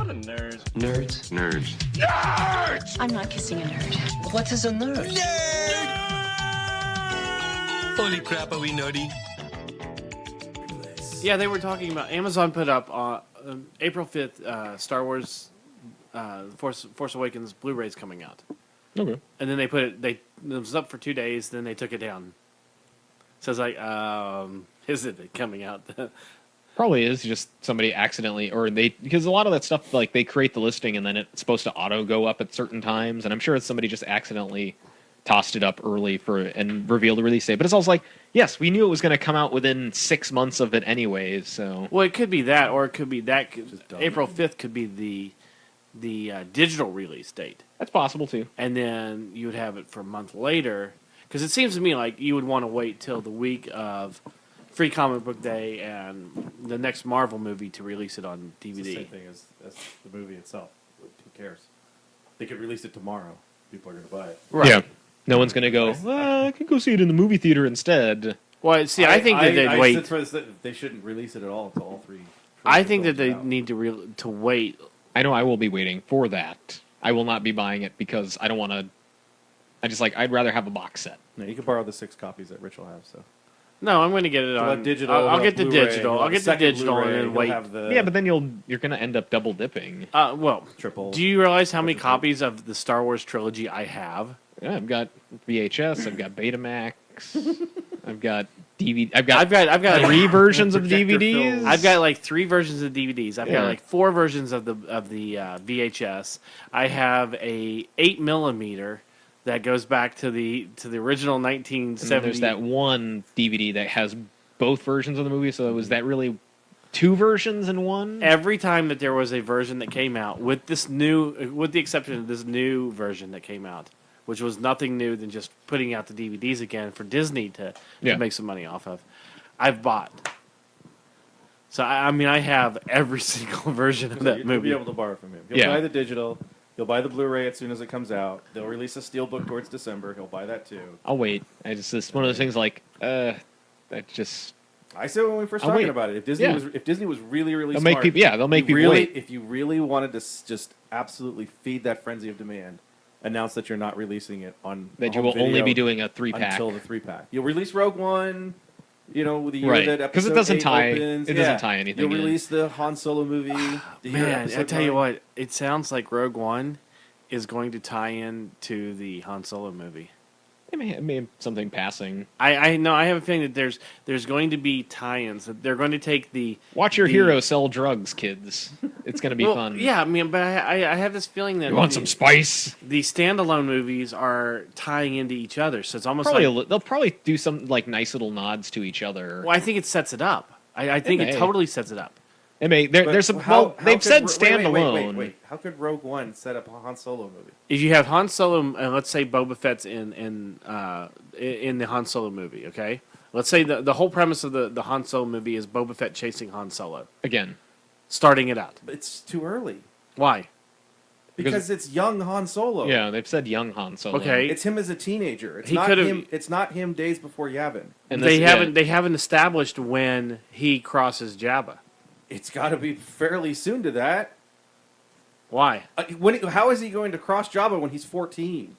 I'm a nerd. Nerds. Nerds. Nerds! I'm not kissing a nerd. What is a nerd? Nerd! Holy crap, are we nerdy? Yeah, they were talking about Amazon put up on April 5th, Star Wars Force Awakens Blu-ray's coming out. Okay. And then it was up for 2 days, then they took it down. So it's like, isn't it coming out? Probably is just somebody accidentally, because a lot of that stuff, like, they create the listing and then it's supposed to auto go up at certain times, and I'm sure it's somebody just accidentally tossed it up early and revealed the release date. But it's also like, yes, we knew it was going to come out within 6 months of it anyways, so... Well, it could be that, or it could be that. April 5th could be the digital release date. That's possible, too. And then you would have it for a month later. Because it seems to me like you would want to wait till the week of Free Comic Book Day and the next Marvel movie to release it on DVD. It's the same thing as the movie itself. Who cares? They could release it tomorrow. People are going to buy it. Right. Yeah. No one's going to go, I can go see it in the movie theater instead. Well, see, I think that they'd wait. They shouldn't release it at all until all three. I think that they need to wait. I know I will be waiting for that. I will not be buying it because I don't want to... I'd rather have a box set. No, you can borrow the 6 copies that Rich will have, so... No, I'm going to get it on digital. I'll get the digital. I'll get the digital and then wait. Yeah, but then you're going to end up double dipping. Triple. Do you realize how many copies of the Star Wars trilogy I have? Yeah, I've got VHS. I've got Betamax. I've got DVD. I've got 3 versions of DVDs. I've got like 3 versions of DVDs. I've got like 4 versions of the VHS. I have a 8mm that goes back to the original 1970. There's that one DVD that has both versions of the movie. So was that really 2 versions in one? Every time that there was a version that came out, with the exception of this new version that came out, which was nothing new than just putting out the DVDs again for Disney to make some money off of, I've bought. So I mean, I have every single version of that movie. You'll be able to borrow from him. You'll buy the digital. You'll buy the Blu-ray as soon as it comes out. They'll release a steelbook towards December. He'll buy that too. I'll wait. It's one of those things like, I said when we first talking about it, if Disney was really smart, they'll make people wait. If you really wanted to just absolutely feed that frenzy of demand, announce that you're not releasing it on that you will only be doing a 3-pack until the 3-pack. You'll release Rogue One. You know, the year that episode because it doesn't tie. Opens. It doesn't tie anything. You'll release the Han Solo movie. Man, I tell you what, it sounds like Rogue One is going to tie in to the Han Solo movie. It may have something passing. I know. I have a feeling that there's going to be tie-ins. That they're going to take watch your hero sell drugs, kids. It's going to be fun. Yeah, I mean, but I have this feeling that you want some spice. The standalone movies are tying into each other, so it's almost they'll probably do some like nice little nods to each other. Well, I think it sets it up. I think it totally sets it up. It may. There's some. They've said standalone. Wait. How could Rogue One set up a Han Solo movie? If you have Han Solo, and let's say Boba Fett's in the Han Solo movie, okay? Let's say the whole premise of the Han Solo movie is Boba Fett chasing Han Solo. Again. Starting it out. But it's too early. Why? Because it's young Han Solo. Yeah, they've said young Han Solo. Okay. It's him as a teenager. It's not him days before Yavin. And they haven't established when he crosses Jabba. It's got to be fairly soon to that. Why? How is he going to cross Jabba when he's 14?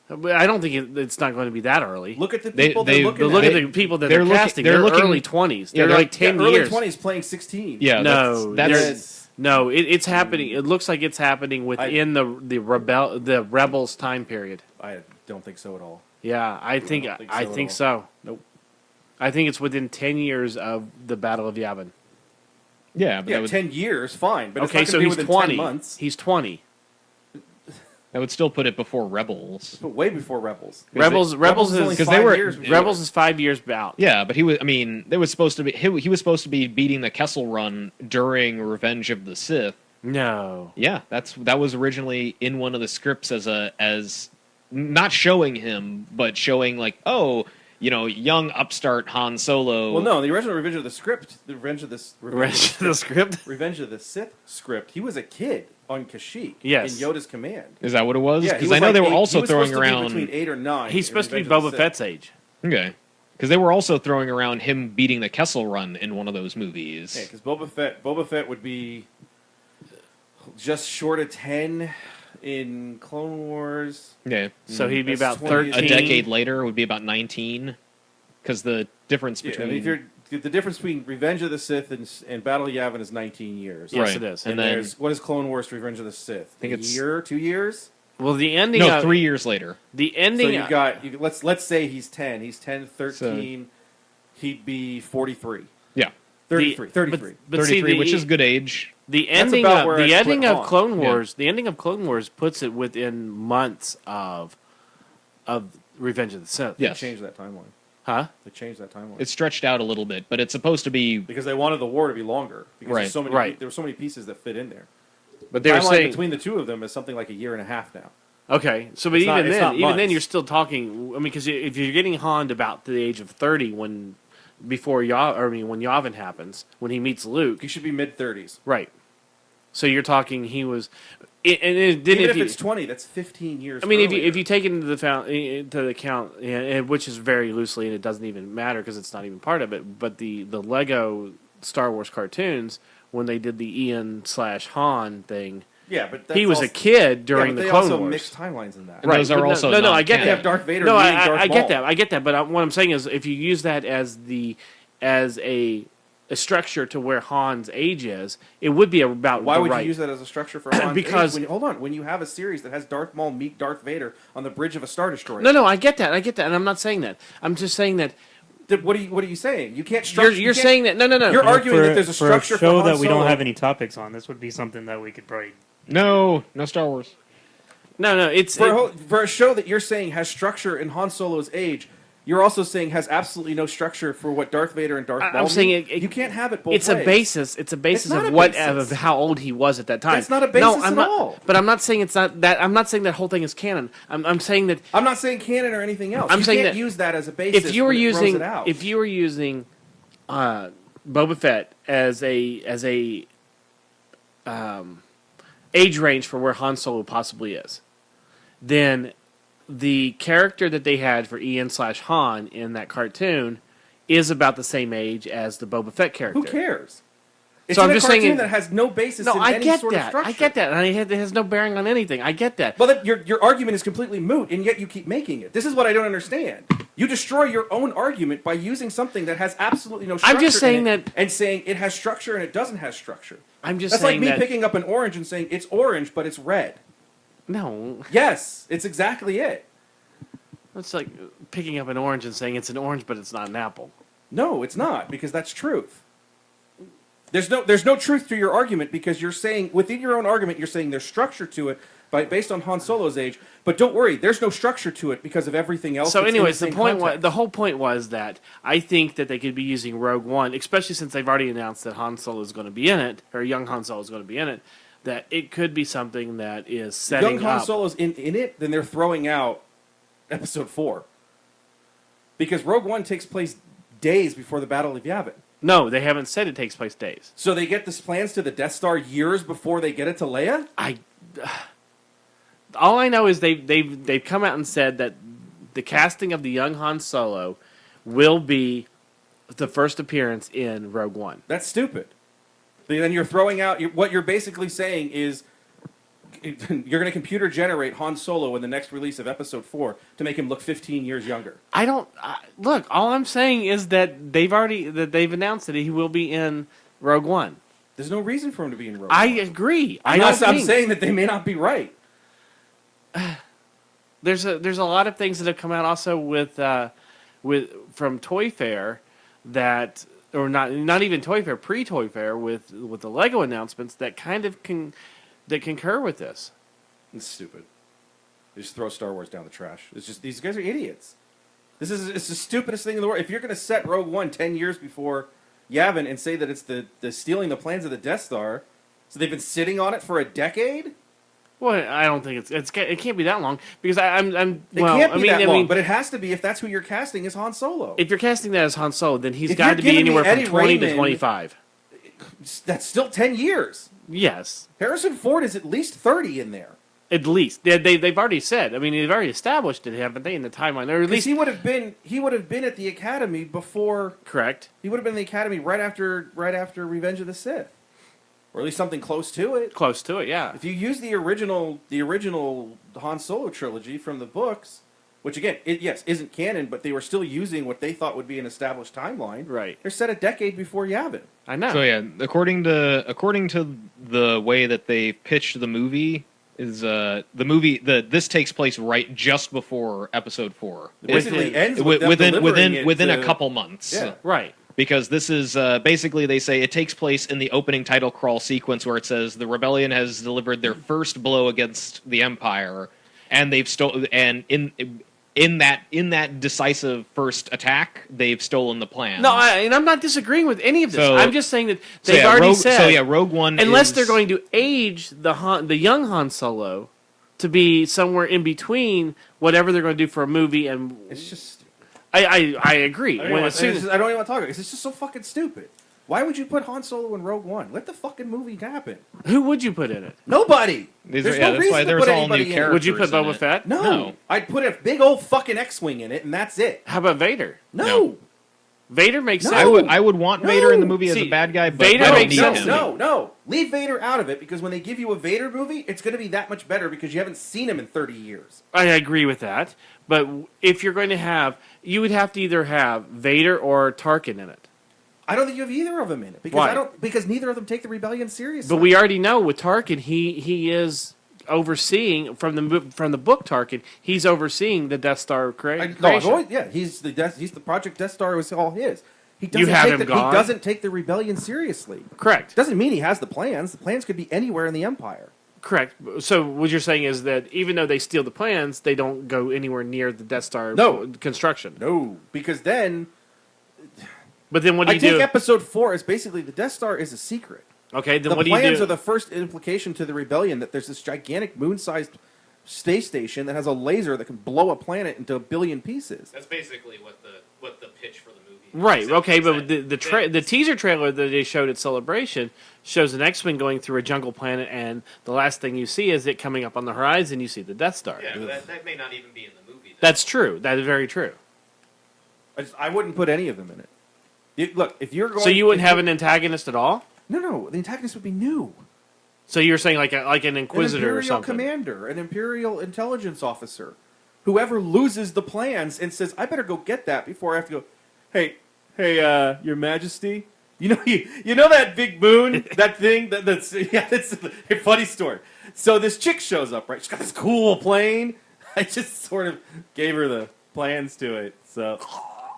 I don't think it's not going to be that early. Look at the people they're looking at. Look at the people that they're casting. They're early 20s. They're like 10 years. Early 20s playing 16. Yeah, no, it's happening. It looks like it's happening within the Rebels time period. I don't think so at all. Yeah, I think so. Nope. I think it's within 10 years of the Battle of Yavin. Yeah, but 10 years, fine. But okay, it's not so he's 20. 10 months. He's 20. That would still put it before Rebels. But way before Rebels. Rebels is because they were Rebels is 5 years out. Yeah, but he was. I mean, there was supposed to be. He was supposed to be beating the Kessel Run during Revenge of the Sith. No. Yeah, that was originally in one of the scripts as not showing him, but showing like, oh, young upstart Han Solo. Well, no, the original Revenge of the Revenge of the Sith script, he was a kid on Kashyyyk in Yoda's command. Is that what it was? Yeah, because I know they were also throwing around between 8 or 9. He's supposed to be Boba Fett's age. Okay. Because they were also throwing around him beating the Kessel Run in one of those movies. Yeah, because Boba Fett would be... just short of 10 in Clone Wars. Yeah. So he'd be That's about 20. 13. A decade later would be about 19. Because the difference between... if the difference between Revenge of the Sith and Battle of Yavin is 19 years. Yes, Right. it is. And then- there's, what is Clone Wars to Revenge of the Sith? I think a it's- year, 2 years? Well, the ending. No, of, 3 years later. The ending. So you've got, let's say he's 10. He's 10, 13. He'd be 43. Yeah. 33. 33. But 33, see, which is good age. The That's ending about of where I the split ending of Han. Clone Yeah. Wars. The ending of Clone Wars puts it within months of Revenge of the Sith. Yes. They changed that timeline. Huh? They changed that timeline. It's stretched out a little bit, but it's supposed to be... Because they wanted the war to be longer. Because Right. there's so many, Right. there were so many pieces that fit in there. But they were Timeline saying between the two of them is something like a year and a half now. okay. So, but It's not- even it's then, not even then, months. you're still talking. I mean, because if you're getting Han to about the age of 30 when when Yavin happens, when he meets Luke, He should be mid-30s. right? So you're talking he was, and then Even if you, it's 20, that's 15 years. I mean, if earlier. you take it into the account, which is very loosely, and it doesn't even matter because it's not even part of it. But the Lego Star Wars cartoons, when they did the Ian/Han thing, yeah, but that's he was also, a kid during but the they Clone also Wars. mixed timelines in that. And those are but also no, I get non-canon. They that. have Darth Vader No, meeting Darth I get Maul. that. I get that. But what I'm saying is, if you use that as a structure to where Han's age is, it would be about Why the would right. you use that as a structure for Han's Because- age? When you have a series that has Darth Maul meet Darth Vader on the bridge of a Star Destroyer. No, I get that, and I'm not saying that. I'm just saying that What are you saying? You can't structure. you're saying that no. You're arguing for, that there's a for structure a show for Han that we don't Solo. have any topics on. This would be something that we could probably. No Star Wars. No, it's For a show that you're saying has structure in Han Solo's age, you're also saying has absolutely no structure for what Darth Vader and Darth Maul I'm saying mean. it- You can't have it both it's ways. a basis. It's a basis not of a what basis. of how old he was at that time. That's not a no, basis I'm at not, all. But I'm not saying it's not that. I'm not saying that whole thing is canon. I'm saying that I'm not saying canon or anything else. I'm you saying can't that use that as a basis. if you were when it throws using it out. Boba Fett as a age range for where Han Solo possibly is, then the character that they had for Ian/Han in that cartoon is about the same age as the Boba Fett character. who cares? It's So in I'm a just cartoon saying that has no basis No, in I any get sort of that. structure. I get that, and it has no bearing on anything. I get that. Well, your argument is completely moot, and yet you keep making it. This is what I don't understand. You destroy your own argument by using something that has absolutely no structure. I'm just saying in it that- and saying it has structure and it doesn't have structure. I'm just That's like saying me that picking up an orange and saying it's orange, but it's red. no, Yes, it's exactly it. it's like picking up an orange and saying it's an orange, but it's not an apple. No, it's not, because that's truth. There's no truth to your argument because you're saying within your own argument you're saying there's structure to it based on Han Solo's age, but don't worry, there's no structure to it because of everything else. So, that's in anyways, the the same point context. the whole point was that I think that they could be using Rogue One, especially since they've already announced that Han Solo is going to be in it, or young Han Solo is going to be in it. That it could be something that is setting young Han up. Solo's in it, then they're throwing out Episode 4 because Rogue One takes place days before the Battle of Yavin. No, they haven't said it takes place days. So they get this plans to the Death Star years before they get it to Leia. All I know is they've come out and said that the casting of the young Han Solo will be the first appearance in Rogue One. That's stupid. Then you're throwing out what you're basically saying is you're going to computer generate Han Solo in the next release of Episode 4 to make him look 15 years younger. I don't look. All I'm saying is that they've announced that he will be in Rogue One. There's no reason for him to be in Rogue I One. agree. I'm saying that they may not be right. There's a lot of things that have come out also with from Toy Fair that, or not even Toy Fair, pre-Toy Fair with the Lego announcements that kind of concur with this. It's stupid. They just throw Star Wars down the trash. It's just these guys are idiots. It's the stupidest thing in the world. If you're going to set Rogue One 10 years before Yavin and say that it's the stealing the plans of the Death Star, so they've been sitting on it for a decade. Well, I don't think it can't be that long because It can't be that long, but it has to be if that's who you're casting as Han Solo. if you're casting that as Han Solo, then he's If got you're to be giving me anywhere from Eddie 20 to Raymond- 25. That's still 10 years. Yes, Harrison Ford is at least 30 in there. at least they've already said. I mean, they've already established it, haven't they, in the timeline? Or at Because least he would have been at the Academy before. correct. He would have been in the Academy right after Revenge of the Sith. or at least something close to it. Close to it, yeah. If you use the original Han Solo trilogy from the books, which again, isn't canon, but they were still using what they thought would be an established timeline. Right. They're set a decade before Yavin. I know. So yeah, according to the way that they pitched the movie is this takes place right just before Episode 4. It basically ends with them delivering it within to- a couple months. Yeah. Right. Because this is basically, they say it takes place in the opening title crawl sequence where it says the rebellion has delivered their first blow against the Empire, and they've in that decisive first attack, they've stolen the plan. No, and I'm not disagreeing with any of this. So- I'm just saying that they've already said. So yeah, Rogue One. Unless is, they're going to age the young Han Solo to be somewhere in between whatever they're going to do for a movie, and It's just stupid. I agree. I don't even want to talk about it because it's just so fucking stupid. Why would you put Han Solo in Rogue One? Let the fucking movie happen. Who would you put in it? Nobody. There's no that's reason why to there's put all new anybody in it. characters. Would you put in Boba it. Fett? No. I'd put a big old fucking X-wing in it, and that's it. How about Vader? No. Vader makes No. sense. I would want No. Vader in the movie as See, a bad guy, but Vader I don't makes need sense him. to me. No. Leave Vader out of it because when they give you a Vader movie, it's going to be that much better because you haven't seen him in 30 years. I agree with that. But if you're going to have, you would have to either have Vader or Tarkin in it. I don't think you have either of them in it because Why? because neither of them take the rebellion seriously. But we already know with Tarkin, he is overseeing from the book Tarkin. He's overseeing the Death Star creation. He's the Project Death Star was all his. He You have him he gone? doesn't take the rebellion seriously. Correct. Doesn't mean he has the plans. The plans could be anywhere in the Empire. Correct. So what you're saying is that even though they steal the plans, they don't go anywhere near the Death Star No. construction. No, because then But then what do I you think do? Episode 4 is basically the Death Star is a secret. Okay, then The what do you plans do? are the first implication to the rebellion that there's this gigantic moon-sized space station that has a laser that can blow a planet into a billion pieces. That's basically what the pitch for the movie. Right. Okay, but the teaser trailer that they showed at Celebration shows an X-wing going through a jungle planet, and the last thing you see is it coming up on the horizon. You see the Death Star. Yeah, but that may not even be in the movie. That's true. That is very true. I wouldn't put any of them in it. Look, if you're going, So you wouldn't have an antagonist at all? No. The antagonist would be new. So you're saying like an Inquisitor An or Imperial something? commander, an Imperial intelligence officer, whoever loses the plans and says, "I better go get that before I have to go." Hey, Your Majesty, you know that big moon, that thing that's a funny story. So this chick shows up, right? She's got this cool plane. I just sort of gave her the plans to it. So,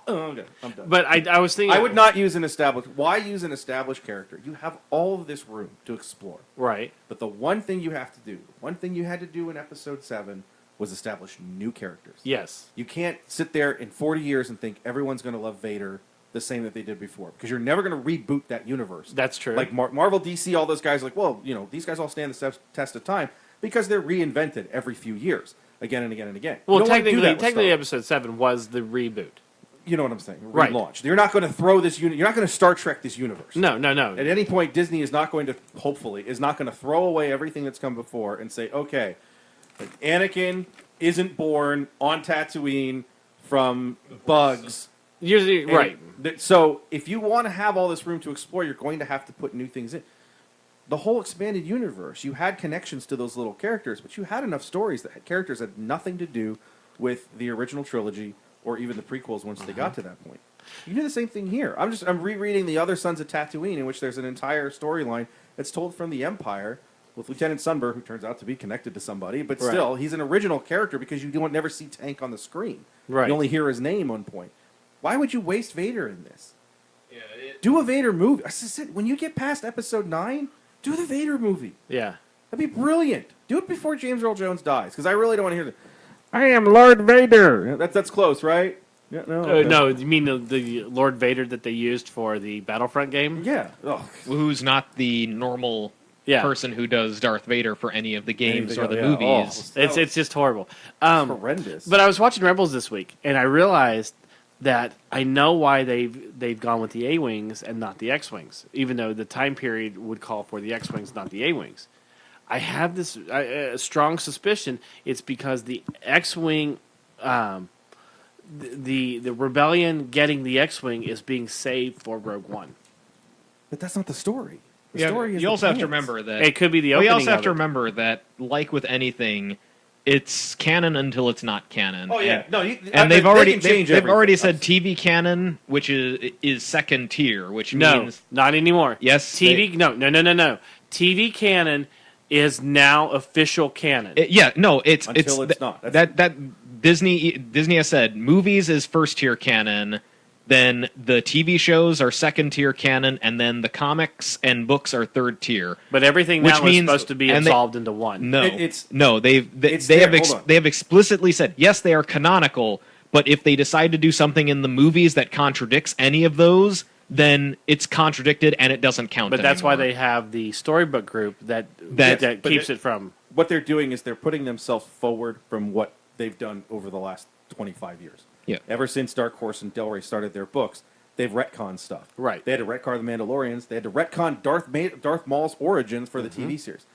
okay, I'm done. But I was thinking... I would not use an established... Why use an established character? You have all of this room to explore. Right. But the one thing you have to do, the one thing you had to do in Episode 7 was establish new characters. Yes. You can't sit there in 40 years and think everyone's going to love Vader the same that they did before. Because you're never going to reboot that universe. That's true. Like Marvel, DC, all those guys, like, well, these guys all stand the test of time because they're reinvented every few years. Again and again and again. Well, You don't wanna do that with technically, Star Episode 7 was the reboot. You know what I'm saying? Right. Relaunch. You're not going to throw this unit. You're not going to Star Trek this universe. No. At any point, Disney is not going to, hopefully, is not going to throw away everything that's come before and say, okay, Anakin isn't born on Tatooine from bugs. You're right. So if you want to have all this room to explore, you're going to have to put new things in. The whole expanded universe, you had connections to those little characters, but you had enough stories that had characters that had nothing to do with the original trilogy or even the prequels once they got to that point. You do the same thing here. I'm rereading The Other Sons of Tatooine, in which there's an entire storyline that's told from the Empire with Lieutenant Sunburn, who turns out to be connected to somebody, but Right. still, he's an original character because you don't never see Tank on the screen. Right. You only hear his name on point. Why would you waste Vader in this? Yeah, Do a Vader movie. I said, when you get past Episode 9, do the Vader movie. Yeah. That'd be brilliant. Do it before James Earl Jones dies, because I really don't want to hear the "I am Lord Vader." That's close, right? Yeah, no. Okay. No, you mean the Lord Vader that they used for the Battlefront game? Yeah. Oh, who's not the normal Yeah. person who does Darth Vader for any of the games Anything or the else, yeah. movies. Oh, It's just horrible. horrendous. But I was watching Rebels this week, and I realized that I know why they've gone with the A-Wings and not the X-Wings, even though the time period would call for the X-Wings, not the A-Wings. I have this strong suspicion it's because the X-Wing, the rebellion getting the X-Wing is being saved for Rogue One. But that's not the story. The Yeah, story is you the also have to plans. remember that It could be the Well, you opening also have of to it. remember that, like with anything, it's canon until it's not canon. Oh yeah, And, no, and they they've already can change they've already everything. said TV canon, which is second tier, which No, means not anymore. Yes, TV. No. TV canon is now official canon. Until it's not. that Disney has said movies is first tier canon, then the TV shows are second tier canon, and then the comics and books are third tier. But everything Which now is means- supposed to be and they- absolved into one. No, It's they there. Hold on. have explicitly said yes, they are canonical. But if they decide to do something in the movies that contradicts any of those, then it's contradicted and it doesn't count. But that's why anymore. they have the storybook group that But keeps it from. what they're doing is they're putting themselves forward from what they've done over the last 25 years. Yeah. Ever since Dark Horse and Del Rey started their books, they've retconned stuff. Right. They had to retcon the Mandalorians. They had to retcon Darth Maul's origins for the TV series.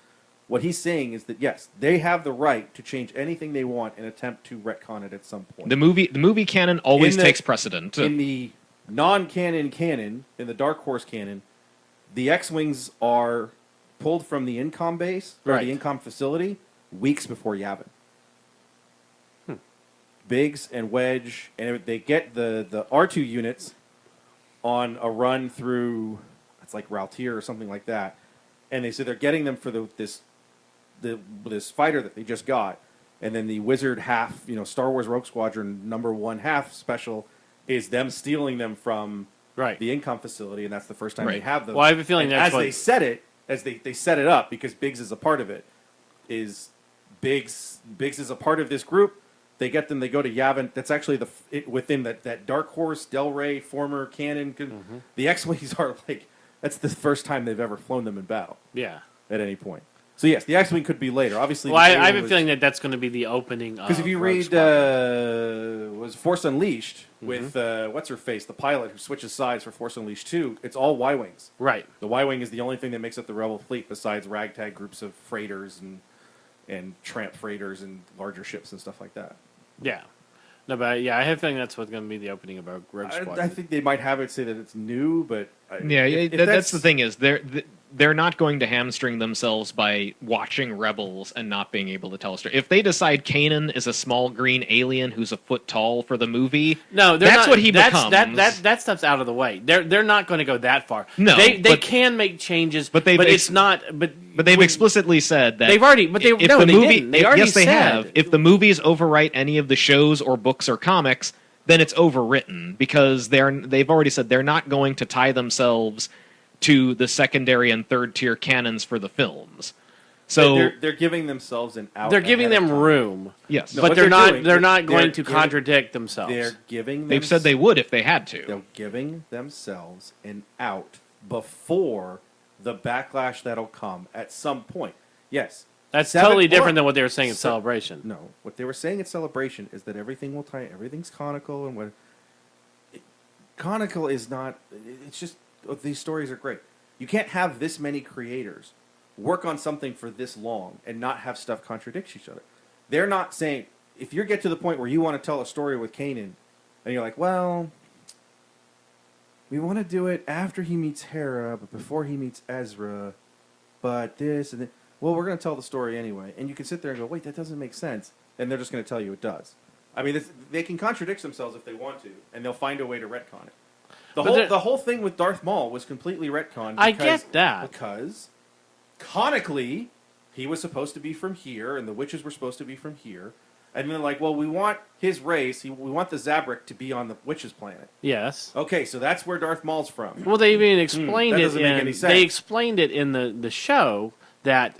What he's saying is that yes, they have the right to change anything they want and attempt to retcon it at some point. the movie canon always In the- takes precedent. In the non-canon canon, in the Dark Horse canon, the X-wings are pulled from the Incom base or Right. the Incom facility weeks before Yavin. Biggs and Wedge, and they get the R2 units on a run through, it's like Raltier or something like that, and they say they're getting them for this fighter that they just got, and then the Wizard half, Star Wars Rogue Squadron #1 half special is them stealing them from Right. the Incom facility, and that's the first time they Right. have them. Well, I have a feeling And that's as what- they set it, as they set it up, because Biggs is a part of it, is Biggs is a part of this group. They get them. They go to Yavin. That's actually within that Dark Horse, Del Rey former canon. The X-wings are like that's the first time they've ever flown them in battle Yeah. at any point. So yes, the X-wing could be later. Obviously, Well, I have a feeling that that's going to be the opening. because if you Rogue read Squadron. was Force Unleashed with what's her face, the pilot who switches sides for Force Unleashed 2, it's all Y-wings. Right. The Y-wing is the only thing that makes up the Rebel fleet besides ragtag groups of freighters and tramp freighters and larger ships and stuff like that. Yeah. No, but yeah, I have a feeling that's what's going to be the opening of Rogue Squadron. I think they might have it say that it's new, but if that's the thing is they're not going to hamstring themselves by watching Rebels and not being able to tell a story. If they decide Kanan is a small green alien who's a foot tall for the movie, No, that's not, what he becomes. That stuff's out of the way. They're not going to go that far. No, they but- can make changes, but but they've it's not. But they've when- explicitly said that They've already. But they if no, the they movie, didn't. They already yes, they said. have. If the movies overwrite any of the shows or books or comics, then it's overwritten because they've already said they're not going to tie themselves to the secondary and third tier canons for the films. So they're giving themselves an out. They're giving ahead of them time. room. yes, No, But what they're they're not. doing, They're not they're going to giving- contradict themselves. They're giving. they've said they would if they had to. They're giving themselves an out before the backlash that'll come at some point. Yes, That's totally different hold than on. what they were saying at Se- Celebration. No, what they were saying at Celebration is that everything will tie. Everything's conical, and conical is not. It's just these stories are great. You can't have this many creators work on something for this long and not have stuff contradict each other. They're not saying if you get to the point where you want to tell a story with Kanan, and you're like, well, we want to do it after he meets Hera, but before he meets Ezra, but this and that. Well, we're going to tell the story anyway. And you can sit there and go, wait, that doesn't make sense. And they're just going to tell you it does. I mean, they can contradict themselves if they want to, and they'll find a way to retcon it. The whole thing with Darth Maul was completely retconned. I get that. Because canonically, he was supposed to be from here, and the witches were supposed to be from here. And then like, well, we want his race, we want the Zabrak to be on the witches' planet. Yes. Okay, so that's where Darth Maul's from. Well, they even explained that it. doesn't make in, any sense. They explained it in the show that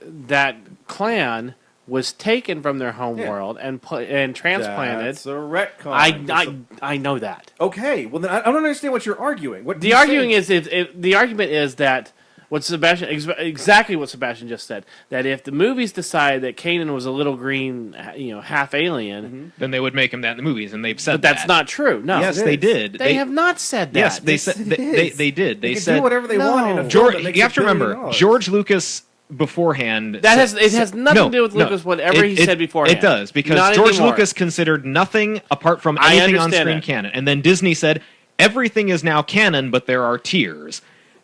clan was taken from their home Yeah. world and transplanted. That's a retcon. I know that. Okay, well then I don't understand what you're arguing. What The you're arguing saying- is the argument is that exactly what Sebastian just said, that if the movies decide that Kanan was a little green, half alien, Then they would make him that in the movies, and they've said but that's that. not true. No, Yes, it they is. did. they have not said that. Yes, they Yes, said it they is. did. They They can said do whatever they want in a film George. that makes You have to $1 billion. remember George Lucas beforehand. It has nothing to do with Lucas, whatever he said beforehand. It does because Not George anymore. Lucas considered nothing apart from I anything on understand screen that. canon, and then Disney said everything is now canon, but there are tiers.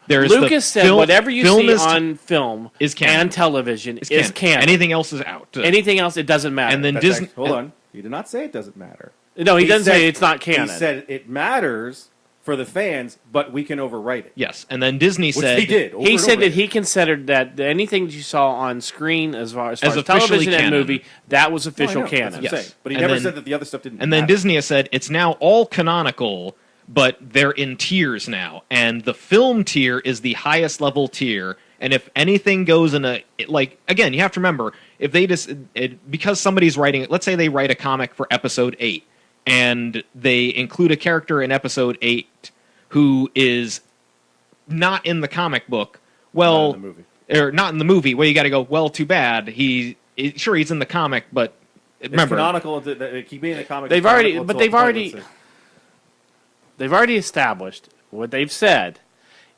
There's Lucas said film, whatever you film see is, on film is canon. and television is is canon. Anything else is out. Anything else, it doesn't matter. And then That's Disney. hold on. He did not say it doesn't matter. no, he doesn't said- say it's not canon. He said it matters for the fans, but we can overwrite it. Yes, and then Disney Which said they did. over He and said over that again. he considered that anything that you saw on screen as far as officially television and canon. movie, that was No, I official know, that's canon. what I'm Yes. saying. But he And never then- said that the other stuff didn't And then matter. Disney has said it's now all canonical, but they're in tiers now. And the film tier is the highest level tier. And if anything goes in again, you have to remember, if they because somebody's writing, let's say they write a comic for episode 8, and they include a character in episode 8 who is not in the comic book, well, Not in the movie. or not in the movie, well, you got to go, well, too bad. Sure, he's in the comic, but It's remember, canonical. Keep being in the comic. They've it's already- canonical but until they've the point already- where it's They've already established what they've said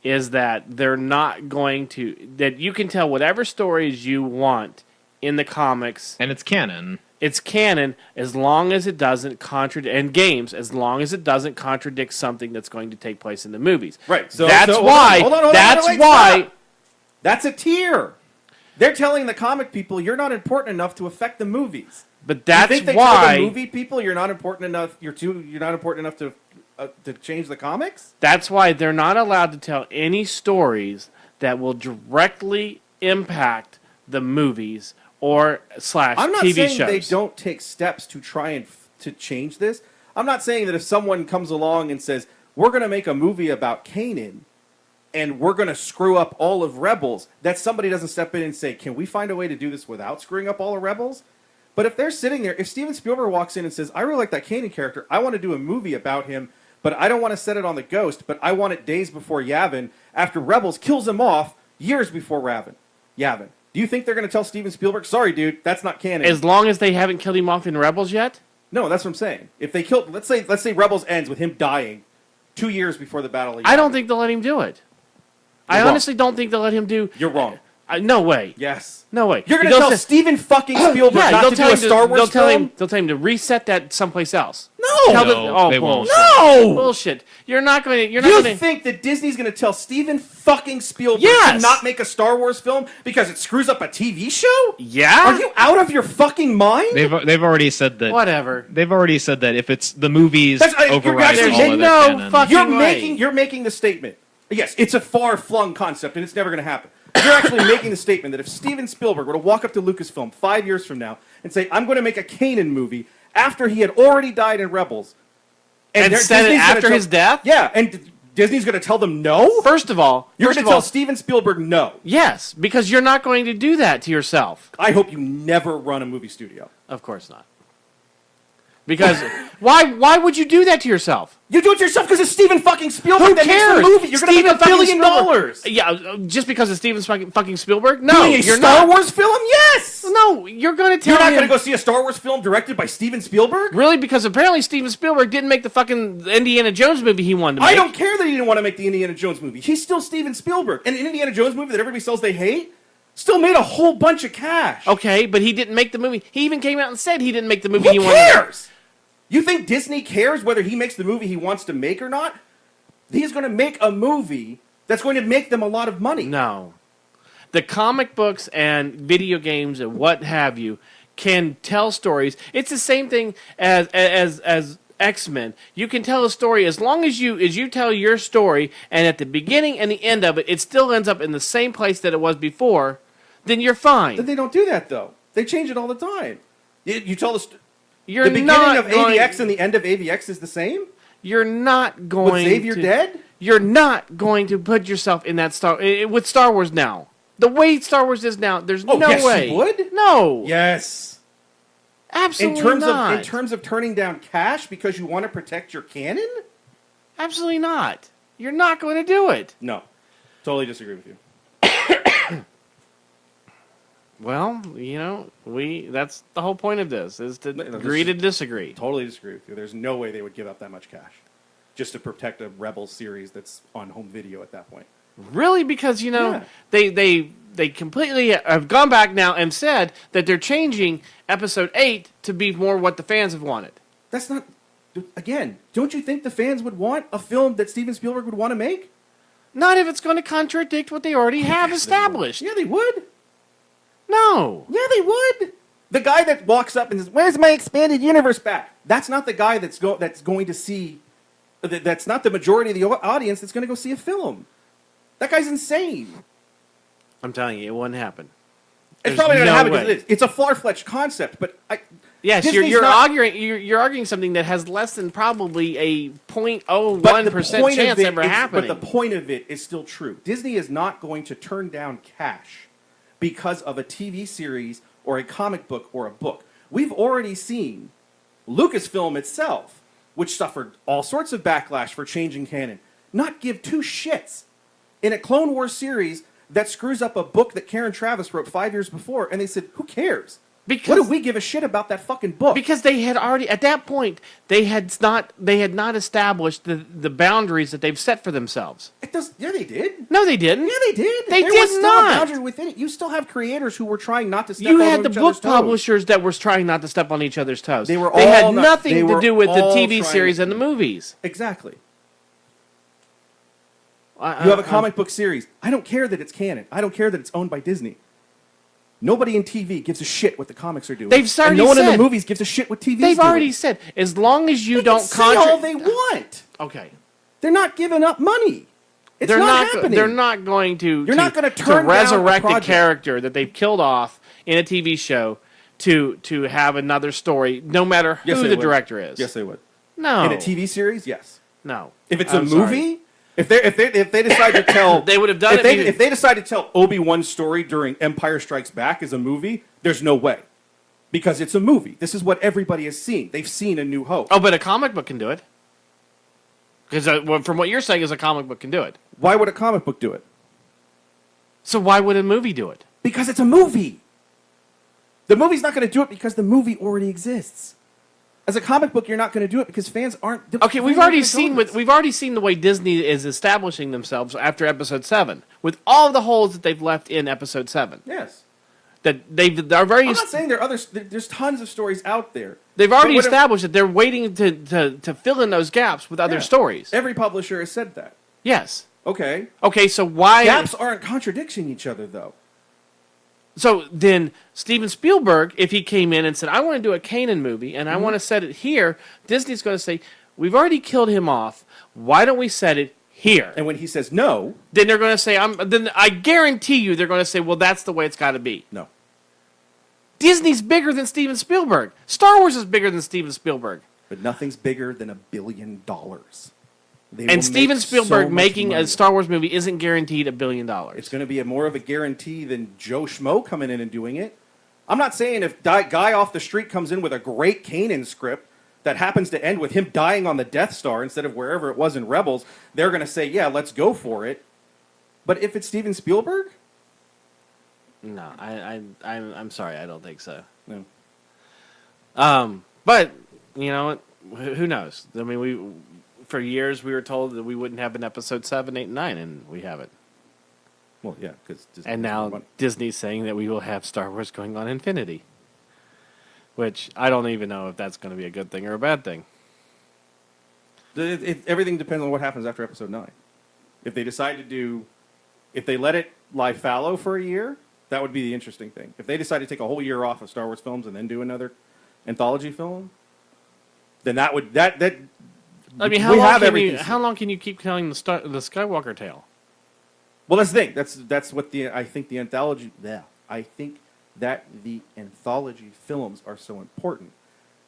is that they're not going to that you can tell whatever stories you want in the comics. and it's canon. It's canon as long as it doesn't contradict, and games as long as it doesn't contradict something that's going to take place in the movies. Right. So that's hold why. on, hold on, That's wait, why. stop. That's a tier. They're telling the comic people you're not important enough to affect the movies. But that's you think they why. tell the movie people you're not important enough. You're not important enough to change the comics. That's why they're not allowed to tell any stories that will directly impact the movies or slash I'm not TV saying shows. they don't take steps to try and to change this. I'm not saying that if someone comes along and says we're going to make a movie about Kanan and we're going to screw up all of Rebels, that somebody doesn't step in and say, can we find a way to do this without screwing up all of Rebels? But if they're sitting there, if Steven Spielberg walks in and says, I really like that Kanan character, I want to do a movie about him, but I don't want to set it on the Ghost, but I want it days before Yavin, after Rebels kills him off years before Yavin. Do you think they're going to tell Steven Spielberg, sorry, dude, that's not canon? As long as they haven't killed him off in Rebels yet? No, that's what I'm saying. If they killed, let's say Rebels ends with him dying 2 years before the Battle of Yavin. I don't think they'll let him do it. I You're wrong. honestly don't think they'll let him do. You're wrong. No way. Yes. No way. You're going to tell Steven fucking Spielberg not they'll to tell do a him Star Wars they'll tell film? him. They'll tell him to reset that someplace else. No. Tell No, they won't. bullshit. No. Bullshit. You're not going to. You're not You going to. think that Disney's going to tell Steven fucking Spielberg Yes. to not make a Star Wars film because it screws up a TV show? Yeah. Are you out of your fucking mind? They've already said that. Whatever. They've already said that if it's the movies You're override actually- all of no their canon. fucking- You're making the statement. Yes, it's a far-flung concept, and it's never going to happen. You're actually making the statement that if Steven Spielberg were to walk up to Lucasfilm 5 years from now and say, I'm going to make a Kanan movie after he had already died in Rebels. And said it Disney's gonna after his death? Yeah, and Disney's going to tell them no? First of all, You're first going of to tell all, Steven Spielberg no. yes, because you're not going to do that to yourself. I hope you never run a movie studio. Of course not. Because why would you do that to yourself? You do it yourself because it's Steven fucking Spielberg Who that cares? makes the movie. You're going to Steven make $1 billion. fucking Spielberg. Yeah, just because of Steven fucking Spielberg? No, Doing a you're Star not. Wars film? Yes! No, you're going to tell You're not him. going to go see a Star Wars film directed by Steven Spielberg? Really? Because apparently Steven Spielberg didn't make the fucking Indiana Jones movie he wanted to make. I don't care that he didn't want to make the Indiana Jones movie. He's still Steven Spielberg. And an Indiana Jones movie that everybody says they hate still made a whole bunch of cash. Okay, but he didn't make the movie. He even came out and said he didn't make the movie Who he wanted to make. cares? You think Disney cares whether he makes the movie he wants to make or not? He's going to make a movie that's going to make them a lot of money. No. The comic books and video games and what have you can tell stories. It's the same thing as X-Men. You can tell a story as long as you tell your story, and at the beginning and the end of it, it still ends up in the same place that it was before, then you're fine. But they don't do that, though. They change it all the time. You tell the You're beginning not of going, AVX and the end of AVX is the same? You're not going With Xavier to, dead? You're not going to put yourself in that with Star Wars now. The way Star Wars is now, there's no yes, way. you would? No. Yes. Absolutely not. In terms of turning down cash because you want to protect your canon? Absolutely not. You're not going to do it. No. Totally disagree with you. Well, that's the whole point of this, is to No, this agree is- to disagree. Totally disagree with you. There's no way they would give up that much cash just to protect a Rebel series that's on home video at that point. Really? Because, Yeah. they completely have gone back now and said that they're changing Episode 8 to be more what the fans have wanted. That's not... Again, don't you think the fans would want a film that Steven Spielberg would want to make? Not if it's going to contradict what they already have established. Yeah, they would. No. Yeah, they would. The guy that walks up and says, "Where's my expanded universe back?" That's not the guy that's going to see. That's not the majority of the audience that's going to go see a film. That guy's insane. I'm telling you, it wouldn't happen. It's probably not going to happen way. because it's a far-fletched concept, but Yes, Disney's you're not- arguing. You're arguing something that has less than probably a but the 0.01% point chance of it ever is- happening. But the point of it is still true. Disney is not going to turn down cash because of a TV series or a comic book or a book. We've already seen Lucasfilm itself, which suffered all sorts of backlash for changing canon, not give two shits in a Clone Wars series that screws up a book that Karen Traviss wrote 5 years before, and they said, "Who cares? What do we give a shit about that fucking book?" Because they had already, at that point, they had not established the boundaries that they've set for themselves. It does. Yeah, they did. No, they didn't. Yeah, they did. They there did was still not. a boundary within it. You still have creators who were trying not to step You on had the each book other's toes. publishers that were trying not to step on each other's toes. They were They all had not- nothing they to were do with the all TV trying- series and the movies. Exactly. You have a comic book series. I don't care that it's canon. I don't care that it's owned by Disney. Nobody in TV gives a shit what the comics are doing. They've already and no one in said- the movies gives a shit what TV's They've doing. already said, as long as you They don't can say all they want. Okay. They're not giving up money. It's They're not not. happening. They're not going to. You're not gonna turn down a resurrect a project. character that they've killed off in a TV show to have another story, no matter who Yes, they the would. director is. Yes, they would. No. In a TV series, yes. No. If it's I'm a sorry. movie, if they decide to tell, They would have done if it They, because- if they decide to tell Obi-Wan's story during Empire Strikes Back as a movie, there's no way, because it's a movie. This is what everybody has seen. They've seen A New Hope. Oh, but a comic book can do it. Because from what you're saying, is a comic book can do it. Why would a comic book do it? So why would a movie do it? Because it's a movie. The movie's not going to do it because the movie already exists. As a comic book, you're not going to do it because fans aren't. Okay, we've already seen the way Disney is establishing themselves after Episode 7, with all the holes that they've left in Episode 7. Yes. That they're very. I'm not saying there are others. There's tons of stories out there. They've already But what if- established that they're waiting to fill in those gaps with other Yeah. stories. Every publisher has said that. Yes. Okay. Okay, so why? Gaps aren't contradicting each other, though. So then Steven Spielberg, if he came in and said, "I want to do a Kanan movie and I want to set it here," Disney's going to say, "We've already killed him off. Why don't we set it here?" And when he says no, Then they're going to say, Then I guarantee you, they're going to say, "Well, that's the way it's got to be." no. Disney's bigger than Steven Spielberg. Star Wars is bigger than Steven Spielberg. But nothing's bigger than $1 billion. They will And Steven make Spielberg so much making money. a Star Wars movie isn't guaranteed $1 billion. It's going to be more of a guarantee than Joe Schmo coming in and doing it. I'm not saying if guy off the street comes in with a great Kanan script that happens to end with him dying on the Death Star instead of wherever it was in Rebels, they're going to say, yeah, let's go for it. But if it's Steven Spielberg, No, I'm sorry, I don't think so. no. But you know what? Who knows? I mean, for years we were told that we wouldn't have an episode 7, 8, and 9, and we have it. Well, yeah, because And now Disney's saying that we will have Star Wars going on Infinity, which I don't even know if that's going to be a good thing or a bad thing. Everything depends on what happens after episode 9. If they decide to do, if they let it lie fallow for a year, that would be the interesting thing. If they decide to take a whole year off of Star Wars films and then do another anthology film, then that would that. I mean, we have everything. how long can you keep telling the Skywalker tale? Well, that's the thing. That's what I think the anthology. Yeah, I think that the anthology films are so important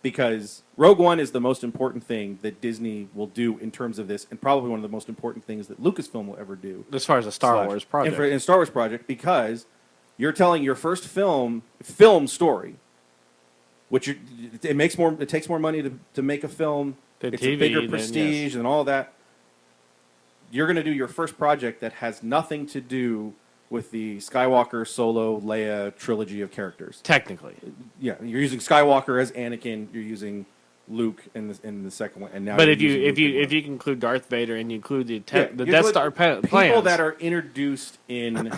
because Rogue One is the most important thing that Disney will do in terms of this, and probably one of the most important things that Lucasfilm will ever do. As far as a Star Wars project, in Star Wars project, because you're telling your first film story, which it makes more. It takes more money to make a film. Than It's TV, a bigger then, prestige yes. and all that. You're going to do your first project that has nothing to do with the Skywalker, Solo, Leia trilogy of characters. Technically, Yeah, you're using Skywalker as Anakin. You're using Luke in the second one, and now. but you're if you using if you Luke in if you include Darth Vader and you include the Yeah, the you Death put Star plans, people that are introduced in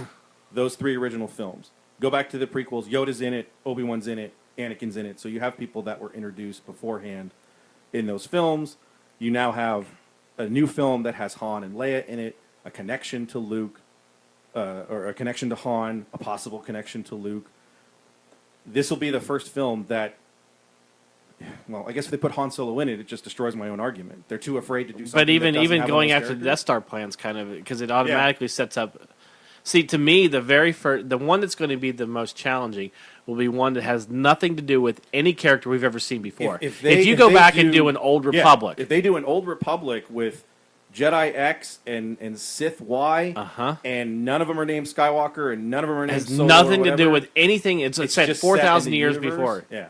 those 3 original films. Go back to the prequels. Yoda's in it. Obi-Wan's in it. Anakin's in it. So you have people that were introduced beforehand in those films. You now have a new film that has Han and Leia in it. a connection to Luke, or a connection to Han, a possible connection to Luke. This will be the first film that, well, I guess if they put Han Solo in it, it just destroys my own argument. They're too afraid to do something. But even that doesn't have going those after the characters. Death Star plans, kind of, because it automatically sets up. See, to me, the very first, the one that's going to be the most challenging will be one that has nothing to do with any character we've ever seen before. If you go back and do an Old Republic, if they do an Old Republic with Jedi X and Sith Y, and none of them are named Skywalker, and none of them are named has Solo nothing or to do whatever, with anything. It's set just 4,000 set in the years universe. before. Yeah,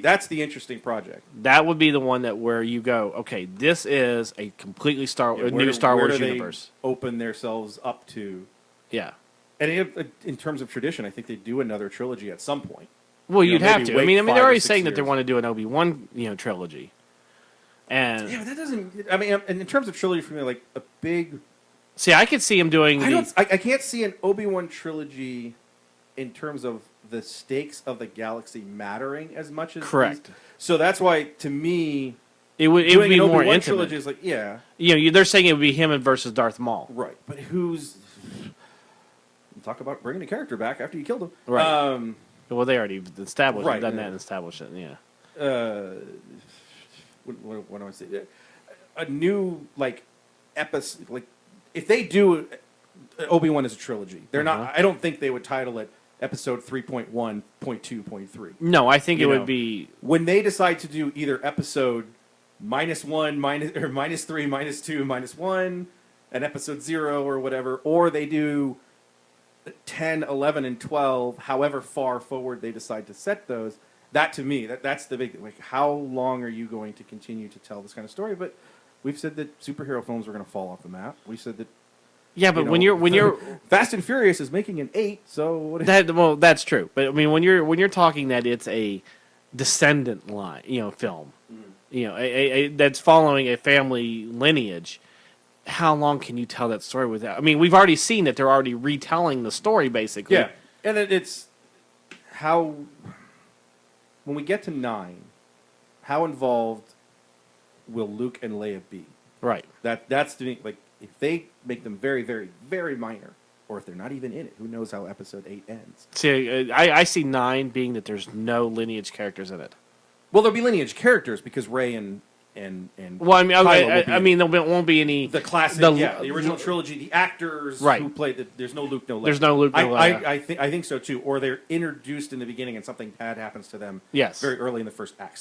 that's the interesting project. That would be the one that where you go, okay, this is a completely new Star Where Wars do they universe. open themselves up to. Yeah. And in terms of tradition, I think they do another trilogy at some point. Well, You you'd know, have maybe to. I wait mean, 5 they're or already 6 saying that they years. want to do an Obi-Wan, trilogy. And Yeah, but that doesn't. I mean, in terms of trilogy for me, like a big. see, I could see him doing. I can't see an Obi-Wan trilogy in terms of the stakes of the galaxy mattering as much as Correct. these. So that's why, to me, it would doing be an more Obi-Wan intimate. trilogy is like, yeah, They're saying it would be him versus Darth Maul. right. But who's talk about bringing a character back after you killed him? Right. Well, they already established Right, done yeah. that and established it. Yeah. What do I say? A new episode. Like if they do Obi-Wan as a trilogy, they're not. I don't think they would title it Episode 3.1.2.3. No, I think it You know. would be. When they decide to do either episode -1, -3, -2, -1, and episode 0 or whatever, or they do 10, 11, and 12, however far forward they decide to set those, that to me, that's the big, like, how long are you going to continue to tell this kind of story? But we've said that superhero films are going to fall off the map. We said that. Yeah, but you know, when you're Fast and Furious is making an 8, so what that's true. But I mean, when you're talking that it's a descendant line, film, that's following a family lineage. How long can you tell that story without? I mean, we've already seen that they're already retelling the story, basically. Yeah, and it's how when we get to 9, how involved will Luke and Leia be? Right. That's to me, like, if they make them very, very, very minor, or if they're not even in it, who knows how Episode 8 ends? See, I see 9 being that there's no lineage characters in it. Well, there'll be lineage characters because Rey and Well, I mean, Kylo will be there won't be any the classic, the original trilogy, the actors Right. who played. There's no Luke, no Leia. There's no Luke, no Leia. I think so too. Or they're introduced in the beginning and something bad happens to them. Yes. Very early in the first act.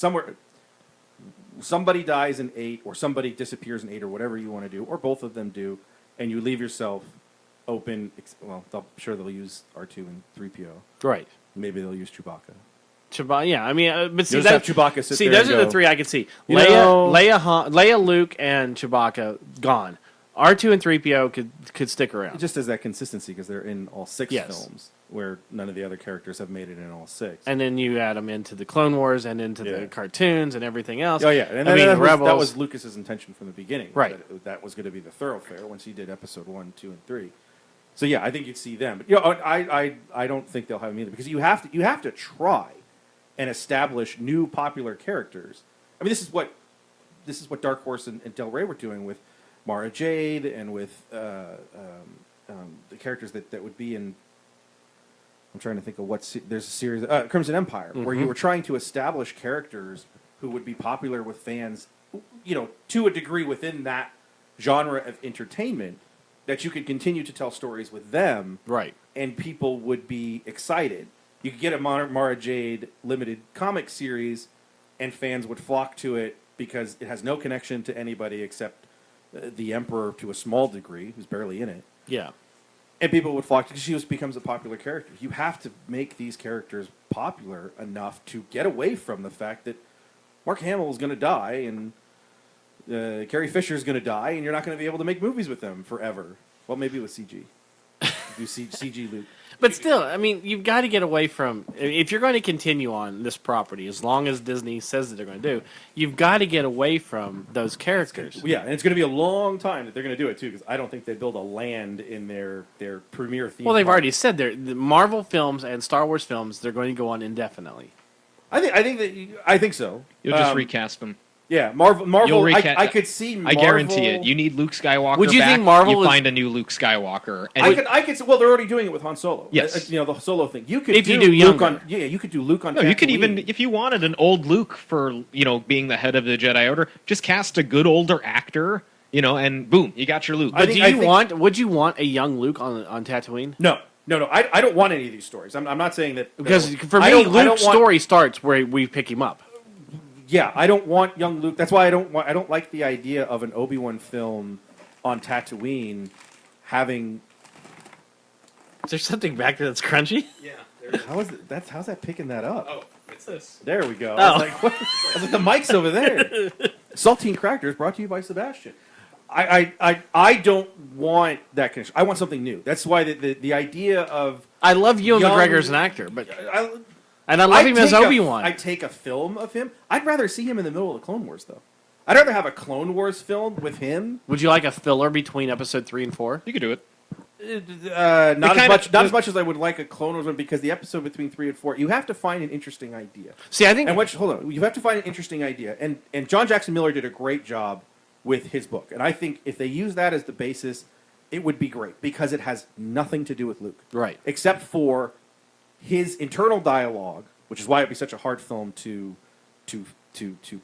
Somebody dies in 8, or somebody disappears in 8, or whatever you want to do, or both of them do, and you leave yourself open. Well, I'm sure they'll use R2 and 3PO. Right. Maybe they'll use Chewbacca. Yeah. I mean, but see, You'll just have Chewbacca sit there those and are the go, 3 I can see. You know- Leia, Luke, and Chewbacca gone. R2 and 3PO could stick around. It just has that consistency because they're in all 6 Yes. films, where none of the other characters have made it in all 6. And then you add them into the Clone Wars and into Yeah. the cartoons and everything else. Oh yeah, and I mean, that Rebels. was Lucas's intention from the beginning, Right. That was going to be the thoroughfare once he did Episode 1, 2, and 3. So yeah, I think you'd see them. But I don't think they'll have them either because you have to try and establish new popular characters. I mean, this is what Dark Horse and Del Rey were doing with Mara Jade and with the characters that would be in. I'm trying to think of there's a series, Crimson Empire, where you were trying to establish characters who would be popular with fans, to a degree within that genre of entertainment, that you could continue to tell stories with them, Right. and people would be excited. You could get a Mara Jade limited comic series, and fans would flock to it because it has no connection to anybody except the Emperor to a small degree, who's barely in it. Yeah. And people would flock because she just becomes a popular character. You have to make these characters popular enough to get away from the fact that Mark Hamill is going to die and Carrie Fisher is going to die, and you're not going to be able to make movies with them forever. Well, maybe with CG. Do CG Luke. But still, I mean, you've got to get away from, if you're going to continue on this property, as long as Disney says that they're going to do, you've got to get away from those characters. Yeah, and it's going to be a long time that they're going to do it, too, because I don't think they build a land in their premier theme Well, they've park. already said the Marvel films and Star Wars films, they're going to go on indefinitely. I think so. You'll just recast them. Yeah, Marvel. You'll I could see. Marvel, I guarantee it. You need Luke Skywalker. Would you back, think Marvel You is- find a new Luke Skywalker. And I could. Well, they're already doing it with Han Solo. Yes. You know, the Solo thing. You could If do you do Luke younger. on. Yeah, you could do Luke on. No, you could Tatooine. even, if you wanted an old Luke for, being the head of the Jedi Order, just cast a good older actor, and boom, you got your Luke. But I think- would you want a young Luke on Tatooine? No. I don't want any of these stories. I'm not saying that Because for I me, don't- I don't Luke's want- story starts where we pick him up. Yeah, I don't want young Luke. That's why I don't like the idea of an Obi-Wan film on Tatooine having. Is there something back there that's crunchy? Yeah. How's that picking that up? Oh, what's this? There we go. Oh. I was like, what? I was like, the mic's over there. Saltine Crackers brought to you by Sebastian. I don't want that connection. I want something new. That's why the idea of I love Ewan Young- McGregor as an actor, but I and I love him as Obi-Wan. I take a film of him. I'd rather see him in the middle of the Clone Wars, though. I'd rather have a Clone Wars film with him. Would you like a filler between episode 3 and 4? You could do it. Not as much as I would like a Clone Wars one, because the episode between 3 and 4, you have to find an interesting idea. See, I think Hold on, you have to find an interesting idea, and John Jackson Miller did a great job with his book, and I think if they use that as the basis, it would be great, because it has nothing to do with Luke, right. except for his internal dialogue, which is why it'd be such a hard film to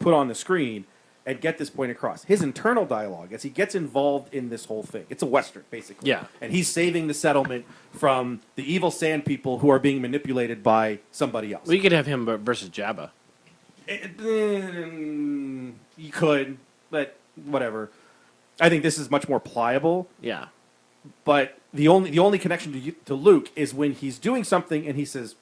put on the screen and get this point across. His internal dialogue, as he gets involved in this whole thing, it's a Western, basically. Yeah. And he's saving the settlement from the evil sand people who are being manipulated by somebody else. We could have him versus Jabba. You could, but whatever. I think this is much more pliable. Yeah. But the only connection to Luke is when he's doing something and he says,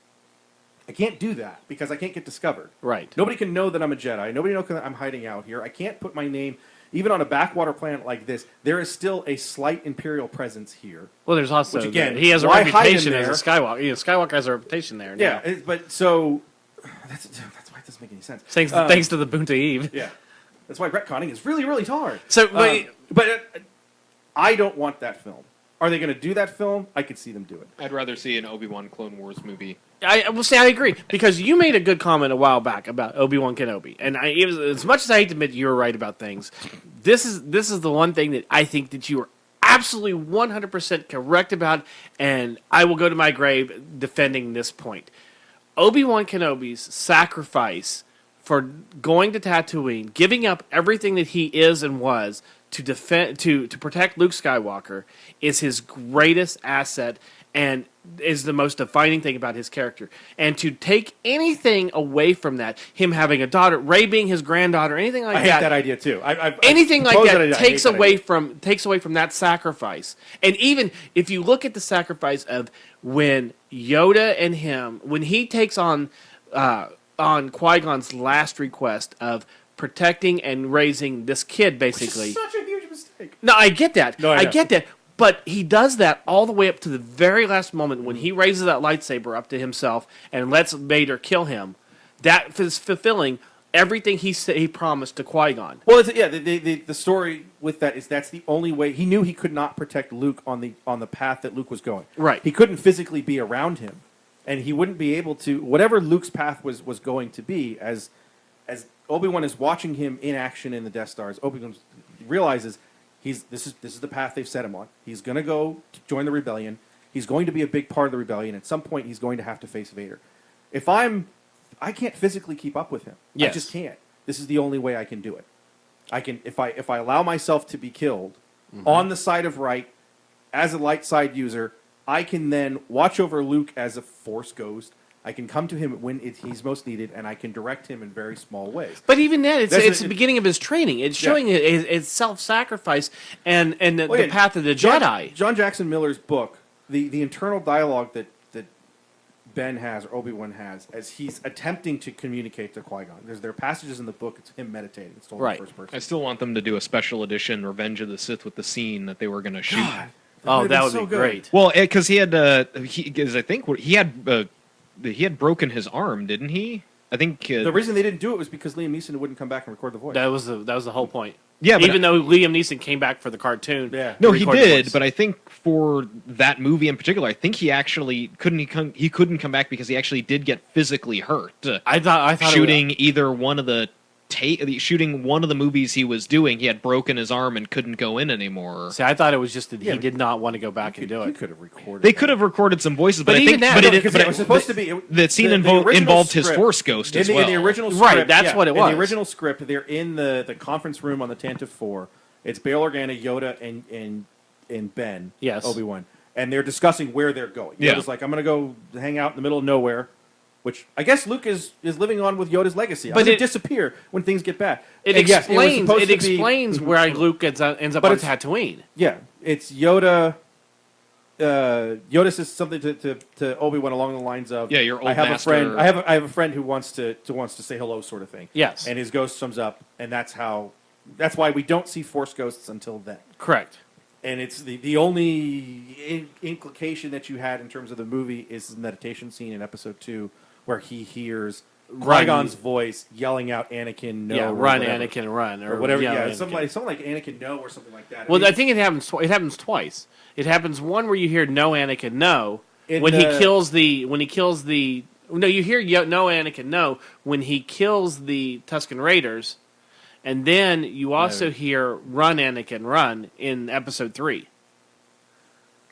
I can't do that because I can't get discovered. Right. Nobody can know that I'm a Jedi. Nobody knows that I'm hiding out here. I can't put my name, even on a backwater planet like this. There is still a slight Imperial presence here. Well, there's also Which, again, he has a why hide him reputation as a there? Skywalker. Skywalker has a reputation there. Yeah, now. but so that's why it doesn't make any sense. Thanks to the Boonta Eve. Yeah, that's why retconning is really, really hard. So, but I don't want that film. Are they going to do that film? I could see them do it. I'd rather see an Obi-Wan Clone Wars movie. I will say I agree, because you made a good comment a while back about Obi-Wan Kenobi, and as much as I hate to admit you were right about things, this is the one thing that I think that you were absolutely 100% correct about, and I will go to my grave defending this point. Obi-Wan Kenobi's sacrifice for going to Tatooine, giving up everything that he is and was to defend to protect Luke Skywalker, is his greatest asset and is the most defining thing about his character. And to take anything away from that, him having a daughter, Rey being his granddaughter, anything like I hate that idea too. anything like proposed that idea. I takes hate that away idea. from that sacrifice. And even if you look at the sacrifice of when Yoda and him, when he takes on Qui-Gon's last request of protecting and raising this kid, basically. Which is such a huge mistake. No, I get that. No, I I know. get that. But he does that all the way up to the very last moment when he raises that lightsaber up to himself and lets Vader kill him. That is fulfilling everything he promised to Qui-Gon. Well, the story with that is that's the only way. He knew he could not protect Luke on the path that Luke was going. Right. He couldn't physically be around him, and he wouldn't be able to. Whatever Luke's path was going to be, as Obi-Wan is watching him in action in the Death Stars, Obi-Wan realizes this is the path they've set him on. He's going to go to join the rebellion. He's going to be a big part of the rebellion. At some point, he's going to have to face Vader. I can't physically keep up with him. Yes. I just can't. This is the only way I can do it. I can if I allow myself to be killed on the side of right as a light side user, I can then watch over Luke as a Force ghost. I can come to him when he's most needed, and I can direct him in very small ways. But even then, That's it's the beginning of his training. It's showing his self-sacrifice and the path of the Jedi. John Jackson Miller's book, the internal dialogue that Ben has or Obi-Wan has as he's attempting to communicate to Qui-Gon. There are passages in the book. It's him meditating. It's told in the first person. I still want them to do a special edition Revenge of the Sith with the scene that they were going to shoot. God, Oh, that would so be good. great. Well, because he had, I think he had broken his arm, didn't he? I think The reason they didn't do it was because Liam Neeson wouldn't come back and record the voice. That was the whole point. Yeah, but even though Liam Neeson came back for the cartoon. Yeah. No, to he record the did, voice. but I think for that movie in particular, I think he actually couldn't come back because he actually did get physically hurt. I thought shooting either one of the shooting one of the movies he was doing, he had broken his arm and couldn't go in anymore. See, I thought it was just that Yeah, he did not want to go back and do You it. could have recorded. They could have recorded some voices, but I even think, that- but No, it, because but it was supposed to be the scene original involved his script- Force Ghost as in well. the original Right, script, that's what it In was. the original script, they're in the conference room on the Tantive 4. It's Bail Organa, Yoda, and Ben. Yes. Obi-Wan, and they're discussing where they're going. Yeah. Yoda's like, I'm going to go hang out in the middle of nowhere. Which I guess Luke is living on with Yoda's legacy. But But it it- disappear when things get bad. It And yes, was explains. supposed It to be- explains where Luke ends up But on it's- Tatooine. Yeah, it's Yoda. Yoda says something to Obi-Wan along the lines of, Yeah, your old I have master- a friend. I have a friend who wants to say hello, sort of thing. Yes. and his ghost comes up, and that's why we don't see Force ghosts until then. Correct. And it's the only implication that you had in terms of the movie is the meditation scene in Episode 2, where he hears Qui-Gon's voice yelling out, "Anakin, no!" Yeah, or run, whatever. Anakin, run, or whatever. yell, Yeah, Anakin. something like Anakin, no, or something like that. Well, I think it happens. It happens twice. It happens one where you hear "No, Anakin, no" In when the- he kills the. No, you hear "No, Anakin, no" when he kills the Tusken Raiders, and then you also hear "Run, Anakin, run" in Episode 3.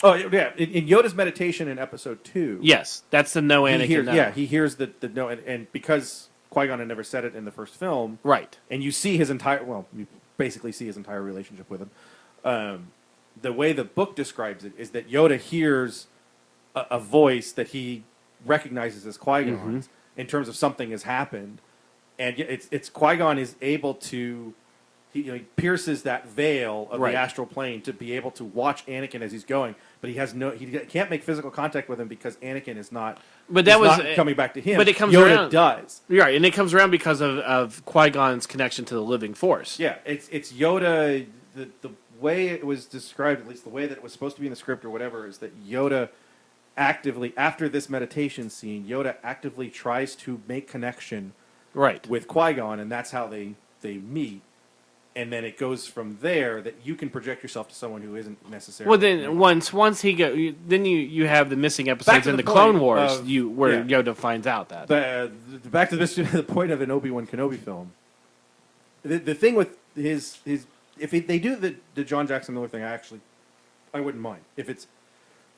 Oh yeah, in Yoda's meditation in Episode 2. Yes, that's the "No, Anakin, he hears, no." yeah, he hears the no, and because Qui-Gon had never said it in the first film, Right. and you see his entire, you basically see his entire relationship with him. The way the book describes it is that Yoda hears a voice that he recognizes as Qui-Gon's in terms of something has happened, and it's Qui-Gon is able to. He pierces that veil of Right. the astral plane to be able to watch Anakin as he's going, but he can't make physical contact with him because Anakin is not. But that is was not coming back to him. But it comes Yoda around. does. You're right, and it comes around because of Qui-Gon's connection to the living Force. Yeah, it's Yoda. The way it was described, at least the way that it was supposed to be in the script or whatever, is that Yoda actively, after this meditation scene, Yoda actively tries to make connection Right. with Qui-Gon, and that's how they meet. And then it goes from there that you can project yourself to someone who isn't necessarily. Well, then once he go, then you have the missing episodes to in the the Clone point Wars, of- where yeah. Yoda finds out that. Back to this, the point of an Obi-Wan Kenobi film. The thing with his if they do the John Jackson Miller thing, I wouldn't mind if it's.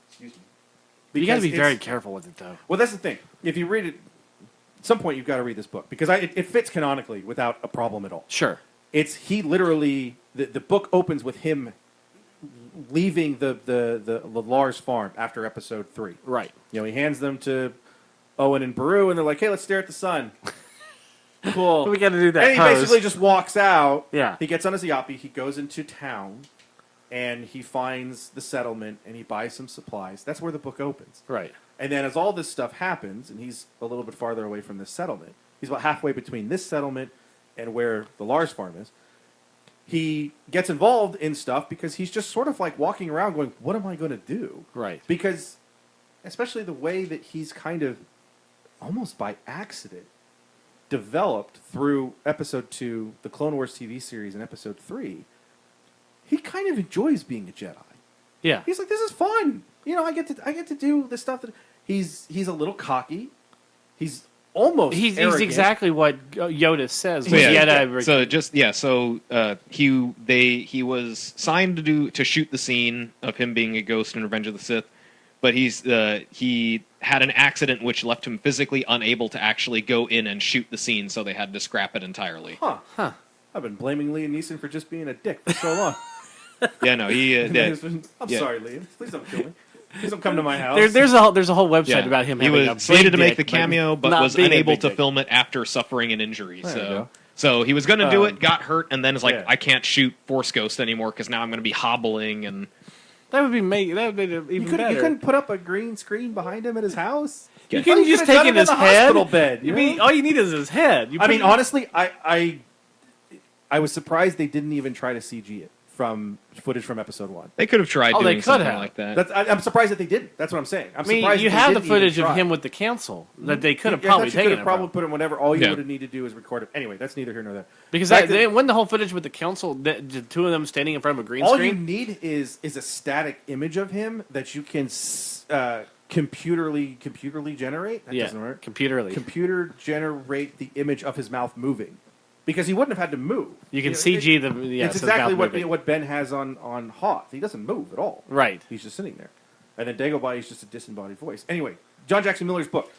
Excuse me. You got to Because be very it's- careful with it, though. Well, that's the thing. If you read it, at some point you've got to read this book because it fits canonically without a problem at all. Sure. It's he literally the book opens with him leaving the Lars farm after Episode 3. Right. He hands them to Owen and Beru, and they're like, "Hey, let's stare at the sun." Cool. We got to do that. And he pose. basically just walks out. Yeah. He gets on his yappy. He goes into town, and he finds the settlement, and he buys some supplies. That's where the book opens. Right. And then as all this stuff happens, and he's a little bit farther away from this settlement, he's about halfway between this settlement and where the Lars farm is. He gets involved in stuff because he's just sort of like walking around going, what am I going to do? Right. Because especially the way that he's kind of almost by accident developed through Episode 2, the Clone Wars TV series, and Episode 3, he kind of enjoys being a Jedi. Yeah. He's like, this is fun. I get to do the stuff that he's a little cocky. He's almost He's arrogant. exactly what Yoda says. So, but yeah, yet he was signed to shoot the scene of him being a ghost in Revenge of the Sith, but he had an accident which left him physically unable to actually go in and shoot the scene, so they had to scrap it entirely. Huh. I've been blaming Liam Neeson for just being a dick for so long. Yeah, no, he. I'm Yeah. sorry, Liam. Please don't kill me. Please don't come to my house. there's a whole website Yeah. about him. He having a was slated big to make the dick, cameo, but not was being a unable big to dick. film it after suffering an injury. There you go. So he was going to do it, got hurt, and then is like, Yeah. I can't shoot Force Ghost anymore because now I'm going to be hobbling. And That would be even you better. couldn't put up a green screen behind him at his house. You Oh, couldn't you just could've take done in it his the head. hospital bed. All you need is his head. I mean, honestly, I was surprised they didn't even try to CG it from footage from Episode 1. they could have tried Oh, they doing could something have. like that. I'm surprised that they didn't. That's what I'm saying. I mean, surprised you that have they the didn't even footage of try. him with the council that they could have Yeah, probably that you taken could it have probably from. put him whatever. All you Yeah. would have needed to do is record it. Anyway, that's neither here nor there. Because Back to- when the whole footage with the council, the two of them standing in front of a green all you screen. need is a static image of him that you can computerly generate. That Yeah, doesn't work. computerly. Computer generate the image of his mouth moving. because he wouldn't have had to move. You can know, CG the. Yeah, it's so exactly without moving. what Ben has on Hoth. He doesn't move at all. Right. He's just sitting there. And then Dagobah is just a disembodied voice. Anyway, John Jackson Miller's book.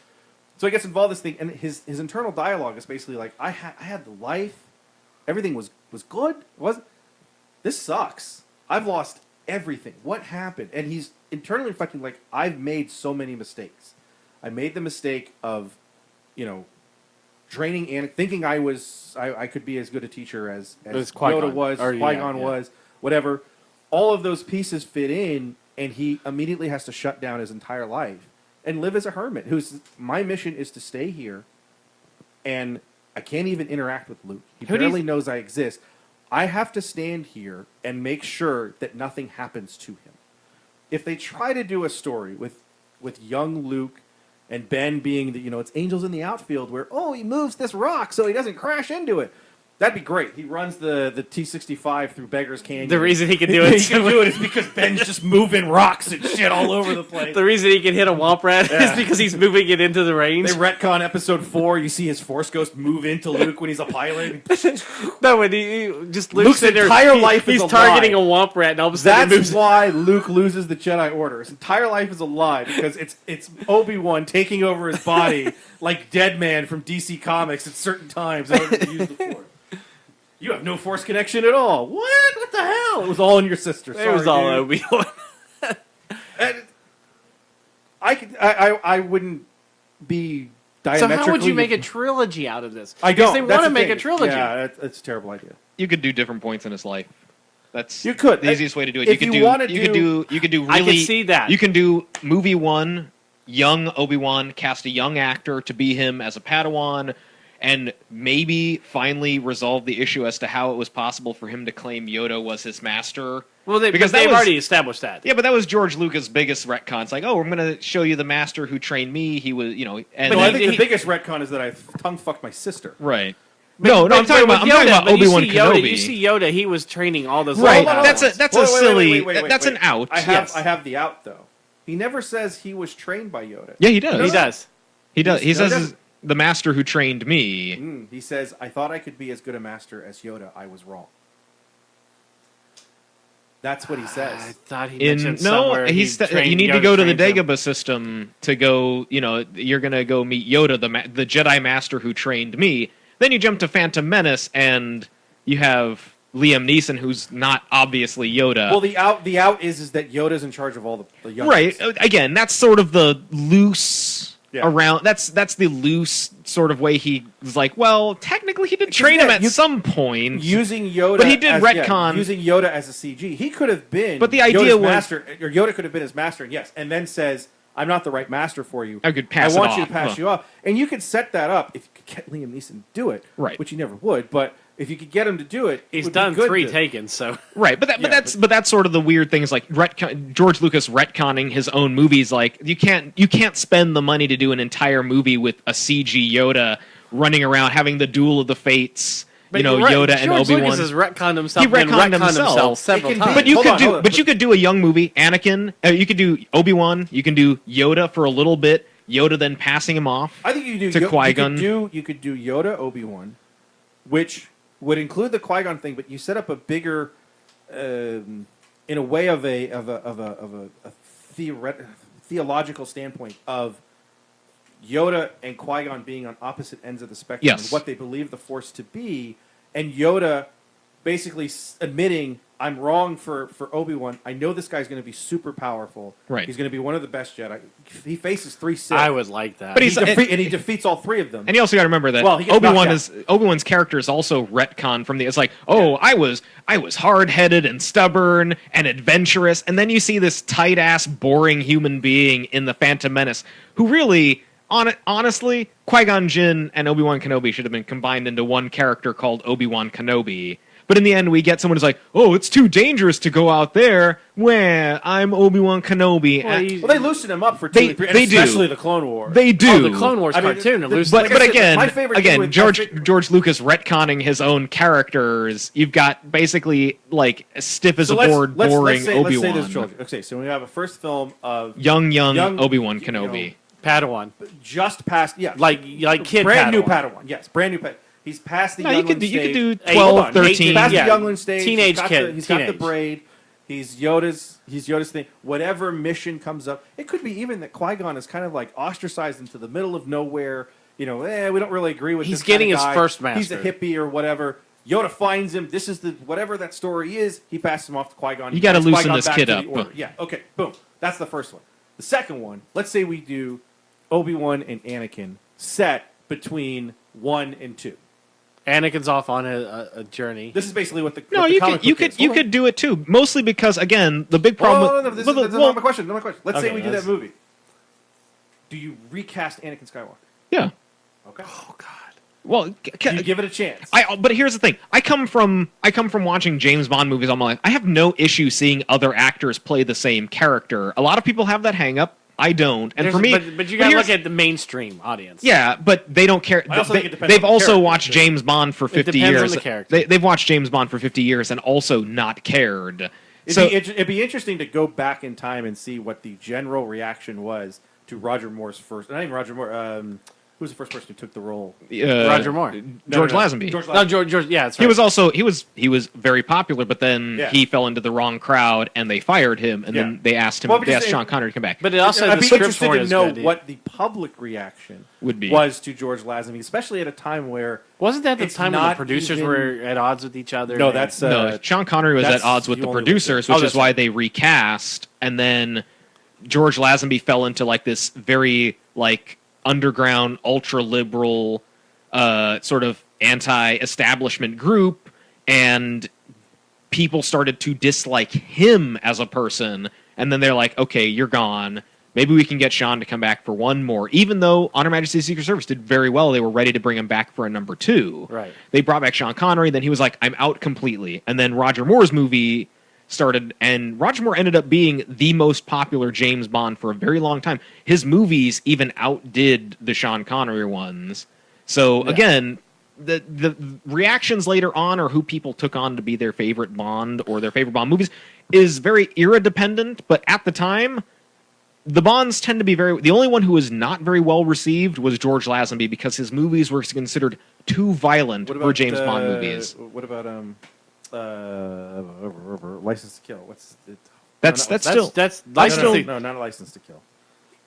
So he gets involved in this thing, and his internal dialogue is basically like, I had the life, everything was good. It wasn't. This sucks. I've lost everything. What happened? And he's internally reflecting like, I've made so many mistakes. I made the mistake of, draining Anakin, thinking I could be as good a teacher as Yoda was, Qui-Gon was, whatever. All of those pieces fit in, and he immediately has to shut down his entire life and live as a hermit. My mission is to stay here, and I can't even interact with Luke. He barely knows I exist. I have to stand here and make sure that nothing happens to him. If they try to do a story with young Luke and Ben being it's angels in the outfield where, he moves this rock so he doesn't crash into it. That'd be great. He runs the T-65 through Beggar's Canyon. The reason he can do it, is because Ben's just moving rocks and shit all over the place. The reason he can hit a Womp Rat is because he's moving it into the range. They retcon episode 4. You see his Force Ghost move into Luke when he's a pilot. No, when he just Luke's entire life is he's a targeting lie. a Womp Rat, and all of a sudden That's it moves. why Luke loses the Jedi Order. His entire life is a lie because it's Obi-Wan taking over his body like Deadman from DC Comics at certain times in order to use the Force. You have no Force connection at all. What? What the hell? It was all in your sister. Sorry, It was all dude. Obi-Wan. And I wouldn't be So diametrically. how would you make a trilogy out of this? I don't. Because they want to make a trilogy. Yeah, that's a terrible idea. You could do different points in his life. That's You could. the easiest way to do it. If You could you do. wanna You could do. You could do. Really, I could see that. You can do movie 1, young Obi-Wan, cast a young actor to be him as a Padawan, and maybe finally resolve the issue as to how it was possible for him to claim Yoda was his master. Well, Because that they've was- already established that. Yeah, but that was George Lucas' biggest retcon. It's like, I'm going to show you the master who trained me. He was, and No, I he- think the biggest retcon is that I tongue fucked my sister. right. No, I'm talking about but you Obi-Wan see Yoda, Kenobi. You see Yoda, he was training all those. Right. little That's Padawans. a silly. Wait, That's an out. I have Yes. I have the out though. He never says he was trained by Yoda. Yeah, he does. He does. He does. He No, he says doesn't. the master who trained me. He says, "I thought I could be as good a master as Yoda. I was wrong." That's what he I says. thought he In mentioned no, somewhere he's he trained- you need to Yoda go to the trained him. Dagobah system to go. You're gonna go meet Yoda, the Jedi master who trained me. Then you jump to Phantom Menace, and you have Liam Neeson, who's not obviously Yoda. Well, the out is that Yoda's in charge of all the young Right. Again, that's sort of the loose Yeah. around. That's the loose sort of way he was like. Well, technically, he did train him at some point. using Yoda, But he did retcon. using Yoda as a CG. He could have been, But the idea Yoda's was- master, or Yoda could have been his master, and then says, "I'm not the right master for you. I could pass I want it you off." to pass Huh. you off." And you could set that up if you could get Liam Neeson to do it, Right. Which you never would, but if you could get him to do it, it He's would be done good 3 to- Taken, so Right, but that's sort of the weird things like George Lucas retconning his own movies. Like you can't spend the money to do an entire movie with a CG Yoda running around having the Duel of the Fates. Yoda and George Obi-Wan. Lucas has retconned himself. He retconned and himself. several It can be- times. But you Hold could on, do, hold on. but you could do a young movie, Anakin. You could do Obi-Wan. You can do Yoda for a little bit. Yoda then passing him off. I think you could to do Qui-Gon. You could do Yoda, Obi-Wan, which would include the Qui-Gon thing, but you set up a bigger, in a way of a theological standpoint of Yoda and Qui-Gon being on opposite ends of the spectrum Yes. and what they believe the Force to be, and Yoda basically admitting, I'm wrong for Obi-Wan. I know this guy's going to be super powerful. Right. He's going to be one of the best Jedi. He faces 3 Sith. I would like that. But He he's- and he defeats all 3 of them. And you also got to remember that Well, he gets knocked Obi-Wan's character is also retcon from the. It's like, I was hard-headed and stubborn and adventurous, and then you see this tight-ass, boring human being in the Phantom Menace who really, honestly, Qui-Gon Jinn and Obi-Wan Kenobi should have been combined into one character called Obi-Wan Kenobi. But in the end, we get someone who's like, it's too dangerous to go out there. Well, I'm Obi-Wan Kenobi. Well, Well, they loosen him up for 2 They- and 3, they do. especially the Clone War. They do. the Clone Wars I mean, cartoon. the- and Lucy- But Like I said, again, my favorite thing with- George Lucas retconning his own characters. You've got basically like stiff as a board, boring Obi-Wan. Let's say this trilogy. Okay, so we have a first film of young you Obi-Wan know, Kenobi. Padawan, just past, yeah, like kid brand new Padawan. Padawan. Yes, brand new Padawan. He's past the No, youngling you could stage. do Hey, 12, hold on. 13. He's past Yeah, the youngling stage. teenage He's kid, He's got the teenage. braid. He's Yoda's thing. Whatever mission comes up, it could be even that Qui-Gon is kind of like ostracized into the middle of nowhere. You know, we don't really agree with. He's this getting kind of his guy. first He's a master. hippie or whatever. Yoda finds him. This is the whatever that story is. He passes him off to Qui-Gon. You gotta He loosen brings Qui-Gon this back kid to up. the Order. Yeah. Okay. Boom. That's the first one. The second one. Let's say we do Obi-Wan and Anakin set between 1 and 2. Anakin's off on a journey. This is basically what the No, what the you comic could you book could is. you Hold on. could do it too. Mostly because again, the big problem. Oh, no, this is, with, that's not my question. Not my question. Let's say Okay, we do that's- that movie. Do you recast Anakin Skywalker? yeah. Okay. Oh God. Well, Do you give it a chance? but here's the thing. I come from watching James Bond movies all my life. I have no issue seeing other actors play the same character. A lot of people have that hang up. I don't. And for me, but you gotta here's- look at the mainstream audience. Yeah, but they don't care. I also think it depends They've on the also character, watched too. James Bond for 50 depends on years. the character. They've watched James Bond for 50 years and also not cared. It'd be interesting to go back in time and see what the general reaction was to Roger Moore's first. Not even Roger Moore. Who was the first person who took the role? Roger Moore. George Lazenby. George No, George. Yeah, that's right. He was also he was very popular, but then Yeah. he fell into the wrong crowd and they fired him. And Yeah. then they asked him. Well, but they just asked saying- Sean Connery to come back. But it also I'd the be scripts interested weren't to as know good. what the public reaction Would be. was to George Lazenby, especially at a time where Wasn't that the it's time when the not producers even- were at odds with each other? No, and- that's No, Sean Connery was that's at odds with the the only way producers, to- which Oh, is that's why right. they recast. And then George Lazenby fell into like this very like underground, ultra liberal, sort of anti-establishment group, and people started to dislike him as a person. And then they're like, "Okay, you're gone. Maybe we can get Sean to come back for one more." Even though On Her Majesty's Secret Service did very well, they were ready to bring him back for a number 2. Right. They brought back Sean Connery, then he was like, "I'm out completely." And then Roger Moore's movie started, and Roger Moore ended up being the most popular James Bond for a very long time. His movies even outdid the Sean Connery ones. So again, the reactions later on, or who people took on to be their favorite Bond or their favorite Bond movies, is very era dependent. But at the time, the Bonds tend to be very. The only one who was not very well received was George Lazenby because his movies were considered too violent What for about, James Bond movies. What about License to Kill? What's it? That's still that's No, License no, to no, not a License to Kill.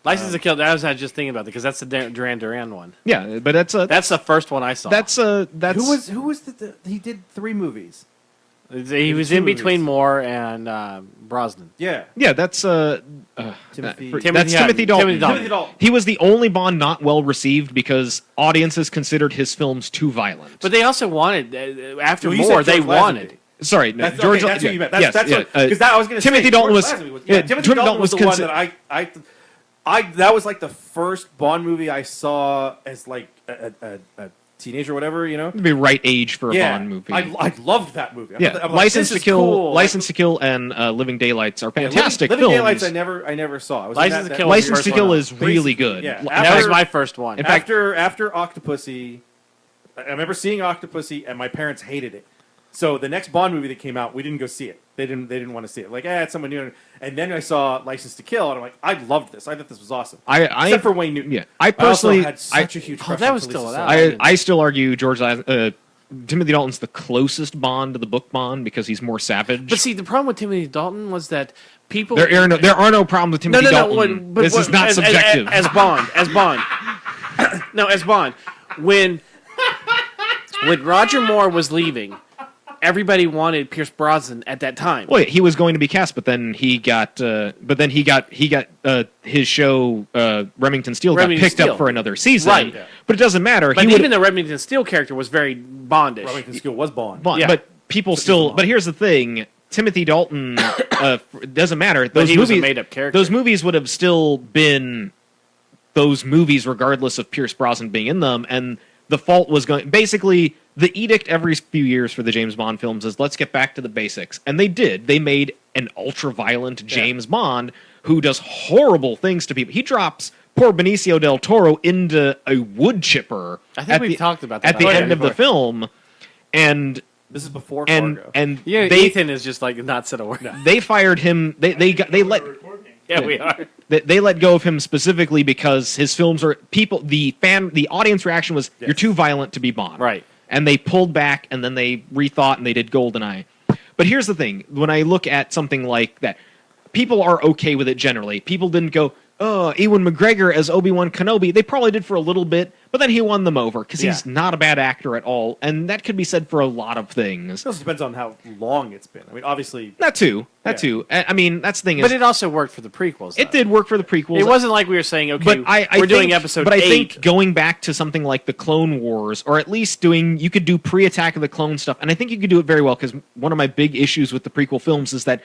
License to Kill. That was I was just thinking about because that's the Duran Duran one. yeah, but that's That's the first one I saw. that's Who was he did 3 movies. he was two in between movies. Moore and Brosnan. Yeah. yeah, that's Timothy- that's Timothy Dalton. Timothy Dalton. Timothy Dalton. He was the only Bond not well received because audiences considered his films too violent. But they also wanted after Well, you said Moore. They George wanted. Lazenby. Sorry, no, That's, George. okay, that's what you meant. That's, yes, that's yeah, what because I was going to say Timothy Dalton George was. Lazenby Yeah, Timothy Dalton was the one consi- that I that was like the first Bond movie I saw as like a teenager or whatever, you know. It'd be right age for a Yeah, Bond movie. I loved that movie. I yeah, thought- I'm like, License this to is Kill, cool. License to Kill, and Living Daylights are fantastic Living films. Daylights I never saw. I was in License to that- Kill was License the to first Kill one. is really good. Yeah. That was my first one. In fact, after Octopussy, I remember seeing Octopussy, and my parents hated it. So the next Bond movie that came out, we didn't go see it. They didn't want to see it. Like, it's someone new. And then I saw License to Kill, and I'm like, I loved this. I thought this was awesome. Except for Wayne Newton. Yeah, I personally, also had such a huge crush that on was Khaleesi still Sally. out. I still argue Timothy Dalton's the closest Bond to the book Bond because he's more savage. But see, the problem with Timothy Dalton was that people there are no problems with Timothy Dalton. This is not subjective. As Bond. No, as Bond. When Roger Moore was leaving, everybody wanted Pierce Brosnan at that time. Well, he was going to be cast, but then he got his show Remington Steele got Remington picked Steele. up for another season. Right. Yeah. But it doesn't matter. But he even would the Remington Steele character was very Bondish. Remington Steele was Bond. Bond, Yeah. but people still. But here's the thing: Timothy Dalton it doesn't matter. Those he was movies, a made-up character. Those movies would have still been those movies, regardless of Pierce Brosnan being in them. And the fault was going. Basically, the edict every few years for the James Bond films is let's get back to the basics, and they did. They made an ultra-violent James Bond who does horrible things to people. He drops poor Benicio del Toro into a wood chipper. I think we've talked about that at the already end of the before. film, and This is before and Fargo. and Yeah, they Ethan is just like not said a word. they fired him. They let Yeah, we are. they let go of him specifically because his films are the audience reaction was you're too violent to be Bond. Right. and they pulled back, and then they rethought, and they did GoldenEye. But here's the thing: when I look at something like that, people are okay with it generally. People didn't go, "Oh, Ewan McGregor as Obi-Wan Kenobi." They probably did for a little bit, but then he won them over because he's not a bad actor at all, and that could be said for a lot of things. It also depends on how long it's been. I mean, obviously, That too. I mean, that's the thing. But it also worked for the prequels. It did work for the prequels. It wasn't like we were saying, okay, But I we're doing think, episode But I 8. think going back to something like the Clone Wars, or at least you could do pre-Attack of the Clone stuff, and I think you could do it very well, because one of my big issues with the prequel films is that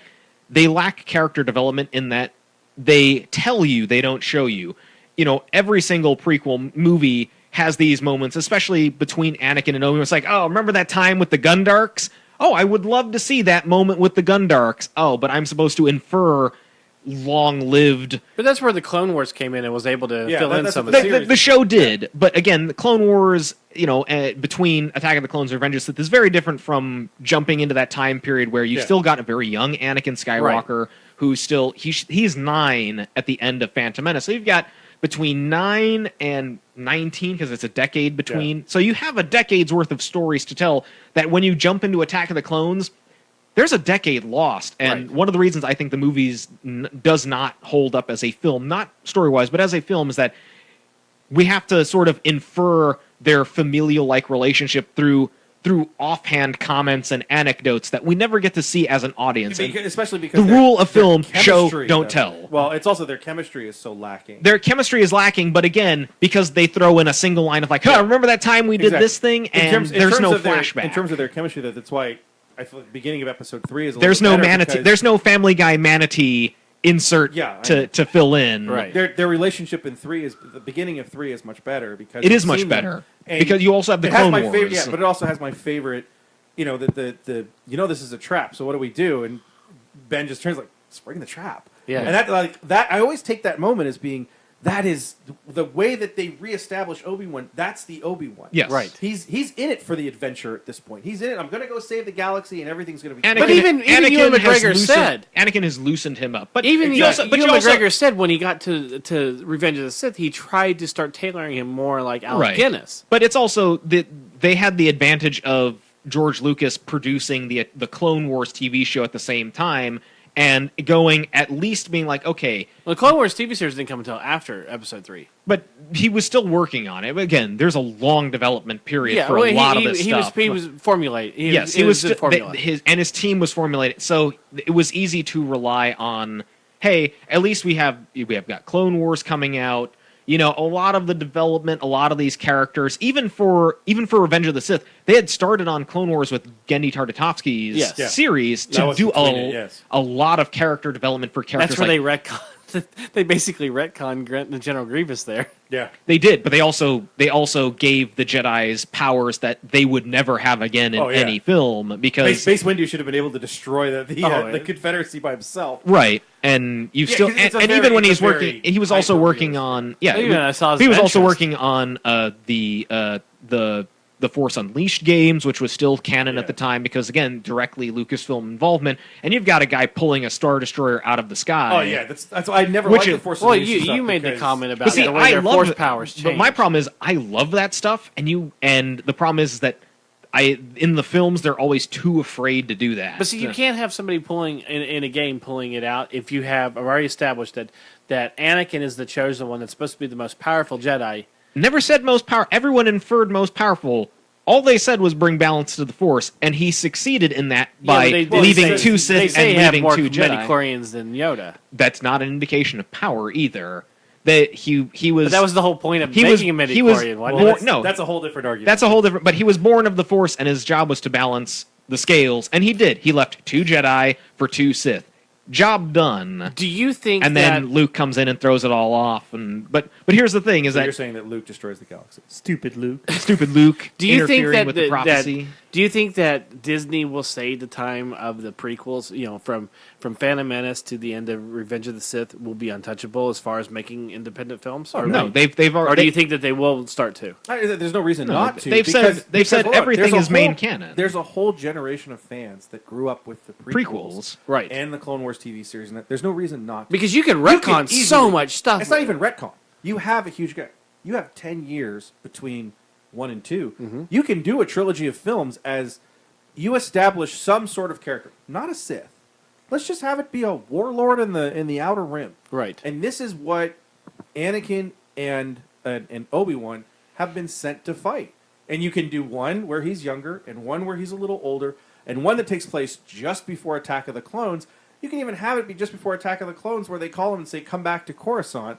they lack character development in that they tell you, they don't show you. You know, every single prequel movie has these moments, especially between Anakin and Obi-Wan. It's like, oh, remember that time with the Gundarks? Oh, I would love to see that moment with the Gundarks. Oh, but I'm supposed to infer long-lived. But that's where the Clone Wars came in and was able to fill in some of The show did, but again, the Clone Wars, between Attack of the Clones and Revenge of the Sith is very different from jumping into that time period where you still got a very young Anakin Skywalker who's still he's 9 at the end of Phantom Menace. So you've got between 9 and 19, because it's a decade between. Yeah. So you have a decade's worth of stories to tell that when you jump into Attack of the Clones, there's a decade lost. And one of the reasons I think the movies does not hold up as a film, not story-wise, but as a film, is that we have to sort of infer their familial-like relationship through offhand comments and anecdotes that we never get to see as an audience. Especially because the rule of film, show, don't tell. Well, it's also their chemistry is so lacking. Their chemistry is lacking, but again, because they throw in a single line of like, remember that time we did this thing? And there's no flashback. In terms of their chemistry, that's why I feel like the beginning of episode 3 is a there's little no manatee. There's no Family Guy manatee insert to fill in. Right. Their relationship in 3 is the beginning of 3 is much better because it is much better because you also have the Clone Wars. But it also has my favorite. The this is a trap. So what do we do? And Ben just turns like, spring the trap. Yeah. And that I always take that moment as being that is the way that they reestablish Obi-Wan. That's the Obi-Wan. Yes. Right. He's in it for the adventure at this point. He's in it. I'm going to go save the galaxy, and everything's going to be. But even Ewan McGregor said Anakin has loosened him up. But even Ewan McGregor said when he got to Revenge of the Sith, he tried to start tailoring him more like Alec Guinness. But it's also they had the advantage of George Lucas producing the Clone Wars TV show at the same time. And going at least being like, okay. Well, the Clone Wars TV series didn't come until after Episode 3. But he was still working on it. Again, there's a long development period for a lot of this stuff. He was formulated. He was formulated. His team was formulated. So it was easy to rely on, hey, at least we have got Clone Wars coming out. A lot of the development, a lot of these characters, even for Revenge of the Sith, they had started on Clone Wars with Gendy Tartakovsky's series to do a lot of character development for characters. That's where they retconned. They basically retconned the General Grievous there. Yeah, they did, but they also gave the Jedi's powers that they would never have again in any film because Mace Windu should have been able to destroy the Confederacy by himself. Right. And you still, and even when he's working, he was also working on. Yeah, he was also working on the Force Unleashed games, which was still canon at the time because again, directly Lucasfilm involvement. And you've got a guy pulling a Star Destroyer out of the sky. Oh yeah, that's I never liked the Force Unleashed. Well, you made the comment about the way their Force powers change. But my problem is, I love that stuff, and the problem is that. In the films, they're always too afraid to do that. But see, you can't have somebody pulling in a game pulling it out if you have already established that Anakin is the chosen one that's supposed to be the most powerful Jedi. Never said most power. Everyone inferred most powerful. All they said was bring balance to the Force, and he succeeded in that by leaving 2 Sith and leaving 2 Jedi. They say he have more midichlorians than Yoda. That's not an indication of power either. That he was. But that was the whole point of making a midichlorian. That's a whole different argument. That's a whole different. But he was born of the Force, and his job was to balance the scales, and he did. He left 2 Jedi for 2 Sith. Job done. Do you think? And then Luke comes in and throws it all off. But here's the thing: is that you're saying that Luke destroys the galaxy? Stupid Luke. Stupid Luke. Do you think that with the prophecy? Do you think that Disney will say the time of the prequels, from Phantom Menace to the end of Revenge of the Sith, will be untouchable as far as making independent films? Or no, they've already. Or do you think that they will start to? There's no reason not to. They've said everything is main canon. There's a whole generation of fans that grew up with the prequels, right, and the Clone Wars TV series, and there's no reason not to. Because you can retcon so much stuff. It's not even retcon. You have a huge gap. You have 10 years between 1 and 2, you can do a trilogy of films as you establish some sort of character, not a Sith. Let's just have it be a warlord in the Outer Rim. Right. And this is what Anakin and Obi-Wan have been sent to fight. And you can do one where he's younger and one where he's a little older and one that takes place just before Attack of the Clones. You can even have it be just before Attack of the Clones where they call him and say, come back to Coruscant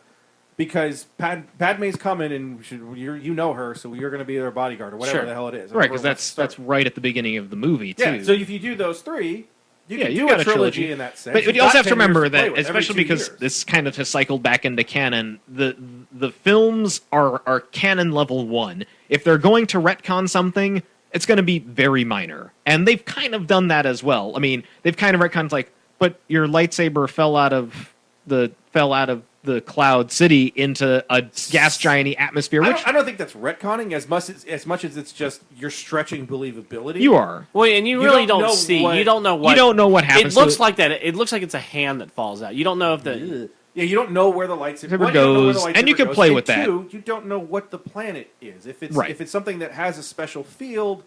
because Padme's coming and you know her, so you're going to be their bodyguard or whatever the hell it is. Right, because that's right at the beginning of the movie, too. Yeah, so if you do those three... You can do got a trilogy in that sense. But you also have to remember that, especially because this kind of has cycled back into canon, the films are canon level 1. If they're going to retcon something, it's going to be very minor. And they've kind of done that as well. I mean, they've kind of retconned like, but your lightsaber fell out of the Cloud City into a gas giant atmosphere. I don't think that's retconning as much as it's just you're stretching believability. You are. Well, and you really don't see. You don't know what. You don't know what happens. It looks like that. It looks like it's a hand that falls out. You don't know if the. Yeah, you don't know where the lightsaber goes, and you can play with that. Two, you don't know what the planet is. If it's something that has a special field,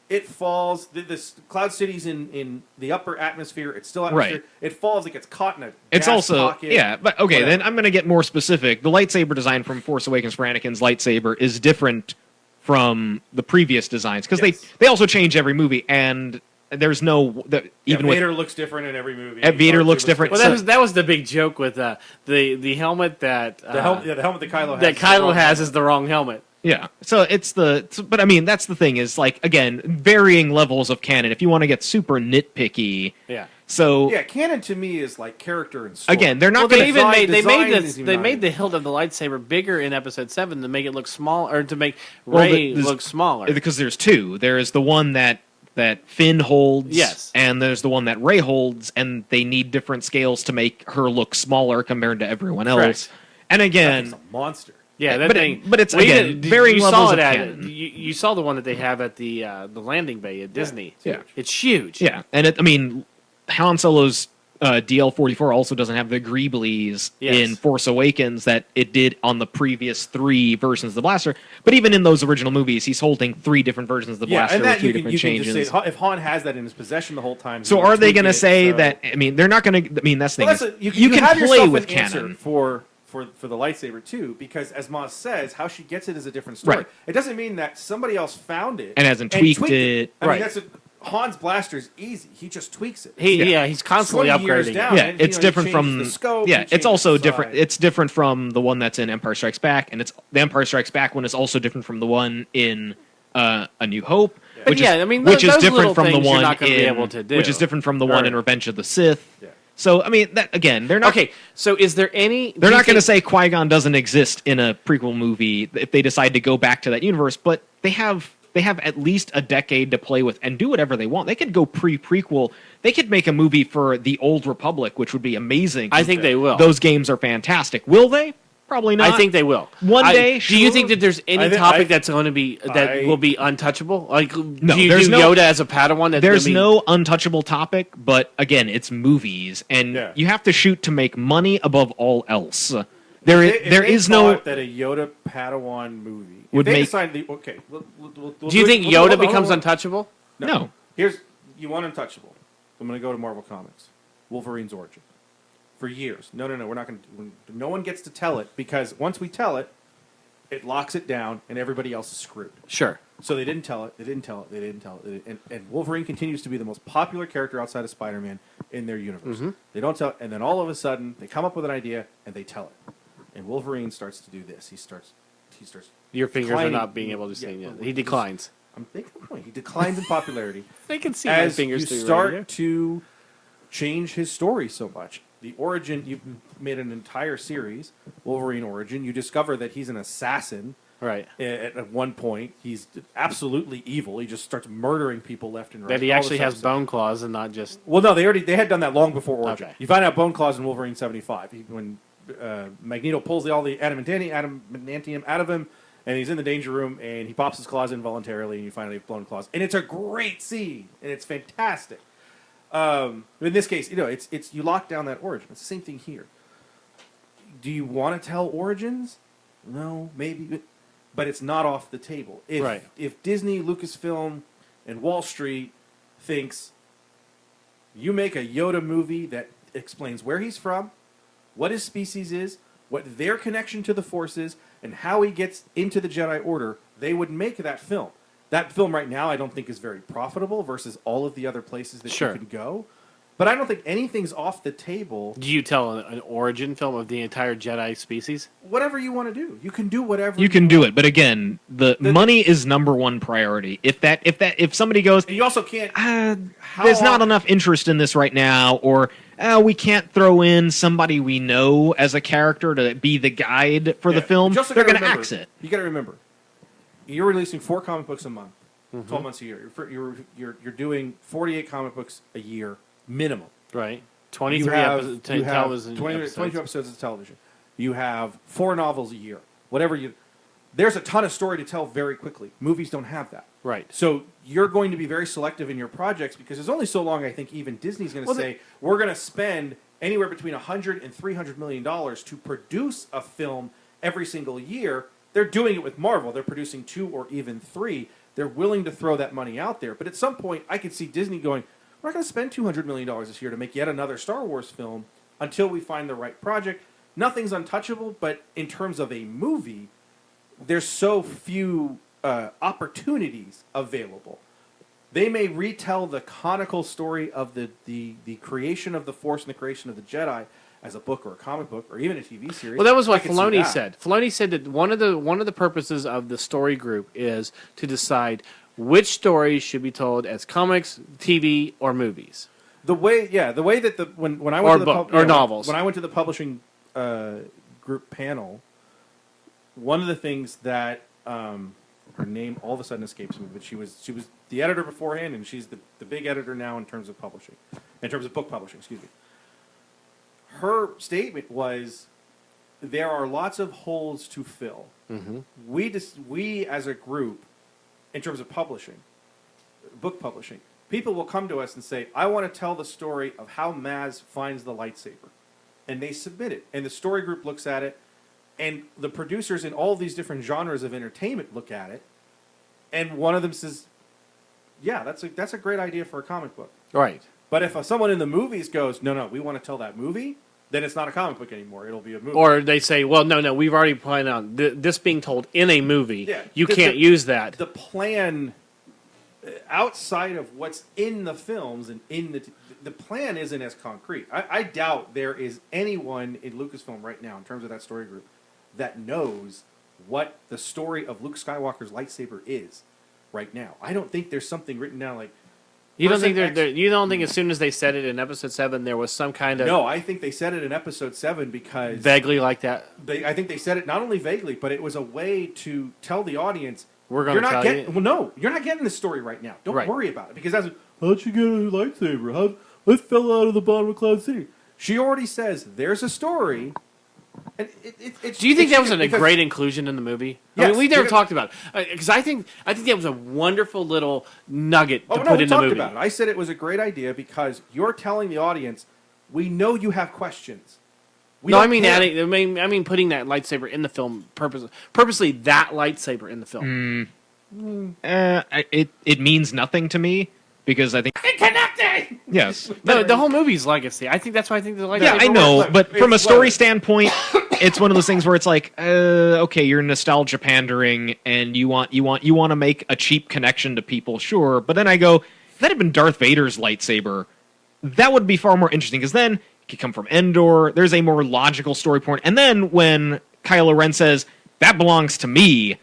it falls. This Cloud City's in the upper atmosphere. It's still atmosphere. Right. It falls. It gets caught in a It's gas also pocket, but okay. whatever. Then I'm going to get more specific. The lightsaber design from Force Awakens for Anakin's lightsaber is different from the previous designs because they also change every movie, and there's no even Vader looks different in every movie. Vader looks different. Well, that was the big joke with the helmet that the helmet that Kylo has. That Kylo has is the wrong helmet. Yeah, so but I mean, that's the thing is, like, again, varying levels of canon. If you want to get super nitpicky, so canon to me is like character and story. Again, they're not They going to made the hilt of the lightsaber bigger in Episode 7 to make it look small, or to make Rey look smaller. Because there's two. There is the one that Finn holds, yes, and there's the one that Rey holds, and they need different scales to make her look smaller compared to everyone else. Correct. And again, it's a monster. Yeah, that but thing. But it's again varying levels of canon. You saw the one that they have at the landing bay at Disney. Yeah. It's huge. Yeah, and Han Solo's DL-44 also doesn't have the greeblies in Force Awakens that it did on the previous 3 versions of the blaster. But even in those original movies, he's holding 3 different versions of the blaster and that with 3 you different can changes. just say, if Han has that in his possession the whole time. So are they going to say that? I mean, they're not going to. I mean, that's the thing. You can have play with an answer canon for the lightsaber too, because as Maz says, how she gets it is a different story. Right. It doesn't mean that somebody else found it and hasn't tweaked it. I mean, Han's blaster is easy. He just tweaks it. He's constantly upgrading. It's different from the scope. It's also different. It's different from the one that's in Empire Strikes Back, and the Empire Strikes Back one is also different from the one in A New Hope. Which is different from the one which is different from the one in Revenge of the Sith. Yeah. So I mean, that again, they're not okay. So is there any? They're not going to say Qui-Gon doesn't exist in a prequel movie if they decide to go back to that universe, but they have at least a decade to play with and do whatever they want. They could go pre-prequel. They could make a movie for the Old Republic, which would be amazing. I think they will. Those games are fantastic. Will they? Probably not. I think they will. One day, Do you think that there's any topic that's going to be will be untouchable? Like, no, do you do Yoda as a Padawan? There's no untouchable topic, but again, it's movies, and you have to shoot to make money above all else. There is no that a Yoda Padawan movie would make. Do you think Yoda becomes untouchable? No. You want untouchable? I'm going to go to Marvel Comics. Wolverine's origin. For years. No, we're not going to. No one gets to tell it because once we tell it, it locks it down and everybody else is screwed. Sure. So they didn't tell it. And Wolverine continues to be the most popular character outside of Spider-Man in their universe. Mm-hmm. They don't tell it, and then all of a sudden they come up with an idea and they tell it. And Wolverine starts to do this. He starts. Your fingers are not being able to see it. He declines. I'm making the point. He declines in popularity. They can see my fingers as you start to change his story so much. The origin, you've made an entire series, Wolverine Origin. You discover that he's an assassin. Right. At one point, he's absolutely evil. He just starts murdering people left and right. That he actually has bone claws and not just. Well, no, they had done that long before Origin. Okay. You find out bone claws in Wolverine 75 when Magneto pulls all the adamantium out of him, and he's in the danger room, and he pops his claws involuntarily, and you finally have blown claws, and it's a great scene, and it's fantastic. In this case, it's you lock down that origin. It's the same thing here. Do you want to tell origins? No, maybe. but it's not off the table. If Disney, Lucasfilm, and Wall Street thinks you make a Yoda movie that explains where he's from, what his species is, what their connection to the Force is, and how he gets into the Jedi Order, they would make that film. That film right now I don't think is very profitable versus all of the other places that you can go. But I don't think anything's off the table. Do you tell an origin film of the entire Jedi species? Whatever you want to do. You can do whatever you can do it, but again, the money is number one priority. If somebody goes, and you also can't. There's not enough interest in this right now, or we can't throw in somebody we know as a character to be the guide for the film. They're going to axe it. You got to remember, you're releasing 4 comic books a month, 12 months a year. You're doing 48 comic books a year minimum. Right. 23 episodes. 22 episodes of television. You have 4 novels a year. There's a ton of story to tell very quickly. Movies don't have that. Right. So you're going to be very selective in your projects because there's only so long I think even Disney's going to say we're going to spend anywhere between $100 and $300 million to produce a film every single year. They're doing it with Marvel. They're producing 2 or even 3. They're willing to throw that money out there. But at some point, I could see Disney going, we're not going to spend $200 million this year to make yet another Star Wars film until we find the right project. Nothing's untouchable, but in terms of a movie, there's so few opportunities available. They may retell the canonical story of the creation of the Force and the creation of the Jedi as a book or a comic book or even a TV series. Well, that was what Filoni said. Filoni said that one of the purposes of the story group is to decide which stories should be told as comics, TV, or movies. The way that when I went to novels. When I went to the publishing group panel, one of the things that her name all of a sudden escapes me, but she was the editor beforehand, and she's the big editor now in terms of publishing, in terms of book publishing. Excuse me. Her statement was, there are lots of holes to fill. Mm-hmm. We as a group, in terms of publishing, book publishing, people will come to us and say, I want to tell the story of how Maz finds the lightsaber. And they submit it. And the story group looks at it. And the producers in all these different genres of entertainment look at it. And one of them says, yeah, that's a great idea for a comic book. Right. But if someone in the movies goes, no, we want to tell that movie, then it's not a comic book anymore. It'll be a movie. Or they say, well, no, we've already planned on this being told in a movie. Yeah, you can't use that. The plan outside of what's in the films and in the plan isn't as concrete. I doubt there is anyone in Lucasfilm right now, in terms of that story group, that knows what the story of Luke Skywalker's lightsaber is right now. I don't think there's something written down like. You don't think you don't think as soon as they said it in episode 7 there was some kind of. No, I think they said it in episode 7 because vaguely like that. I think they said it not only vaguely, but it was a way to tell the audience. We're going to tell you. Well, no, you're not getting this story right now. Don't worry about it because how'd you get a lightsaber? What fell out of the bottom of Cloud City? She already says there's a story. And do you think that was a great inclusion in the movie? Yes, I mean, we never talked about it because I think that was a wonderful little nugget to put in the movie. We talked about it. I said it was a great idea because you're telling the audience, we know you have questions. I mean putting that lightsaber in the film purposely that lightsaber in the film. It means nothing to me because I think it connected. Yes, the whole movie's legacy. I think that's why I think the lightsaber. Yeah, I know, but from a story standpoint, it's one of those things where it's like, okay, you're nostalgia pandering, and you want to make a cheap connection to people, sure. But then I go, if that had been Darth Vader's lightsaber, that would be far more interesting because then it could come from Endor. There's a more logical story point, and then when Kylo Ren says that belongs to me,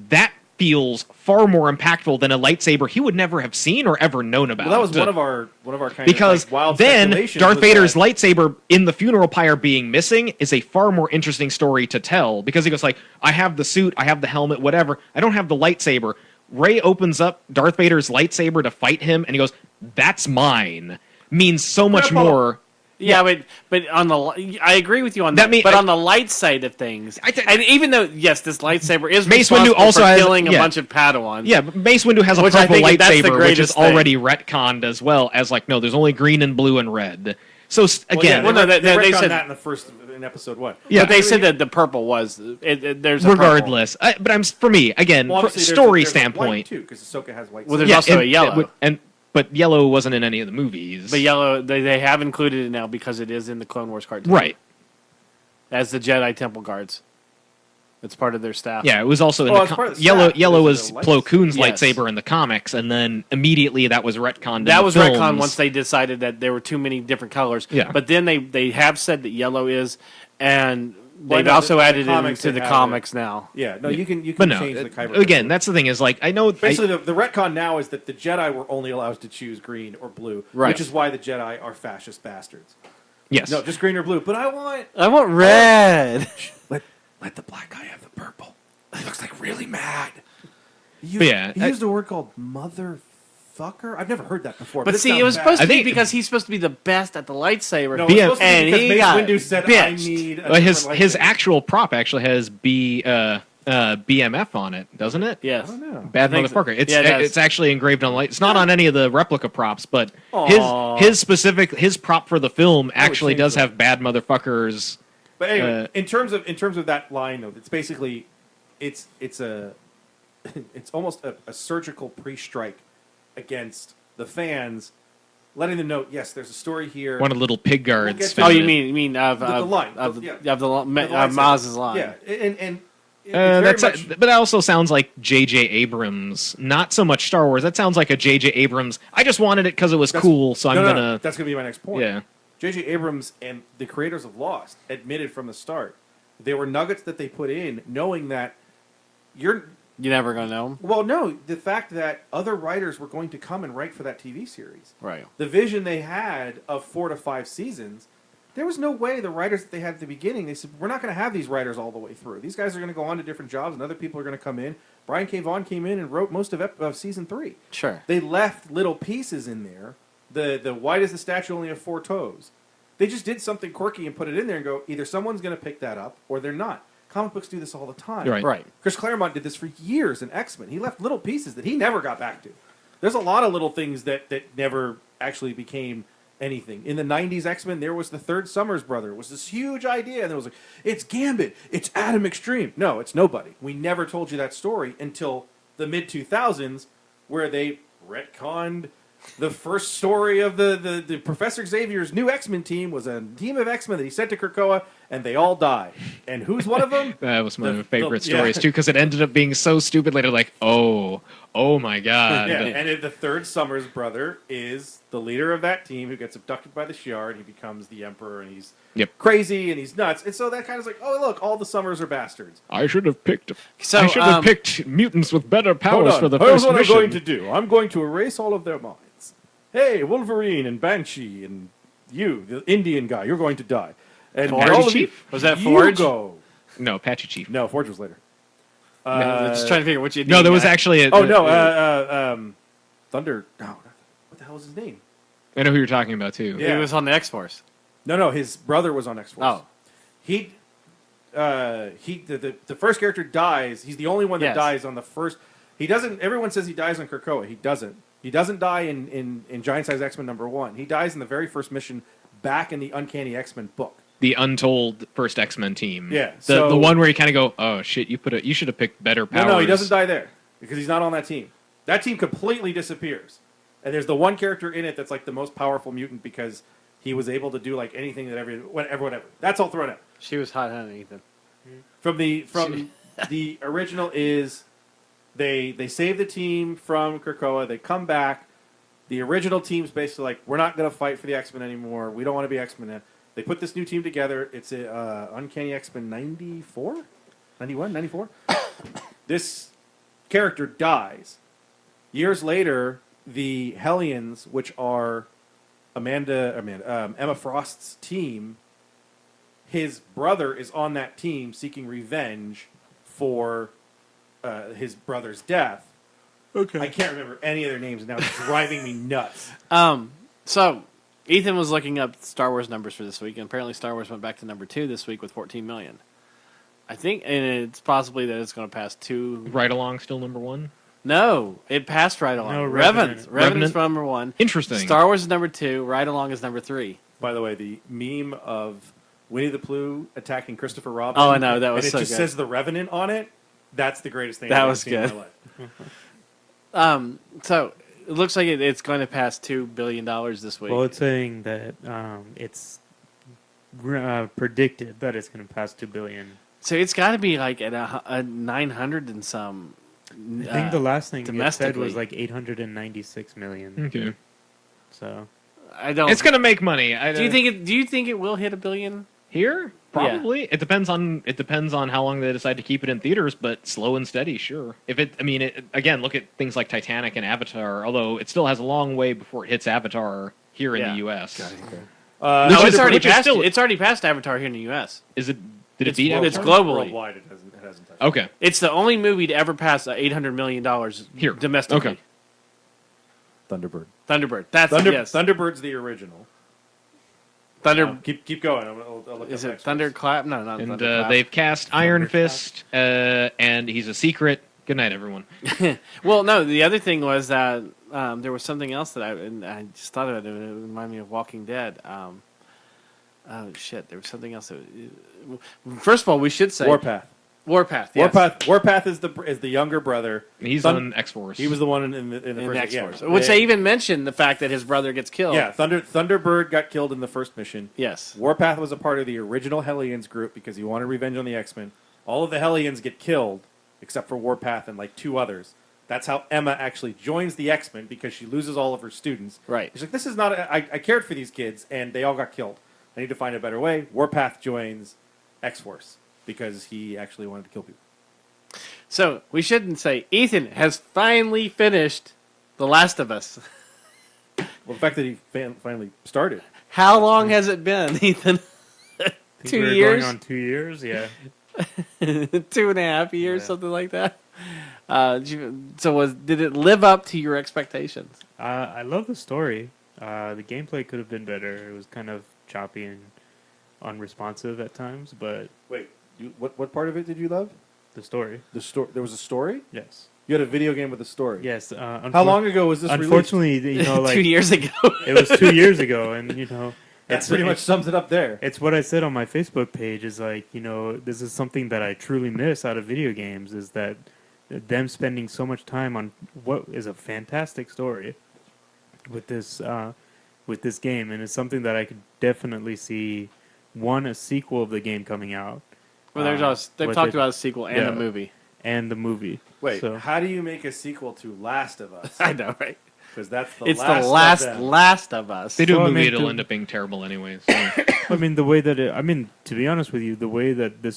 that feels far more impactful than a lightsaber he would never have seen or ever known about. Well, that was one of our kind because of wild then Darth Vader's that lightsaber in the funeral pyre being missing is a far more interesting story to tell because he goes like, I have the suit, I have the helmet, whatever. I don't have the lightsaber. Rey opens up Darth Vader's lightsaber to fight him, and he goes, "That's mine." Means so much more. Yeah, but on the I agree with you on that. But on the light side of things, and even though this lightsaber is Mace Windu also for has killing a bunch of Padawans. Yeah, but Mace Windu has a purple lightsaber, which is already retconned as well as like no, there's only green and blue and red. again, well, no, they they retconned said that in episode 1. Yeah. But they said that the purple was there's a regardless. But for me again, Well, for obviously, story there's a white standpoint. too, because Ahsoka has white. Well, there's skin. also a yellow. But yellow wasn't in any of the movies. But yellow, they have included it now because it is in the Clone Wars cartoon. Right. As the Jedi Temple Guards. It's part of their staff. Yeah, it was also in Well, the it's part of the yellow. staff, Yellow because was of the Plo Koon's Yes. lightsaber in the comics, and then immediately that was retconned. That in was the films. retcon once they decided that there were too many different colors. Yeah. But then they have said that yellow is, and Well, they've no, also the added it comics, into they the have comics now. Yeah, no, you can But no, change the Kyber. again, that's the thing is like I know Basically, the retcon now is that the Jedi were only allowed to choose green or blue, Right. which is why the Jedi are fascist bastards. yes, No, just green or blue. But I want red. let the black guy have the purple. He looks like really mad. He But yeah, used a word called motherfucker. I've never heard that before. But see, sounds it was bad. supposed to I be think- because he's supposed to be the best at the lightsaber. No, it's supposed to be and because he Mace got Windu said, "I bitched. need." A Well, his different his lightsaber." actual prop actually has BMF on it, doesn't it? Yes. I don't know. Bad I think so. motherfucker. It's Yeah, it does. it's actually engraved on light. It's not on any of the replica props, but Aw. his prop for the film actually change does that. have bad motherfuckers. But anyway, Uh, in terms of that line though, it's basically it's almost a surgical pre-strike against the fans, letting them know, yes, there's a story here. One of the little pig guards. get to Oh, found you it. mean of The line. of Yeah. of the lightsaber. Maz's line? Yeah, and it's That's very much, but that also sounds like J.J. Abrams, not so much Star Wars. That sounds like a J.J. Abrams. I just wanted it because it was cool, so I'm no, gonna. that's gonna be my next point. Yeah. J.J. Abrams and the creators of Lost admitted from the start there were nuggets that they put in, knowing that you're. You're never gonna know him, Well, no, the fact that other writers were going to come and write for that TV series. right? The vision they had of 4 to 5 seasons, there was no way the writers that they had at the beginning, they said, we're not going to have these writers all the way through. These guys are going to go on to different jobs, and other people are going to come in. Brian K. Vaughan came in and wrote most of season 3. Sure. They left little pieces in there. The why does the statue only have 4 toes? They just did something quirky and put it in there and go, either someone's going to pick that up or they're not. Comic books do this all the time. Right. Right. Chris Claremont did this for years in X-Men. He left little pieces that he never got back to. There's a lot of little things that never actually became anything. In the 90s X-Men, there was the third Summers brother. It was this huge idea, and it was like, it's Gambit, it's Adam Extreme. No, it's nobody. We never told you that story until the mid-2000s, where they retconned the first story of the Professor Xavier's new X-Men team was a team of X-Men that he sent to Krakoa, and they all died. And who's one of them? That was one of my The- favorite yeah. stories too, because it ended up being so stupid later. Like, oh my god. Yeah, and the third Summers brother is the leader of that team who gets abducted by the Shi'ar. He becomes the Emperor, and he's Yep. crazy and he's nuts. And so that kind of is like, oh look, all the Summers are bastards. I should have picked. So, I should have picked mutants with better powers for the Here's first what mission. I'm going to do. I'm going to erase all of their minds. Hey, Wolverine and Banshee and you, the Indian guy, you're going to die. And Forge all of Chief? you, Was that you Forge? go. No, Apache Chief. No, Forge was later. Just trying to figure what you. No, there was actually. Thunder. No, what the hell was his name? I know who you're talking about too. Yeah. He was on the X Force. No, his brother was on X-Force. Oh, The first character dies. He's the only one that Yes. dies on the first. He doesn't. Everyone says he dies on Krakoa. He doesn't. He doesn't die in Giant Size X-Men #1. He dies in the very first mission back in the Uncanny X-Men book. The untold first X-Men team. Yeah, The so- one where you kind of go, oh shit, you should have picked better powers. No, he doesn't die there because he's not on that team. That team completely disappears, and there's the one character in it that's like the most powerful mutant because he was able to do like anything that whatever. That's all thrown out. she was hot, honey, Ethan. From the original is they save the team from Krakoa. They come back. The original team's basically like, we're not going to fight for the X-Men anymore. We don't want to be X-Men now. They put this new team together. It's a Uncanny X-Men 94? 91? 94? This character dies. Years later, the Hellions, which are Emma Frost's team, his brother is on that team seeking revenge for his brother's death. Okay. I can't remember any of their names now. It's driving me nuts. So Ethan was looking up Star Wars numbers for this week, and apparently Star Wars went back to number 2 this week with 14 million. I think, and it's possibly that it's going to pass 2. Right along, still #1. No, it passed Right Along. No, Revenant's Revenant. number 1. Interesting. Star Wars is number 2. Right Along is number 3. By the way, the meme of Winnie the Pooh attacking Christopher Robin. Oh, I know, that was and so it just good. says the Revenant on it. That's the greatest thing That I've ever was seen in good. my life. So it looks like it's going to pass $2 billion this week. Well, it's saying that it's predicted that it's going to pass 2 billion. So it's got to be like at a 900 and some. I think the last thing it said domestically. was like 896 million. Okay. So I don't. It's gonna make money. Do you think it? Do you think it will hit $1 billion? here? Probably. It depends on how long they decide to keep it in theaters, but slow and steady, sure. If it, I mean, again, look at things like Titanic and Avatar. Although it still has a long way before it hits Avatar here in Yeah. the U.S. No, Which it's is- already which is passed. still- It's already passed Avatar here in the U.S. Is it? Did it It's beat world- Avatar? it's globally. Worldwide, it hasn't touched. Okay. It's the only movie to ever pass $800 million Here. domestically. Okay. Thunderbird. Thunderbird. That's yes. Thunderbird's the original. Thunder. Keep going. I'll look Is up it next Thunderclap? No, not And Thunderclap. they've cast Iron Fist, and he's a secret. Good night, everyone. Well, no. The other thing was that there was something else that I just thought of it. It reminded me of Walking Dead. Oh shit! There was something else. First of all, we should say Warpath. Warpath. Yes. Warpath is the younger brother. He's Thun- on X-Force. He was the one in the In first X-Force, yeah. which they even mentioned the fact that his brother gets killed. Yeah, Thunderbird got killed in the first mission. Yes. Warpath was a part of the original Hellions group because he wanted revenge on the X-Men. All of the Hellions get killed except for Warpath and like 2 others. That's how Emma actually joins the X-Men because she loses all of her students. Right. She's like, this is not. I cared for these kids and they all got killed. I need to find a better way. Warpath joins X-Force because he actually wanted to kill people. So we shouldn't say Ethan has finally finished The Last of Us. Well, the fact that he finally started. How long has it been, Ethan? I think 2 we're years? going on 2 years. Yeah. 2.5 years, Yeah. something like that. Did it live up to your expectations? I love the story. The gameplay could have been better. It was kind of choppy and unresponsive at times, but Wait, what part of it did you love? the story, The story. There was a story. yes, You had a video game with a story. yes. How long ago was this released? Unfortunately, you know, like 2 years ago. it was 2 years ago, and you know, That pretty much sums it up there. it's what I said on my Facebook page. Is like, you know, this is something that I truly miss out of video games. Is that them spending so much time on what is a fantastic story with this game, and it's something that I could definitely see a sequel of the game coming out. Well, they've with talked it- about a sequel and yeah. a movie. and the movie. Wait, so, how do you make a sequel to Last of Us? I know, right? Because that's the It's last the of them. Last of Us. They do Well, a I movie, mean, it'll to- end up being terrible anyways. I mean, the way that to be honest with you, the way that the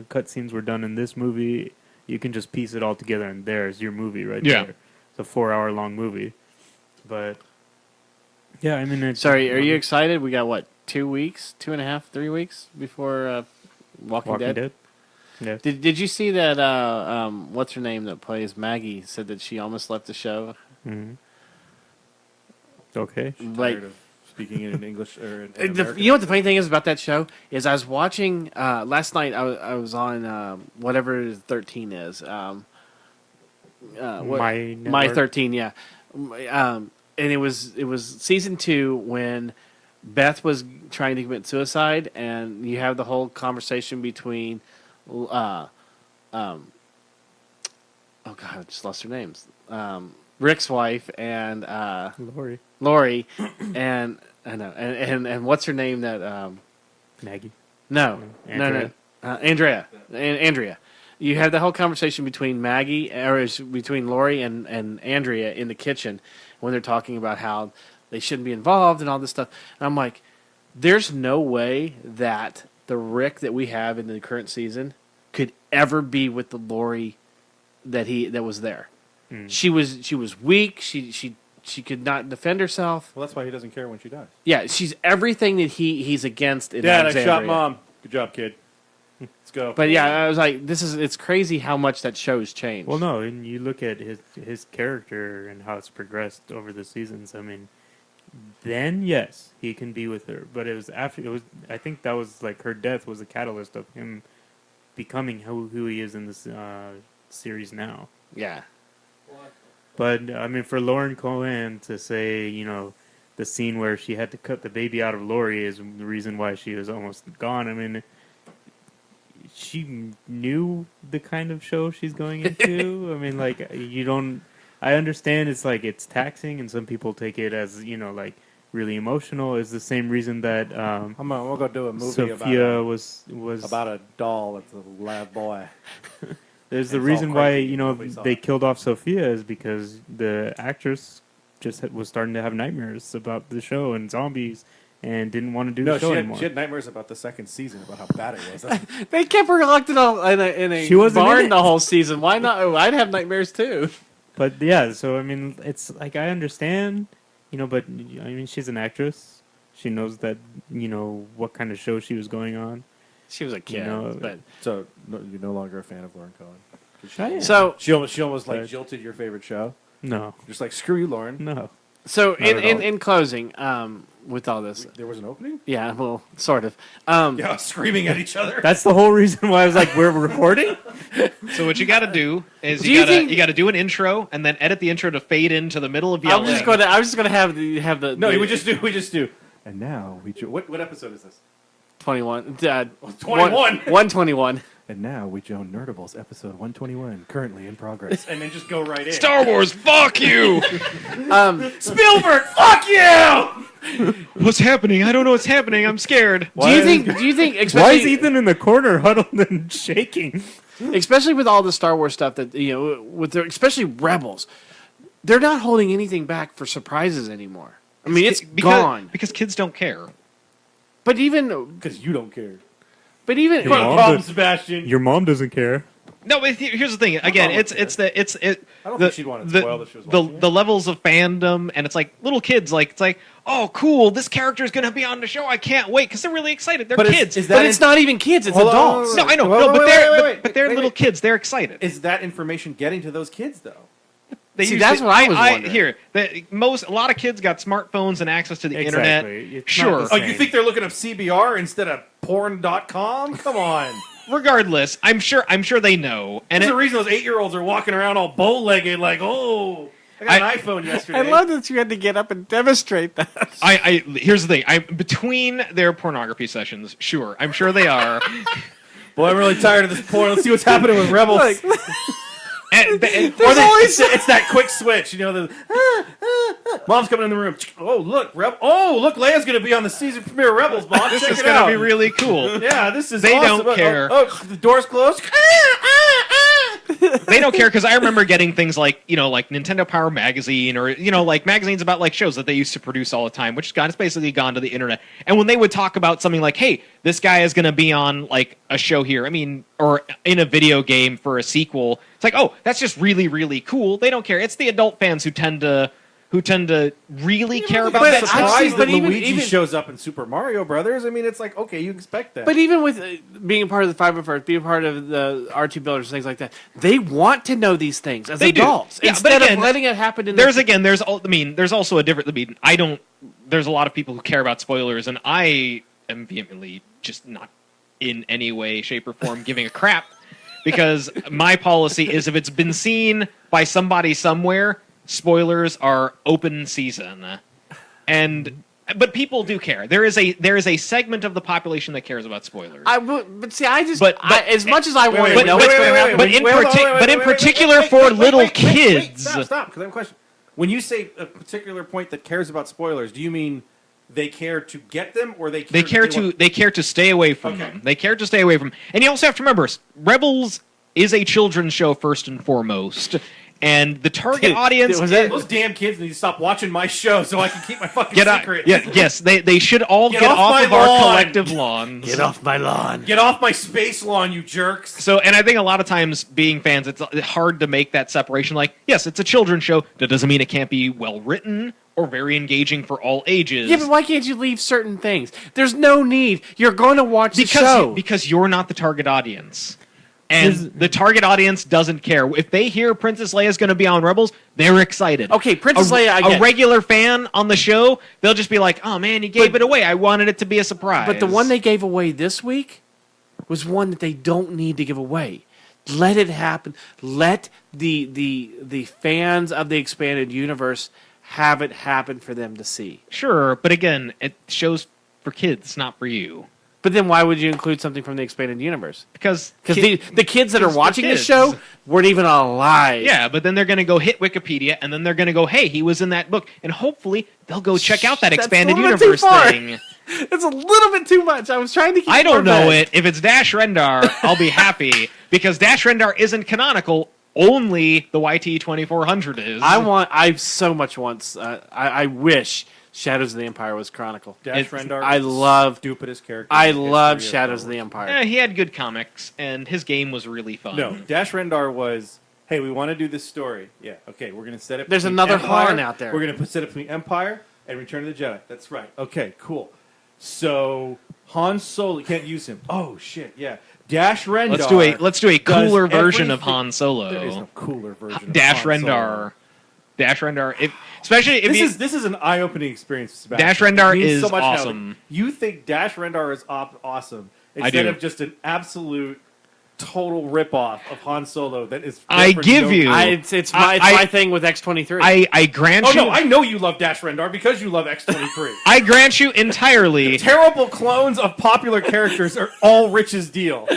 cutscenes were done in this movie, you can just piece it all together, and there's your movie right Yeah. there. It's a 4-hour-long movie, but yeah, I mean, it's, Sorry, are you excited? We got what, 2 weeks, 2.5, 3 weeks before Walking Dead? Yeah. Did you see that? What's her name that plays Maggie said that she almost left the show. Mhm. Okay. Like, Tired of speaking in English or in you American. know what the funny thing is about that show is I was watching last night. I was on whatever 13 is. My My Network? 13, yeah. And it was season 2 when Beth was trying to commit suicide, and you have the whole conversation between, oh god, I just lost her names. Rick's wife and Lori, and I know, and what's her name that Maggie. no, Andrea. Andrea. Andrea. You have the whole conversation between between Lori and Andrea in the kitchen when they're talking about how they shouldn't be involved and all this stuff. And I'm like, there's no way that the Rick that we have in the current season could ever be with the Lori that was there. Mm. She was weak. She could not defend herself. Well, that's why he doesn't care when she dies. Yeah, she's everything that he's against in Dad, I Alexandria. shot Mom. Good job, kid. Let's go. But yeah, I was like, it's crazy how much that show's changed. Well, no, and you look at his character and how it's progressed over the seasons. I mean, then yes, he can be with her, but it was after it was. I think that was like her death was a catalyst of him becoming who he is in this series now. Yeah. But I mean, for Lauren Cohan to say, you know, the scene where she had to cut the baby out of Lori is the reason why she was almost gone. I mean, she knew the kind of show she's going into. I mean, like, you don't. I understand it's like it's taxing, and some people take it as like really emotional. Is the same reason that We'll go do a movie Sophia about was about a doll that's a lab boy. There's the It's all reason why crazy. Nobody saw they it. killed off Sophia is because the actress just was starting to have nightmares about the show and zombies and didn't want to do No, the show anymore. she had nightmares about the second season, about how bad it was. That's- They kept her locked in a She wasn't in barn it. the whole season. Why not? Oh, I'd have nightmares too. But yeah, so I mean, it's like I understand, but I mean, she's an actress. She knows that what kind of show she was going on. She was a kid, but so you're no longer a fan of Lauren Cohen. I am. so She almost like But- jilted your favorite show. No, Just like screw you, Lauren. no. so Not at all. in closing, with all this, There was an opening. yeah, well, sort of. Yeah, screaming at each other. That's the whole reason why I was like, we're recording. So what you got to do is Do you think- you got to do an intro and then edit the intro to fade into the middle of yelling. I was just gonna have the No, the we just do. And now what episode is this? 21 21. 121. And now we join Nerdables episode 121, currently in progress. And then just go right in. Star Wars, fuck you! Spielberg, fuck you! What's happening? I don't know what's happening. I'm scared. Do you think Why is especially Ethan in the corner huddled and shaking? especially with all the Star Wars stuff that with their especially Rebels, they're not holding anything back for surprises anymore. I mean, it's gone. because kids don't care. But even Because you don't care. Your What a mom problem, does- Sebastian. Your mom doesn't care. No, but here's the thing. Again, mom it's would it's the it's it. I don't the, think she'd want to spoil if she was the watching it. the levels of fandom, and it's like little kids. Like it's like, oh, cool, this character is gonna be on the show. I can't wait because they're really excited. They're But is- kids. is but that it's not even kids; it's Hold on, adults. no, I know, Wait, no, but wait, they're wait, but- wait, but they're wait, little wait. kids. They're excited. Is that information getting to those kids though? They See, usually- that's what I was wondering. Here, a lot of kids got smartphones and access to the internet. Exactly. It's Sure. not the Oh, you same. think they're looking up CBR instead of porn.com? Come on. Regardless, I'm sure they know. And There's it, a reason those 8-year-olds are walking around all bow-legged like, oh, I got an iPhone yesterday. I love that you had to get up and demonstrate that. here's the thing. I between their pornography sessions, sure, I'm sure they are. Boy, I'm really tired of this porn. Let's see what's happening with Rebels. And or it's that quick switch, Mom's coming in the room. Oh, look, look, Leia's going to be on the season premiere of Rebels, Mom. this Check is it going out. to be really cool. Yeah, this is They awesome. don't care. Oh, the door's closed. They don't care because I remember getting things like like Nintendo Power Magazine or like magazines about like shows that they used to produce all the time, which it's basically gone to the internet. And when they would talk about something like, "Hey, this guy is going to be on like a show here," or in a video game for a sequel, it's like, "Oh, that's just really really cool." They don't care. It's the adult fans who tend to really care about But that I'm stuff. surprised that even- Luigi even- shows up in Super Mario Brothers. I mean, it's like, okay, you expect that. But even with being a part of the 501st, being a part of the R2 builders, things like that, they want to know these things as They do. adults Yeah, but instead again, of letting it happen in there's also a different. There's a lot of people who care about spoilers, and I am vehemently just not in any way, shape, or form giving a crap because my policy is if it's been seen by somebody somewhere, spoilers are open season, but people do care. There is a segment of the population that cares about spoilers. But see, I just But- as much as I want to wait, know wait, what's wait, going to happen. but in particular for little kids. Stop, because I have a question. When you say a particular point that cares about spoilers, do you mean they care to get them, or they care They care to stay away from Okay. them. They care to stay away from. And you also have to remember, Rebels is a children's show first and foremost, and the target audience. Those damn kids need to stop watching my show so I can keep my fucking Get out, secret. yes, they should all Get get off off my of our lawn. collective lawns. Get off my lawn. Get off my space lawn, you jerks. So, and I think a lot of times, being fans, it's hard to make that separation. Like, yes, it's a children's show. That doesn't mean it can't be well written or very engaging for all ages. Yeah, but why can't you leave certain things? There's no need. You're going to watch the show. because you're not the target audience. And the target audience doesn't care. If they hear Princess Leia is going to be on Rebels, they're excited. Okay, Princess Leia, I get. A regular fan on the show, they'll just be like, "Oh man, you gave it away. I wanted it to be a surprise." But the one they gave away this week was one that they don't need to give away. Let it happen. Let the fans of the expanded universe have it happen for them to see. Sure, but again, it shows for kids, not for you. But then why would you include something from the expanded universe? Because the kids that are they're watching this kids. show weren't even alive. Yeah, but then they're going to go hit Wikipedia, and then they're going to go, hey, he was in that book. And hopefully they'll go check out that That's expanded a little bit too universe far. thing. It's a little bit too much. I was trying to keep I it don't more know vague. it. If it's Dash Rendar, I'll be happy. Because Dash Rendar isn't canonical. Only the YT-2400 is. I so much wants. I wish Shadows of the Empire was Chronicle. Dash Rendar. I love. stupidest character. I in the love history of Shadows of Star the Wars. Empire. He had good comics, and his game was really fun. No, Dash Rendar was. Hey, we want to do this story. Yeah, okay, we're gonna set it. There's between another Empire, Han out there. We're gonna set it between Empire and Return of the Jedi. That's right. Okay, cool. So Han Solo, you can't use him. Oh shit, yeah. Dash Rendar. Let's do a does cooler version of everything- Han Solo. There is no cooler version. Dash of Han Solo. Rendar. Dash Rendar. Especially if This is an eye-opening experience. Sebastian. Dash Rendar It means is so much now. awesome. You think Dash Rendar is awesome I instead do. of just an absolute total ripoff of Han Solo that is. I different give no- you- It's my thing with X-23. I grant Oh you. no! I know you love Dash Rendar because you love X-23. I grant you entirely. Terrible clones of popular characters are all Rich's deal.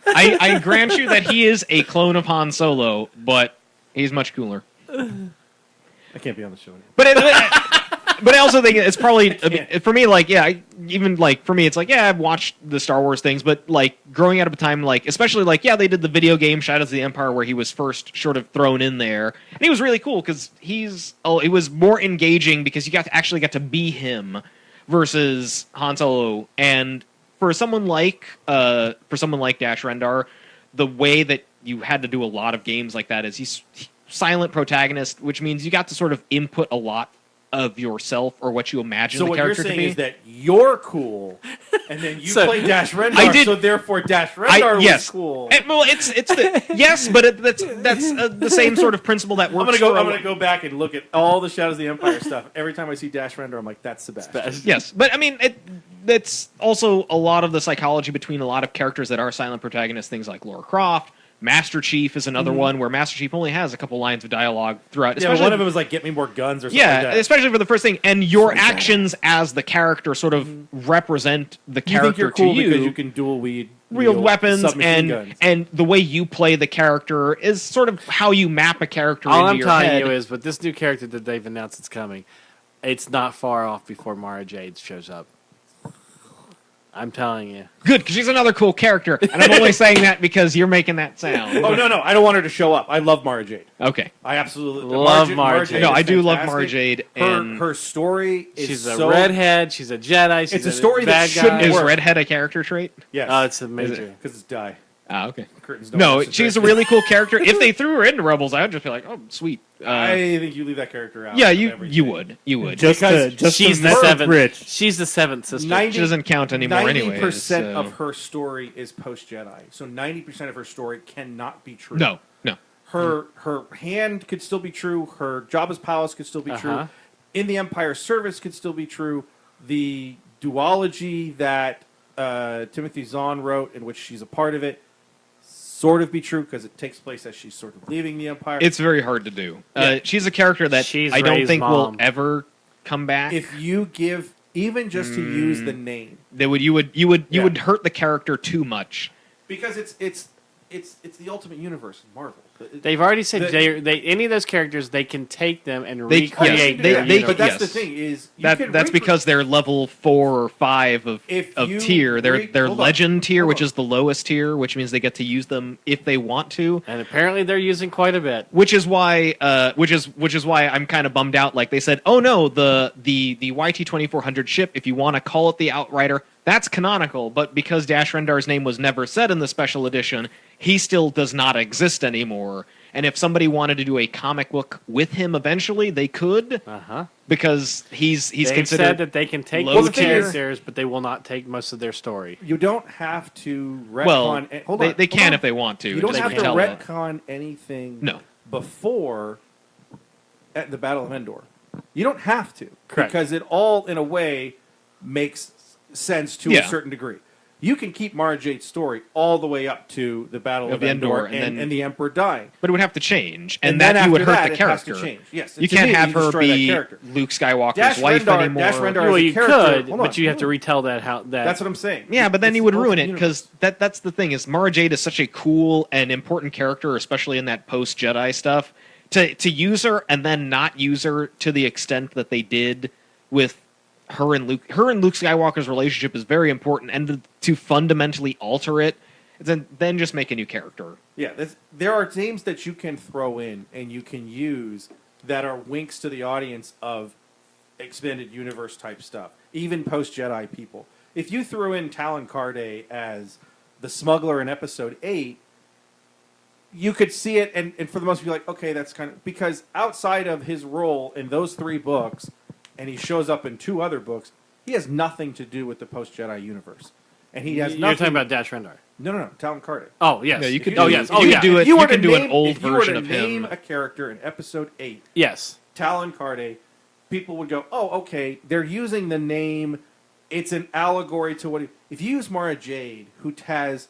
I grant you that he is a clone of Han Solo, but he's much cooler. I can't be on the show anymore. But I also think it's probably can't. for me. Like, yeah, even like for me, it's like, yeah, I've watched the Star Wars things, but like growing out of a time, like especially like, yeah, they did the video game Shadows of the Empire where he was first sort of thrown in there, and he was really cool because it was more engaging because you actually got to be him versus Han Solo, and for someone like Dash Rendar, the way that you had to do a lot of games like that is he's silent protagonist, which means you got to sort of input a lot of yourself or what you imagine So the what you're character to saying be. is that you're cool, and then you So- play Dash Rendar, I did- so therefore Dash Rendar yes. was cool. Well, it's the yes, but that's the same sort of principle that works. I'm gonna go back and look at all the Shadows of the Empire stuff. Every time I see Dash Rendar, I'm like, that's Sebastian. Yes, but I mean, that's also a lot of the psychology between a lot of characters that are silent protagonists. Things like Lara Croft, Master Chief is another one where Master Chief only has a couple lines of dialogue throughout. Yeah, especially- one of them was like, "Get me more guns" or something. yeah, like that. especially for the first thing, and your actions as the character sort of represent the You character think you're cool to you. because you can dual wield Real weapons submachine guns. and the way you play the character is sort of how you map a character All into I'm your telling head. you is, with this new character that they've announced it's coming, it's not far off before Mara Jade shows up. I'm telling you. Good, because she's another cool character, and I'm only saying that because you're making that sound. Oh no, I don't want her to show up. I love Mara Jade. Okay. I absolutely Love Mara Jade. No, is I do love fantastic. Mara Jade, and Her story is She's a so redhead. She's a Jedi. She's It's a story that bad shouldn't guy. is work. redhead a character trait? Yes. Oh, it's a major. because it's die. Ah, okay. Curtains don't No, match the she's a dress. really cool character. If they threw her into Rebels, I would just be like, oh, sweet. I think you leave that character out. Yeah, of you everything. would. You would. Just Because to She's the mess with seventh. Rich. She's the seventh sister. 90 She doesn't count anymore anyway. 90% of her story is post Jedi, so 90% of her story cannot be true. No. Her hand could still be true. Her Jabba's palace could still be true. In the Empire service could still be true. The duology that Timothy Zahn wrote, in which she's a part of it, sort of be true because it takes place as she's sort of leaving the Empire. It's very hard to do. Yeah. She's a character that She's I don't Rey's think will mom. ever come back. if you give even just to use the name, You would Yeah. hurt the character too much. because it's the ultimate universe in Marvel. They've already said The- they any of those characters they can take them and They- recreate yes, their they- universe. but that's yes. the thing is you That's can because they're level 4 or 5 of If of you tier. They're hold on. legend tier, Hold which on. is the lowest tier, which means they get to use them if they want to. and apparently they're using quite a bit. Which is why I'm kind of bummed out. Like they said, oh no, the YT-2400 ship, if you want to call it the Outrider, that's canonical. But because Dash Rendar's name was never said in the special edition, he still does not exist anymore. And if somebody wanted to do a comic book with him eventually, they could, because he's They've considered said that they can take low those tier. characters, but they will not take most of their story. You don't have to retcon. Well, hold they on, they hold can on. if they want to. You don't just have to tell them. retcon anything. No. Before at the Battle of Endor, you don't have to. Correct. Because it all, in a way, makes sense to Yeah. a certain degree. You can keep Mara Jade's story all the way up to the Battle of Endor and the Emperor dying. But it would have to change, and then that you would after hurt that, the it has to character. change. Yes, You to can't me, have you her destroy that be character. Luke Skywalker's Dash wife Rendar- anymore. Dash Rendar Well, as a you character- could, hold on, but you have to hold on. retell that. That's what I'm saying. Yeah, but then It's you would the ruin ultimate it because that's the thing is Mara Jade is such a cool and important character, especially in that post Jedi stuff. To use her and then not use her to the extent that they did with her and Luke Skywalker's relationship is very important, and to fundamentally alter it, then just make a new character. Yeah, there are themes that you can throw in and you can use that are winks to the audience of expanded universe type stuff, even post Jedi people. If you threw in Talon Karrde as the smuggler in Episode 8, you could see it and for the most be like, okay, that's kind of because outside of his role in those 3 books, and he shows up in 2 other books, he has nothing to do with the post Jedi universe, and he has You're nothing. talking about Dash Rendar. No, Talon Karrde. Oh yes. Yeah, you could oh do- yes. you Oh could yeah. do it. If you You were can to do an name- old if you were version to of name him. a character in Episode 8, Yes. Talon Karrde, people would go, "Oh, okay, they're using the name. It's an allegory to what." If you use Mara Jade, who has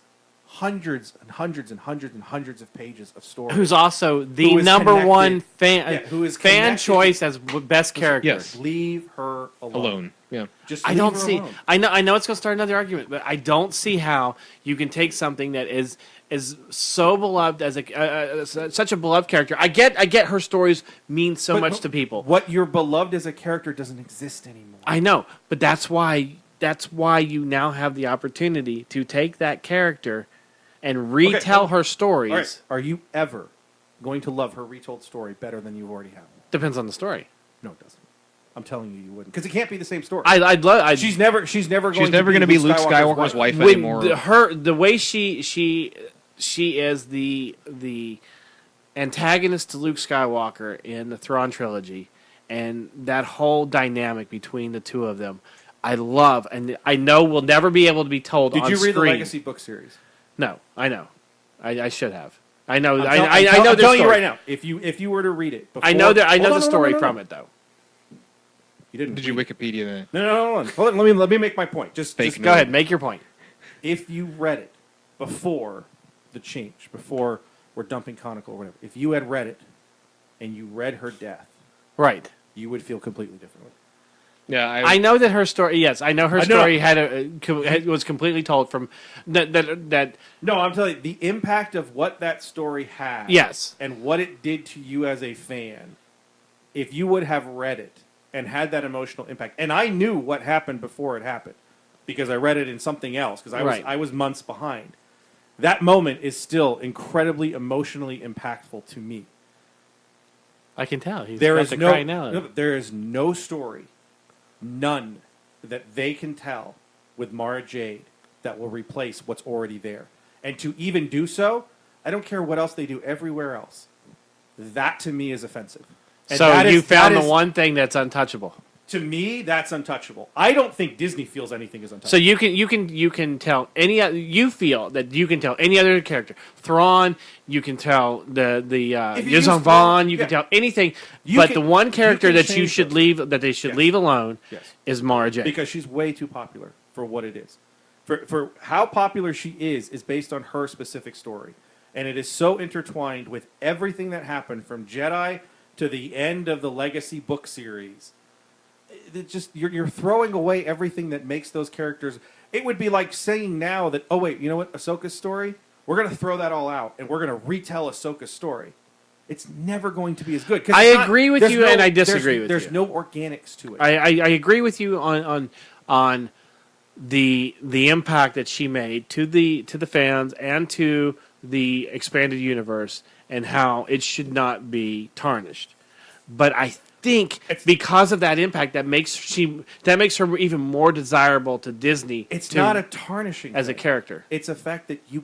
hundreds and hundreds and hundreds and hundreds of pages of story, Who's also the Who is number connected. one fan Yeah, who is fan connected. choice as best character. Yes. leave her alone. Alone. Yeah. Just I leave don't her see. alone. I know it's going to start another argument, but I don't see how you can take something that is so beloved as such a beloved character. I get her stories mean so But much to people. What you're beloved as a character doesn't exist anymore. I know, but that's why you now have the opportunity to take that character and retell her stories. All right. Are you ever going to love her retold story better than you already have? Depends on the story. No, it doesn't. I'm telling you, you wouldn't, because it can't be the same story. I'd love. She's never going never to be Luke Skywalker's wife When anymore. the way she is the antagonist to Luke Skywalker in the Thrawn trilogy, and that whole dynamic between the two of them, I love, and I know will never be able to be told Did on you read the screen. Legacy book series? No, I know. I should have. I know. I'm I know. I'm their telling you story. right now. If you were to read it, before, I know that. I know Hold the on, story no. from it though. You didn't. Did you read Wikipedia that? it. No. Hold on. Let me make my point. Just Fake Go ahead. Make your point. if you read it before the change, before we're dumping Conical or whatever, if you had read it and you read her death, Right. you would feel completely differently. Yeah, I know that her story. Yes, I know her I know. story was completely told from that. No, I'm telling you, the impact of what that story had, Yes. and what it did to you as a fan, if you would have read it and had that emotional impact, and I knew what happened before it happened because I read it in something else because Right. I was months behind. That moment is still incredibly emotionally impactful to me. I can tell he's There got is the no, crying out. no, there is no story, none that they can tell with Mara Jade that will replace what's already there. And to even do so, I don't care what else they do everywhere else. That to me is offensive. And So that you is- found that the is- one thing that's untouchable. To me, that's untouchable. I don't think Disney feels anything is untouchable. So you can tell you feel that you can tell any other character. Thrawn, you can tell the If you use Yuzhan Thrawn, Vaughn, you can yeah. tell anything. You But can- the one you character can that you change should those. leave that they should Yes. leave alone Yes. is Mara Jade. Because she's way too popular for what it is. For how popular she is based on her specific story. And it is so intertwined with everything that happened from Jedi to the end of the Legacy book series. It just you're throwing away everything that makes those characters. It would be like saying now that, oh wait, you know what, Ahsoka's story? We're going to throw that all out and we're going to retell Ahsoka's story. It's never going to be as good. 'Cause I it's not- agree with there's you and I disagree with there's you. no organics to it. I agree with you on the impact that she made to the fans and to the expanded universe and how it should not be tarnished. But I think because of that impact, that makes her even more desirable to Disney. It's not a tarnishing as a thing. character. It's a fact that you're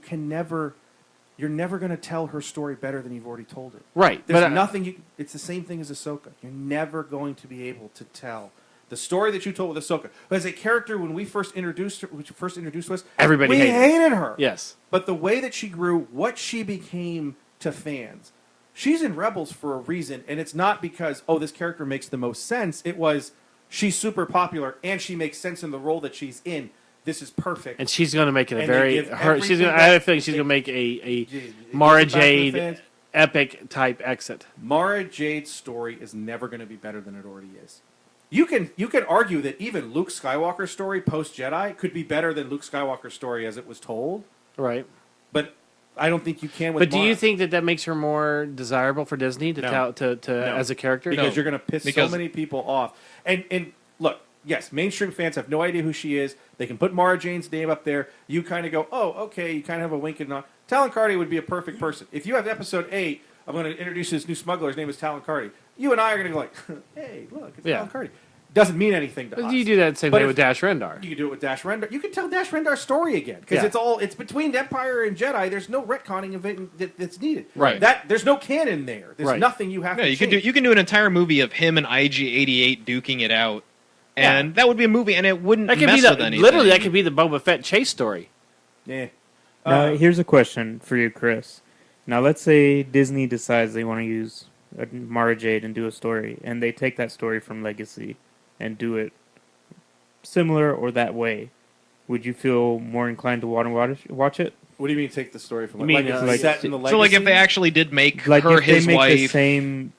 never going to tell her story better than you've already told it. Right. There's But nothing. It's the same thing as Ahsoka. You're never going to be able to tell the story that you told with Ahsoka. But as a character, when we first introduced her, to us, Everybody we hated her. yes. But the way that she grew, what she became to fans, she's in Rebels for a reason, and it's not because, oh, this character makes the most sense. It was, she's super popular, and she makes sense in the role that she's in. this is perfect. And she's going to make it a And they very. give She's gonna, everything I have a back- feeling she's going to make a It Mara gives it back to the Jade fans. epic type exit. Mara Jade's story is never going to be better than it already is. You can argue that even Luke Skywalker's story post Jedi could be better than Luke Skywalker's story as it was told, Right. but I don't think you can with But do Mara. you think that makes her more desirable for Disney to No. tell to No. as a character? because No. you're going to piss Because- so many people off. And look, yes, mainstream fans have no idea who she is. They can put Mara Jane's name up there. You kind of go, oh, okay. You kind of have a wink and nod. Talon Cardy would be a perfect person. If you have Episode 8, I'm going to introduce this new smuggler. His name is Talon Cardy. You and I are going to go like, hey, look, it's Yeah. Talon Cardy. Doesn't mean anything to us. You do that same But thing if- with Dash Rendar. You can do it with Dash Rendar. You can tell Dash Rendar's story again because Yeah. it's between Empire and Jedi. There's no retconning of it that's needed. Right. There's no canon there. There's Right. nothing you have Yeah, to you change. can do an entire movie of him and IG-88 duking it out, and that would be a movie, and it wouldn't That could mess be with the anything. literally that could be the Boba Fett chase story. Yeah. Now, here's a question for you, Chris. Now, let's say Disney decides they want to use Mara Jade and do a story, and they take that story from Legacy and do it similar or that way. Would you feel more inclined to want to watch it? What do you mean take the story from You mean, Legacy set in the Legacy? So, like, if they actually did make Like her if they his make wife,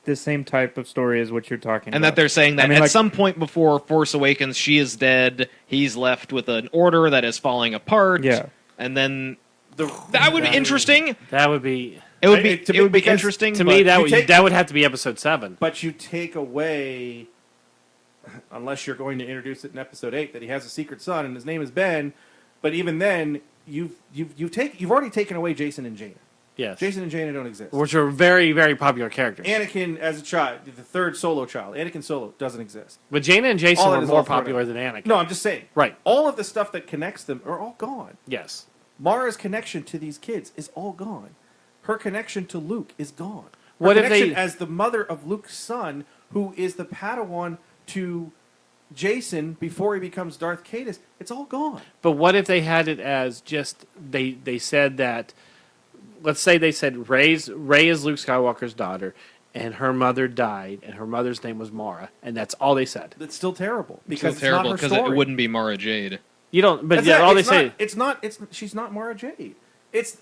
the same type of story as what you're talking and about, that they're saying that I mean, at like- some point before Force Awakens, she is dead, he's left with an order that is falling apart, Yeah. and then that would be interesting. That would be It would be It- to it would me- be because interesting to but me that you would take- that would have to be Episode 7. But you take away, unless you're going to introduce it in Episode 8, that he has a secret son and his name is Ben. But even then, you've already taken away Jason and Jaina. Yes, Jason and Jaina don't exist. which are very very popular characters. Anakin as a child, the third solo child, Anakin Solo doesn't exist. But Jaina and Jason All that were is more all thrown popular out. than Anakin. No, I'm just saying. Right. All of the stuff that connects them are all gone. Yes. Mara's connection to these kids is all gone. Her connection to Luke is gone. Her What if connection they- as the mother of Luke's son, who is the Padawan to Jason before he becomes Darth Caedus, it's all gone. But what if they had it as just they said that, let's say they said Rey is Luke Skywalker's daughter and her mother died and her mother's name was Mara and that's all they said. That's still terrible it's because still terrible it's not because her it story. wouldn't be Mara Jade. You don't. But That's yeah, it. all they It's say. not- it's she's not Mara Jade. It's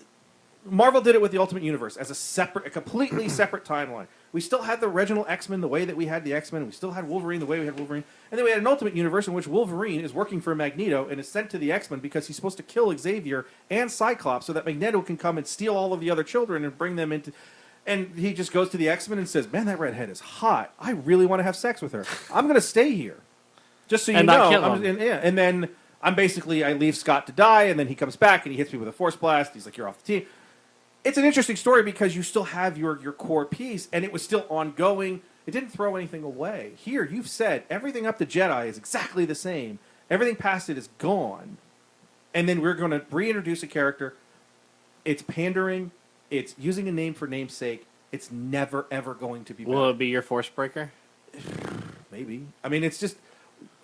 Marvel did it with the Ultimate Universe as a completely separate timeline. We still had the original X-Men the way that we had the X-Men. We still had Wolverine the way we had Wolverine. And then we had an Ultimate Universe in which Wolverine is working for Magneto and is sent to the X-Men because he's supposed to kill Xavier and Cyclops so that Magneto can come and steal all of the other children and bring them into... And he just goes to the X-Men and says, man, that redhead is hot. I really want to have sex with her. I'm going to stay here. Just so you And know. not kill I'm- him. and then I leave Scott to die, and then he comes back and he hits me with a force blast. He's like, you're off the team. It's an interesting story because you still have your core piece, and it was still ongoing. It didn't throw anything away. Here, you've said everything up to Jedi is exactly the same. Everything past it is gone. And then we're going to reintroduce a character. It's pandering. It's using a name for namesake. It's never, ever going to be better. Will it be your Force Breaker? Maybe. I mean, it's just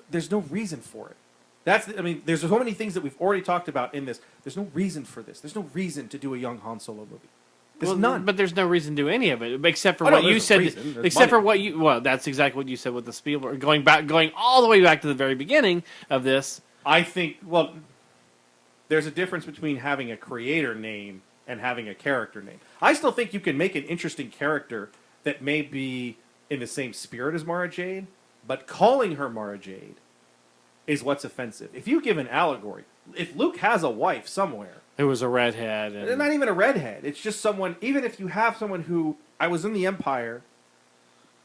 there's no reason for it. There's so many things that we've already talked about in this. There's no reason for this. There's no reason to do a young Han Solo movie. There's none. But there's no reason to do any of it except for Oh, no, what you there's a said. reason. There's Except for money. what you. Well, that's exactly what you said with the Spielberg going all the way back to the very beginning of this. I think, well, there's a difference between having a creator name and having a character name. I still think you can make an interesting character that may be in the same spirit as Mara Jade, but calling her Mara Jade is what's offensive. If you give an allegory, if Luke has a wife somewhere, It was a redhead. And, they're not even a redhead. It's just someone, even if you have someone who, I was in the Empire,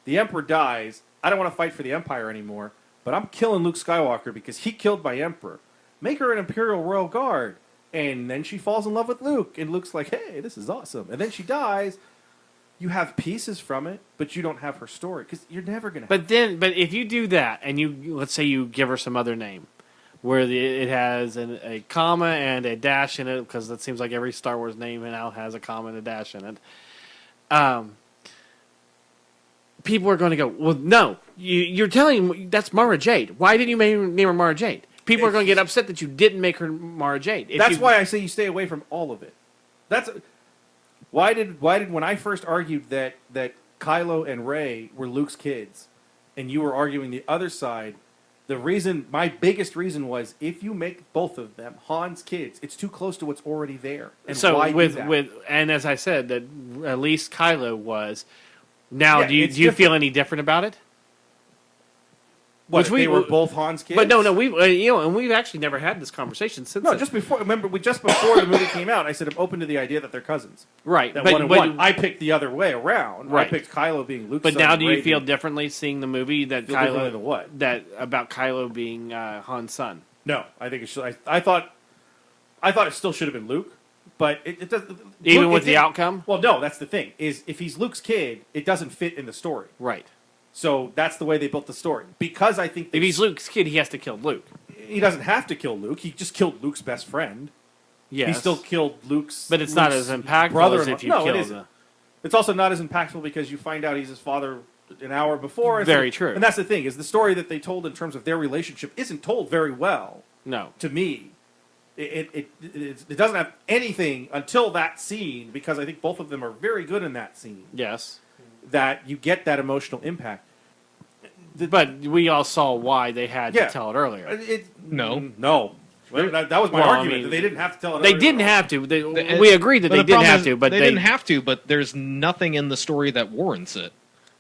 the Emperor dies, I don't want to fight for the Empire anymore, but I'm killing Luke Skywalker because he killed my Emperor. Make her an Imperial Royal Guard. And then she falls in love with Luke, and Luke's like, hey, this is awesome. And then she dies. You have pieces from it, but you don't have her story because you're never going to But if you do that and let's say you give her some other name, where it has a comma and a dash in it, because it seems like every Star Wars name now has a comma and a dash in it. People are going to go, well, no, you're telling me that's Mara Jade. Why didn't you name her Mara Jade? People are going to get upset that you didn't make her Mara Jade. That's why I say you stay away from all of it. Why did when I first argued that Kylo and Rey were Luke's kids, and you were arguing the other side, my biggest reason was if you make both of them Han's kids, it's too close to what's already there. And So why do that? and as I said, that at least Kylo was. Now, Yeah, do you it's feel different. any different about it? What, which if we- they were both Han's kids? But no, we and we've actually never had this conversation since. No, then. just before. Remember, just before the movie came out, I said I'm open to the idea that they're cousins. right. That but, one and but, one. I picked the other way around. Right. I picked Kylo being Luke's but son now, and do you Rey feel being- differently seeing the movie that Feel differently Kylo than what? that about Kylo being Han's son? No, I think it should. I thought it still should have been Luke, but it does. Even Luke, with it the didn't- outcome, Well, no, that's the thing. Is if he's Luke's kid, it doesn't fit in the story. right? So that's the way they built the story. Because I think If he's Luke's kid, he has to kill Luke. he doesn't have to kill Luke. He just killed Luke's best friend. Yes, He still killed Luke's. but it's not Luke's as impactful brother as if you no, kill it isn't. It's also not as impactful because you find out he's his father an hour before. Very true. And that's the thing is the story that they told in terms of their relationship isn't told very well No, to me. It doesn't have anything until that scene because I think both of them are very good in that scene. yes, That you get that emotional impact. but we all saw why they had Yeah. to tell it earlier. No. No. Well, that was my Well, I argument. mean, that they didn't have to tell it. They earlier. didn't have to. The- We agreed that But they the didn't problem have is to, but they didn't have to. But there's nothing in the story that warrants it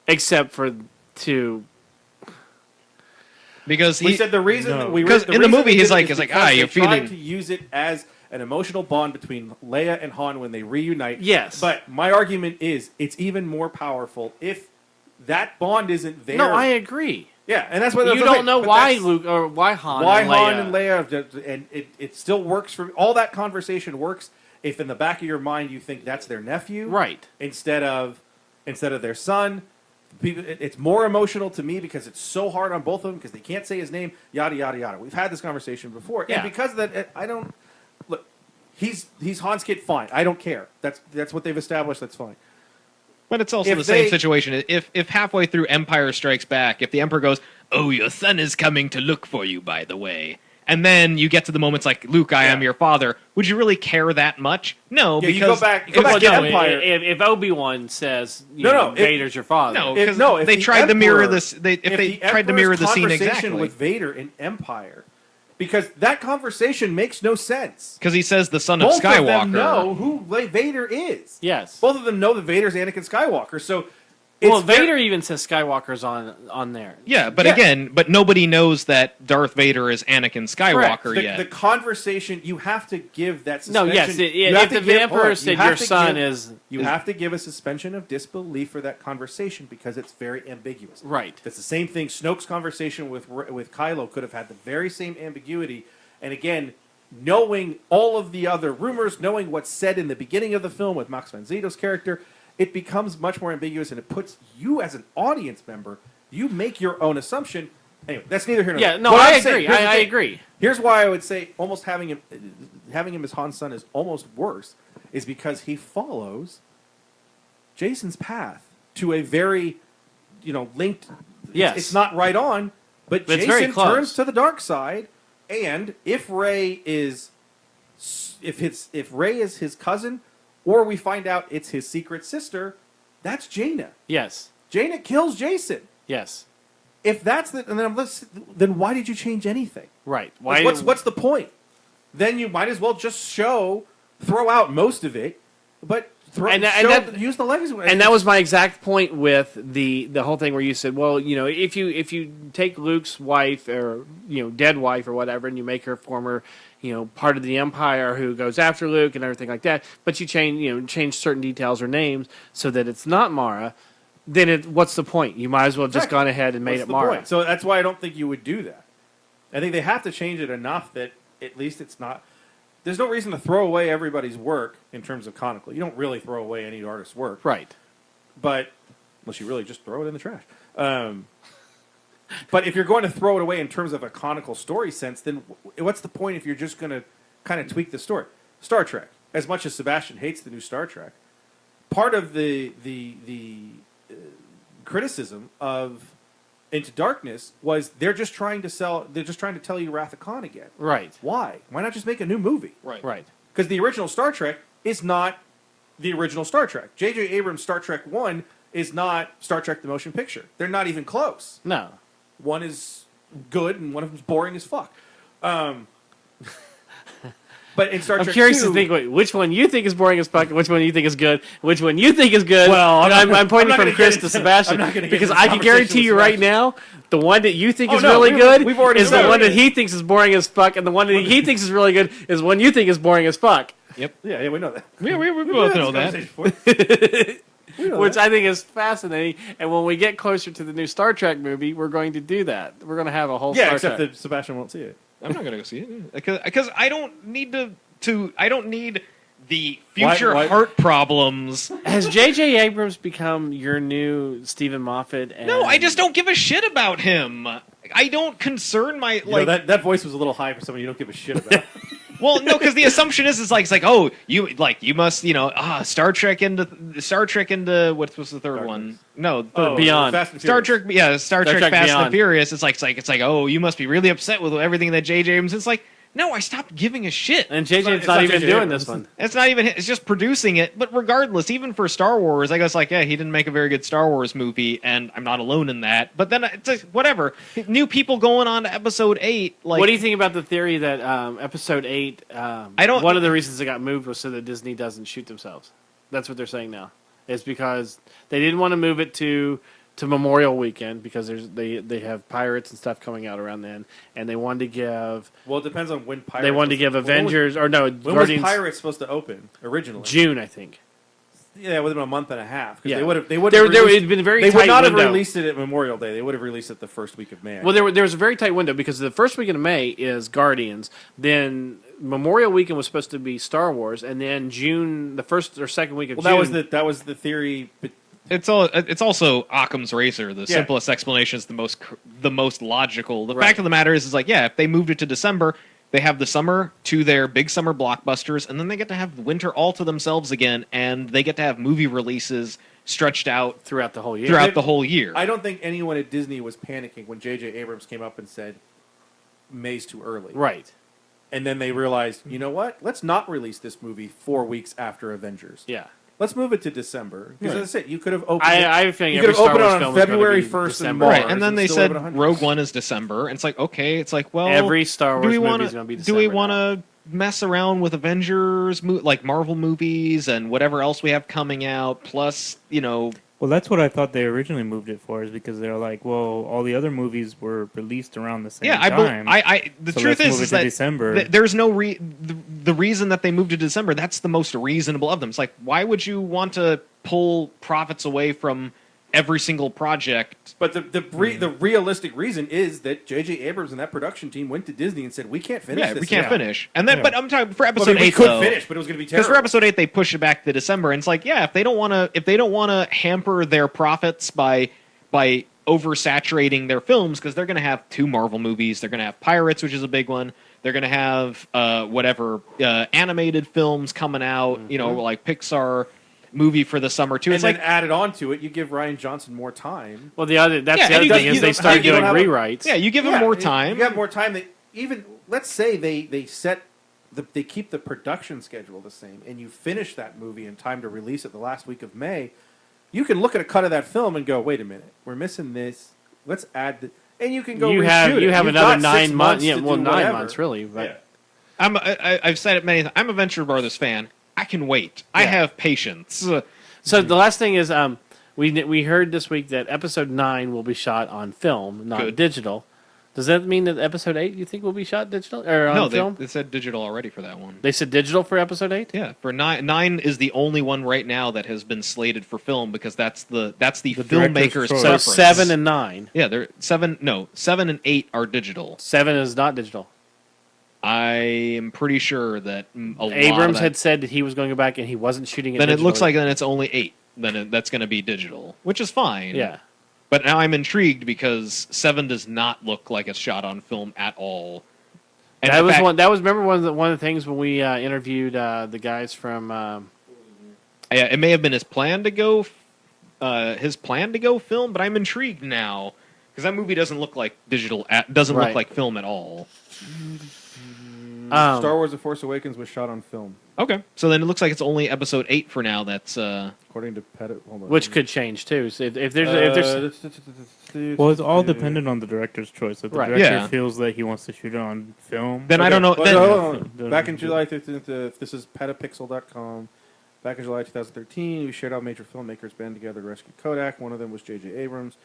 except for to. because We he said the reason No. we Because the in the reason movie they he's did it like- is he's like, because "Ah, they you're tried feeling-" to use it as an emotional bond between Leia and Han when they reunite. Yes. but my argument is it's even more powerful if that bond isn't there. No, I agree. yeah, and that's what You don't know why Luke or why Han. why and Han Leia. and Leia, and it still works for all that conversation works if in the back of your mind you think that's their nephew, Right. instead of their son. It's more emotional to me because it's so hard on both of them because they can't say his name. Yada yada yada. We've had this conversation before, Yeah. and because of that, I don't look. He's Han's kid. Fine, I don't care. That's what they've established. That's fine. But it's also If the same they- situation. If halfway through Empire Strikes Back, if the Emperor goes, "Oh, your son is coming to look for you, by the way," and then you get to the moments like, "Luke, I am Yeah. your father," would you really care that much? No, Yeah, because you go back. You go it's- back to Well, no, Empire. if Obi-Wan says, No, no, if- Vader's your father. no, If- because no, if they the tried to mirror Emperor- this. If they the tried to mirror Emperor's the scene conversation exactly, with Vader in Empire, because that conversation makes no sense. because he says the son of Both Skywalker. of them know who Vader is. Yes. Both of them know that Vader's Anakin Skywalker. So, Well, it's very- Vader even says Skywalker's on there. Yeah, but Yeah. again, but nobody knows that Darth Vader is Anakin Skywalker the, yet. the conversation you have to give that No, suspension. yes. you have If to the give- Emperor hold on, said you have your to son give- is you have to give a suspension of disbelief for that conversation because it's very ambiguous. right. That's the same thing. Snoke's conversation with Kylo could have had the very same ambiguity. And again, knowing all of the other rumors, knowing what's said in the beginning of the film with Max von Sydow's character, it becomes much more ambiguous, and it puts you as an audience member. You make your own assumption. Anyway, that's neither here nor there. Yeah. No, What I I'm saying- agree. here's the I thing. agree. Here's why I would say almost having him as Han's son is almost worse, is because he follows Jason's path to a very, linked. Yes. It's not right on, but But it's very Jason close. turns to the dark side, and if Rey is his cousin, or we find out it's his secret sister, that's Jaina. Yes. Jaina kills Jason. Yes. If that's then why did you change anything? Right. Like, what's the point? Then you might as well just throw out most of it, but use the legacy. And that was my exact point with the whole thing where you said, well, if you take Luke's wife or dead wife or whatever, and you make her former part of the Empire who goes after Luke and everything like that, but you change certain details or names so that it's not Mara, then what's the point? You might as well have just Exactly. gone ahead and made What's it the Mara. point? So that's why I don't think you would do that. I think they have to change it enough that at least it's not. There's no reason to throw away everybody's work in terms of canonical. You don't really throw away any artist's work, Right. but unless you really just throw it in the trash. But if you're going to throw it away in terms of a canonical story sense, then what's the point if you're just going to kind of tweak the story? Star Trek. As much as Sebastian hates the new Star Trek, part of the criticism of Into Darkness was they're just trying to tell you Wrath of Khan again. Right. Why? Why not just make a new movie? Right. Because the original Star Trek is not the original Star Trek. J.J. Abrams' Star Trek 1 is not Star Trek the Motion Picture. They're not even close. No. One is good and one of them's boring as fuck. But in Star I'm Trek curious 2, to think which one you think is boring as fuck, and which one you think is good, which one you think is good. Well, and I'm pointing I'm not from gonna Chris get to into- Sebastian I'm not gonna get because into I this can guarantee conversation you with right now, the one that you think Oh, is no, really we've good already is the decided one that it. he thinks is boring as fuck, and the one that he thinks is really good is one you think is boring as fuck. yeah, we know that. We We've both had know this that. conversation before. We know Which that. I think is fascinating. And when we get closer to the new Star Trek movie, we're going to do that. We're going to have a whole Yeah, Star except Trek. that Sebastian won't see it. I'm not gonna go see it because I don't need to. I don't need the future Why- heart problems. Has J.J. Abrams become your new Stephen Moffat? And No, I just don't give a shit about him. I don't concern my You know, that voice was a little high for someone you don't give a shit about. Well, no, because the assumption is it's like oh you must Star Trek into what was the third Darkness. one? No, the third one. Beyond. Fast and Star Furious. Trek, yeah, Star Trek Trek Fast Beyond. and the Furious. It's like oh you must be really upset with everything that J.J. Abrams. It's like no, I stopped giving a shit. And JJ's It's not not even J.J. doing Abrams. this one. It's not even it's just producing it. But regardless, even for Star Wars, I guess like yeah, he didn't make a very good Star Wars movie, and I'm not alone in that. But then it's like, whatever. New people going on to Episode 8. Like, What do you think about the theory that Episode 8, I don't- one of the reasons it got moved was so that Disney doesn't shoot themselves? That's what they're saying now. It's because they didn't want to move it to Memorial Weekend because they have Pirates and stuff coming out around then, and they wanted to give Well, it depends on when Pirates. they wanted to give Avengers or no When Guardians was Pirates supposed to open originally? June, I think. Yeah, it would have been a month and a half. 'Cause Yeah. They would have. They would There have. it'd been a very They tight would not window. have released it at Memorial Day. They would have released it the first week of May. Well, there was a very tight window because the first weekend of May is Guardians, then Memorial Weekend was supposed to be Star Wars, and then June, the first or second week of well, June. that was the theory. But It's also Occam's razor. The simplest explanation is the most logical. The Right. fact of the matter is like yeah, if they moved it to December, they have the summer to their big summer blockbusters, and then they get to have winter all to themselves again, and they get to have movie releases stretched out throughout the whole year. throughout the whole year. I don't think anyone at Disney was panicking when J.J. Abrams came up and said May's too early. Right. And then they realized, you know what? Let's not release this movie 4 weeks after Avengers. Yeah. Let's move it to December. Because Right. that's it. You could have opened it. I have a feeling You every could have Star opened it Wars on film is gonna February be 1st and December. March. Right, and then they still said have 100. Rogue One is December, and it's like okay, it's like well, Every Star do Wars we movie wanna- is going to be do December. we now. want to mess around with Avengers, like Marvel movies, and whatever else we have coming out? Plus, Well, that's what I thought they originally moved it for, is because they're like, well, all the other movies were released around the same yeah, time. the So truth let's move is it to that December. there's no the reason that they moved to December. That's the most reasonable of them. It's like why would you want to pull profits away from every single project? But the realistic reason is that J.J. Abrams and that production team went to Disney and said, we can't finish Yeah, this. we can't now." finish. And then, Yeah. but I'm talking for Well, I episode mean, we 8 could though. finish, but it was going to be Because terrible. for episode 8 they push it back to December, and it's like, yeah, if they don't want to hamper their profits by oversaturating their films, because they're going to have 2 Marvel movies, they're going to have Pirates, which is a big one, they're going to have animated films coming out, like Pixar movie for the summer too. and It's then like added on to it, you give Ryan Johnson more time. Well, that's Yeah, the other and thing you is they don't- started you don't doing have a- rewrites. yeah, you give them Yeah, more You time. have more time. Let's say they keep the production schedule the same, and you finish that movie in time to release it the last week of May. You can look at a cut of that film and go, wait a minute, we're missing this. Let's add the, and you can go. you reshoot have it. You've another got 9 9 months. Yeah, to well, do 9 whatever. months really. But Yeah. I've said it many times. I'm a Venture Brothers fan. I can wait. I Yeah. have patience. So the last thing is, we heard this week that episode 9 will be shot on film, not Good. digital. Does that mean that episode 8 you think will be shot digital or on No, film? they said digital already for that one. They said digital for episode 8. Yeah, for 9 is the only one right now that has been slated for film because that's the director's filmmaker's choice. So preference. 7 and 9. yeah, they're 7 and 8 are digital. 7 is not digital. I am pretty sure that a lot of Abrams that, had said that he was going to go back and he wasn't shooting it. then it looks digitally. like then it's only 8. Then that's going to be digital, which is fine. yeah. But now I'm intrigued because 7 does not look like it's shot on film at all. And That in was fact- one. That was remember one of the things when we interviewed the guys from. Yeah, it may have been his plan to go film, but I'm intrigued now because that movie doesn't look like digital. Doesn't Right. look like film at all. Star Wars: The Force Awakens was shot on film, Okay, so then it looks like it's only episode 8 for now. That's according to hold on. which could change too. So if there's Well, it's all dependent on the director's choice. If the Right. director Yeah. feels that he wants to shoot it on film, then I don't know. Well, Then, hold on. Back in July 13th, this is petapixel.com. Back in July 2013, we shared how major filmmakers band together to rescue Kodak. One of them was J.J. Abrams.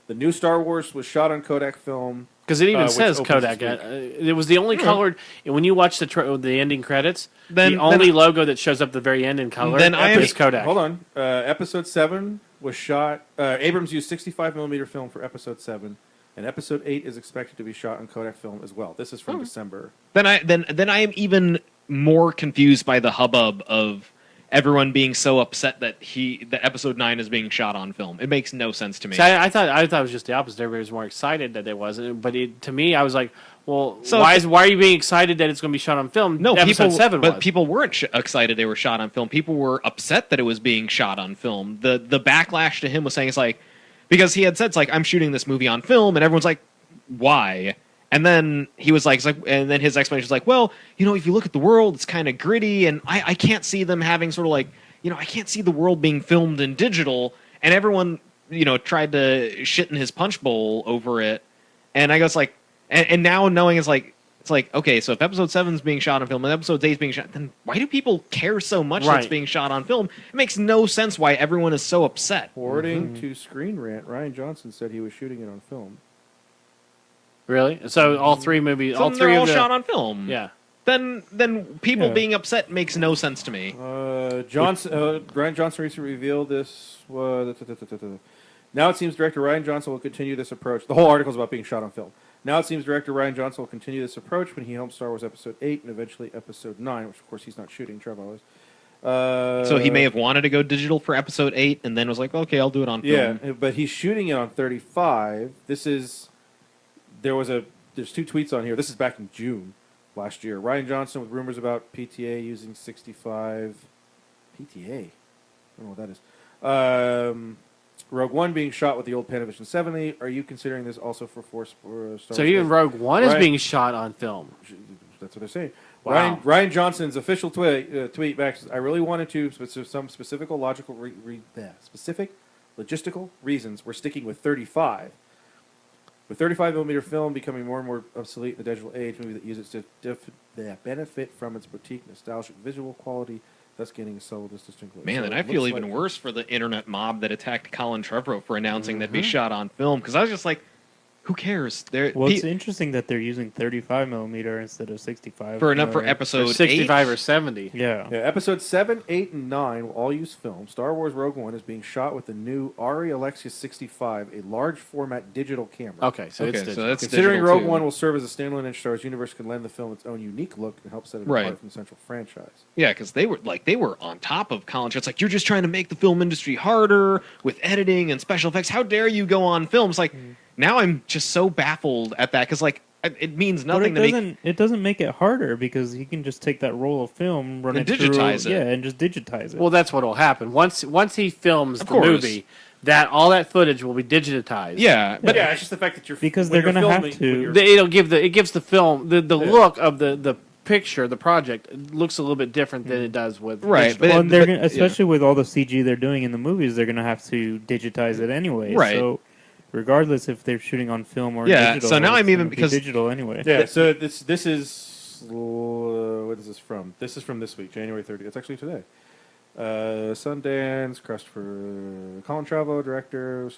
The new Star Wars was shot on Kodak film. because it even which says opens Kodak. this It was the only colored. And when you watch the ending credits, Then- the only then- logo that shows up at the very end in color Then I am- is Kodak. Hold on. Episode 7 was shot. Abrams used 65mm film for Episode 7, and Episode 8 is expected to be shot on Kodak film as well. This is from December. then I am even more confused by the hubbub of everyone being so upset that episode 9 is being shot on film. It makes no sense to me. So I thought it was just the opposite. Everybody was more excited that it wasn't, but to me, I was like, well, So why are you being excited that it's going to be shot on film? No, Episode people, 7 but was. people weren't excited they were shot on film. People were upset that it was being shot on film. The backlash to him was saying it's like, because he had said it's like, I'm shooting this movie on film, and everyone's like, why? And then he was like, and then his explanation was like, well, if you look at the world, it's kind of gritty, and I can't see them having sort of like, I can't see the world being filmed in digital. And everyone, tried to shit in his punch bowl over it. And I guess like, and now knowing it's like, okay, so if episode 7 is being shot on film and episode 8 is being shot, then why do people care so much that it's Right. being shot on film? It makes no sense why everyone is so upset. According to Screen Rant, Ryan Johnson said he was shooting it on film. Really? So all three movies, So all then three they're of all the, shot on film. yeah. Then people Yeah. being upset makes no sense to me. Ryan Johnson recently revealed this. Now it seems director Ryan Johnson will continue this approach. The whole article is about being shot on film. Now it seems director Ryan Johnson will continue this approach when he helms Star Wars Episode 8 and eventually Episode 9, which of course he's not shooting. Trevor is. So he may have wanted to go digital for episode 8 and then was like, okay, I'll do it on film. Yeah, but he's shooting it on 35. There's two tweets on here. This is back in June last year. Ryan Johnson with rumors about PTA using 65. PTA? I don't know what that is. Rogue One being shot with the old Panavision 70. Are you considering this also for Star Wars? So even Rogue One is Right. being shot on film. That's what they're saying. Wow. Ryan Johnson's official tweet back says, I really wanted to, but some specific logistical reasons, we're sticking with 35. With 35mm film becoming more and more obsolete in the digital age, movie that uses it to benefit from its boutique, nostalgic visual quality, thus gaining a subtle distinction. Man, So and it I feel looks even like- worse for the internet mob that attacked Colin Trevorrow for announcing that'd be shot on film, because I was just like, who cares? well, it's interesting that they're using 35mm instead of 65 for you know, episode 65 8. or 70. Yeah. Yeah, episodes 7, 8, and 9 will all use film. Star Wars Rogue One is being shot with the new Ari Alexa 65, a large format digital camera. Okay, so it's Okay, so digital. that's Considering digital Rogue too. One will serve as a standalone in Star Wars universe, can lend the film its own unique look and help set it Right. apart from the central franchise. Yeah, because they were on top of Colin Trevorrow. It's like, you're just trying to make the film industry harder with editing and special effects. How dare you go on film? It's like, now I'm just so baffled at that, because like, it means But nothing it to doesn't. make. It doesn't make it harder because he can just take that roll of film, run And it through, digitize it. yeah, and just digitize it. Well, that's what will happen once he films Of the course. movie. That all that footage will be digitized. Yeah, But yeah, it's just the fact that you're Because when they're you're gonna have filming- to- when you're- It gives the film the look of the picture, the project looks a little bit different than it does with Right, digital. well, and they're but- gonna, especially with all the CG they're doing in the movies, they're going to have to digitize it anyway. Right. So, regardless if they're shooting on film or Yeah, digital, so now it's I'm even- gonna be because- digital anyway. Yeah, so this is what is this from? This is from this week, January 30th. It's actually today. Sundance, Christopher Colin Trevorrow, director.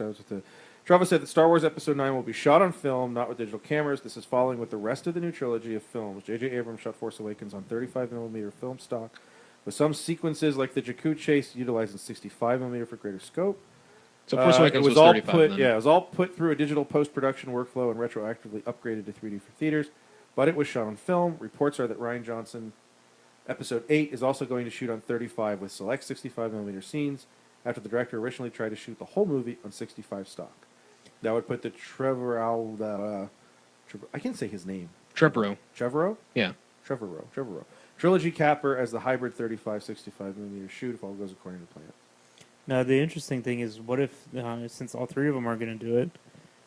Trevorrow said that Star Wars Episode 9 will be shot on film, not with digital cameras. This is following with the rest of the new trilogy of films. J.J. Abrams shot Force Awakens on 35mm film stock, with some sequences like the Jakku chase utilizing 65mm for greater scope. so Force Awakens was all 35. put, then. yeah, it was all put through a digital post-production workflow and retroactively upgraded to 3D for theaters, but it was shot on film. Reports are that Ryan Johnson, Episode 8, is also going to shoot on 35 with select 65mm scenes, after the director originally tried to shoot the whole movie on 65 stock. That would put the I can't say his name. Trevorrow. Trevorrow? Yeah. Trevorrow. Trilogy capper as the hybrid 35, 65mm shoot if all goes according to plan. Now, the interesting thing is, what if, since all three of them are going to do it,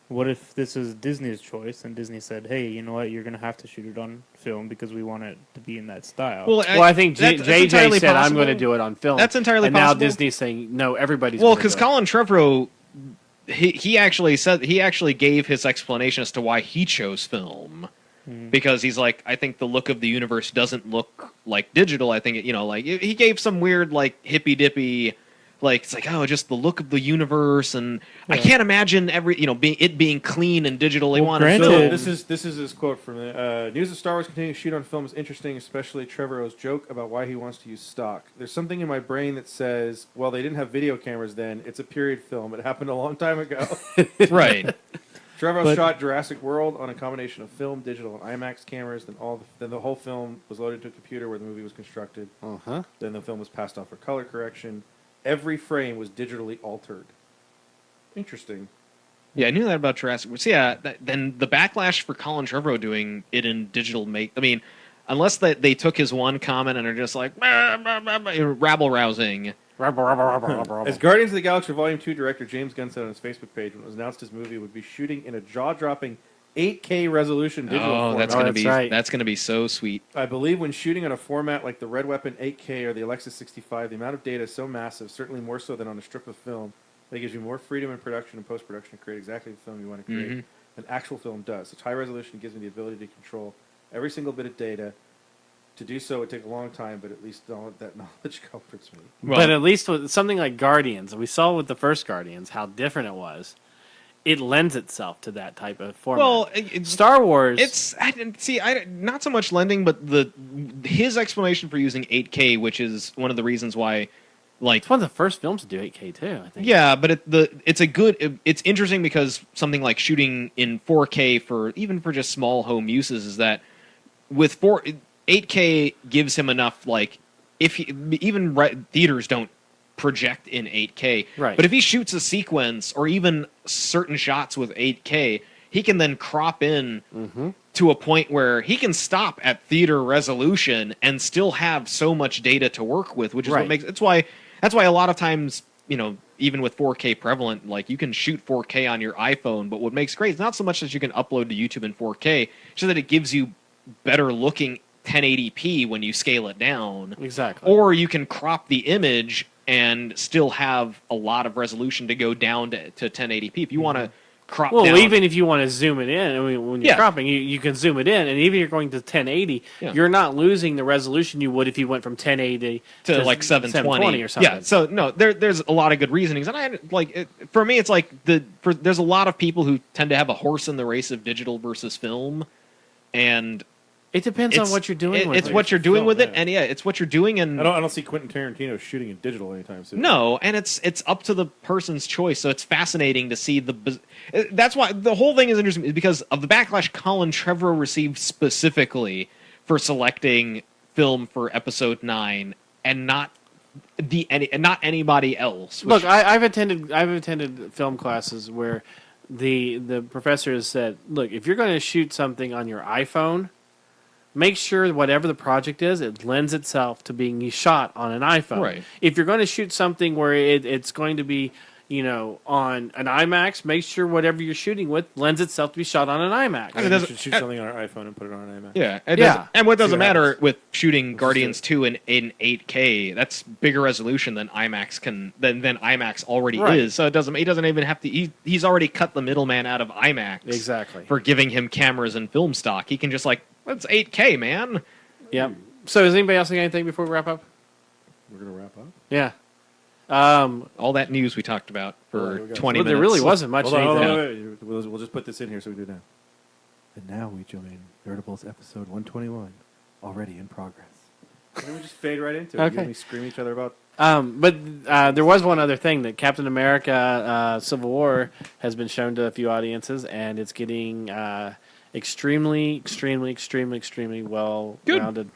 what if this is Disney's choice and Disney said, hey, you know what, you're going to have to shoot it on film because we want it to be in that style. Well, I think that's JJ entirely said, I'm possible. going to do it on film. That's entirely and possible. now Disney's saying, no, everybody's Well, gonna because do it. Colin Trevorrow, he actually gave his explanation as to why he chose film. Because he's like, I think the look of the universe doesn't look like digital. I think, like, he gave some weird, like, hippy-dippy, like, it's like, oh, just the look of the universe, and I can't imagine being clean and digital. They want to granted- film. So this is his quote from the news of Star Wars continuing to shoot on film is interesting, especially Trevorrow's joke about why he wants to use stock. There's something in my brain that says, well, they didn't have video cameras then. It's a period film. It happened a long time ago. Right. Trevorrow But- shot Jurassic World on a combination of film, digital, and IMAX cameras. Then the whole film was loaded to a computer where the movie was constructed. Uh-huh. Then the film was passed off for color correction. Every frame was digitally altered. Interesting. Yeah, I knew that about Jurassic World. So yeah, then the backlash for Colin Trevorrow doing it in digital I mean, unless they took his one comment and are just like, rabble-rousing. As Guardians of the Galaxy Volume 2 director James Gunn said on his Facebook page when it was announced his movie would be shooting in a jaw-dropping 8K resolution digital format. That's gonna be so sweet. I believe when shooting on a format like the Red Weapon 8K or the Alexa 65, the amount of data is so massive, certainly more so than on a strip of film, that gives you more freedom in production and post-production to create exactly the film you want to create than actual film does. Such high resolution gives me the ability to control every single bit of data. To do so would take a long time, but at least that knowledge comforts me. Well, But at least with something like Guardians, we saw with the first Guardians how different it was. It lends itself to that type of format. well, Star Wars. not so much lending, but his explanation for using 8K, which is one of the reasons why, like, it's one of the first films to do 8K too. I think. yeah, but it's interesting because something like shooting in 4K even for just small home uses is that with 8K gives him enough, like, theaters don't project in 8K. Right. But if he shoots a sequence or even certain shots with 8K, he can then crop in to a point where he can stop at theater resolution and still have so much data to work with, which is what makes that's why a lot of times, even with 4K prevalent, like, you can shoot 4K on your iPhone, but what makes great is not so much that you can upload to YouTube in 4K, so that it gives you better looking 1080p when you scale it down. Exactly. Or you can crop the image and still have a lot of resolution to go down to 1080p. If you want to crop down... Well, even if you want to zoom it in, I mean, when you're Yeah. cropping, you can zoom it in, and even if you're going to 1080, you're not losing the resolution you would if you went from 1080 to like 720 or something. Yeah, so no, there's a lot of good reasonings, and for me, it's like there's a lot of people who tend to have a horse in the race of digital versus film, and it depends on what you're doing with it's it. what you're doing Film, with it, yeah. and it's what you're doing, and I don't see Quentin Tarantino shooting in digital anytime soon. no, and it's up to the person's choice. So it's fascinating to see that's why the whole thing is interesting, is because of the backlash Colin Trevorrow received specifically for selecting film for episode 9 and not anybody else. Look, I've attended film classes where the professor has said, look, if you're going to shoot something on your iPhone, make sure whatever the project is, it lends itself to being shot on an iPhone. Right. If you're going to shoot something where it's going to be, on an IMAX, make sure whatever you're shooting with lends itself to be shot on an IMAX. I mean, we should shoot something on our iPhone and put it on an iMac. Yeah, Yeah. and what doesn't what matter happens. with shooting Guardians 2 in 8K, that's bigger resolution than IMAX than IMAX already Right. is. So he doesn't even have to. He's already cut the middleman out of IMAX. Exactly. For giving him cameras and film stock, he can just that's 8K, man. Yep. So does anybody else think anything before we wrap up? We're going to wrap up? Yeah. All that news we talked about Well, for there we go. 20 Well, minutes. there really wasn't much. Hold on, anything. wait. We'll just put this in here so we do it now. And now we join Nerdables episode 121, already in progress. And then we just fade right into it. Okay. You and me scream each other about... But there was one other thing that Captain America: Civil War has been shown to a few audiences, and it's getting extremely well rounded.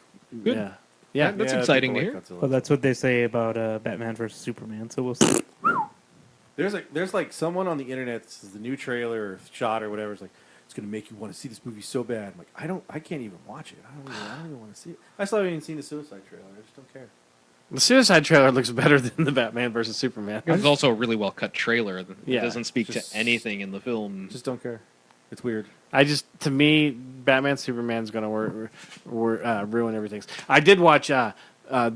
Good. Yeah. Yeah. That's Yeah, exciting people to like hear. Godzilla. Well, that's what they say about Batman versus Superman, so we'll see. There's like someone on the internet, this is the new trailer or shot or whatever, it's like, it's going to make you want to see this movie so bad. I'm like, I can't even watch it. I don't even want to see it. I still haven't even seen the Suicide trailer. I just don't care. The Suicide trailer looks better than the Batman versus Superman. It's also a really well cut trailer. It Yeah. doesn't speak Just- to anything in the film. Just don't care. It's weird. To me, Batman Superman's going to ruin everything. I did watch Batman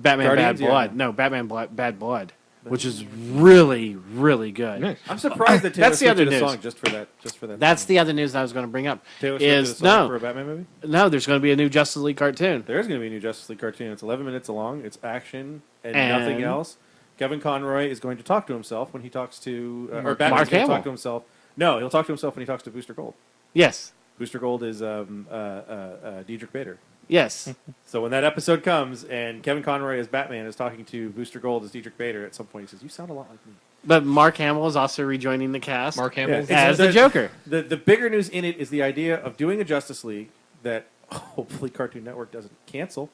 Guardians, Bad Blood. yeah. No, Batman Bad Blood, which is really, really good. Nice. I'm surprised that Taylor That's the Swift other did a news. song just for that. Just for that. That's song. the other news that I was going to bring up. Taylor Swift did a song for a Batman movie. There's going to be a new Justice League cartoon. There is going to be a new Justice League cartoon. It's 11 minutes long. It's action and And- nothing else. Kevin Conroy is going to talk to himself when he talks to, or Mark Batman's going to Hamill. talk to himself. No, he'll talk to himself when he talks to Booster Gold. Yes, Booster Gold is Diedrich Bader. yes. So when that episode comes and Kevin Conroy as Batman is talking to Booster Gold as Diedrich Bader, at some point he says, "You sound a lot like me." But Mark Hamill is also rejoining the cast Mark Hamill. Yeah. as the Joker. The bigger news in it is the idea of doing a Justice League that hopefully Cartoon Network doesn't cancel,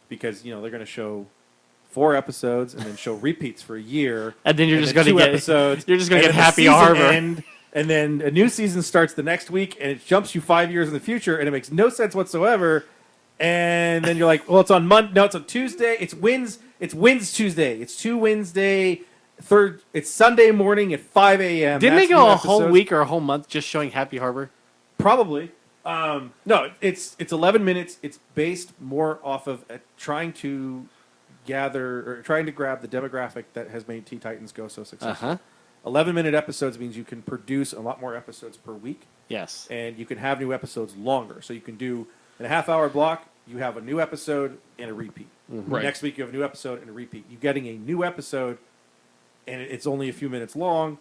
because they're going to show 4 episodes and then show repeats for a year, And then you're and just then going to 2 get episodes. You're just going to and get then the Happy season Harbor. end, and then a new season starts the next week, and it jumps you 5 years in the future, and it makes no sense whatsoever. And then you're like, well, it's on Monday. No, it's on Tuesday. It's Tuesday. It's 2 Wednesday. Third. It's Sunday morning at 5 a.m. Didn't they That's go new a whole episodes. week or a whole month just showing Happy Harbor? Probably. No, it's 11 minutes. It's based more off of trying to grab the demographic that has made Teen Titans go so successful. Uh-huh. 11-minute episodes means you can produce a lot more episodes per week, Yes. and you can have new episodes longer. So you can do in a half-hour block. You have a new episode and a repeat. Right. Next week you have a new episode and a repeat. You're getting a new episode, and it's only a few minutes long.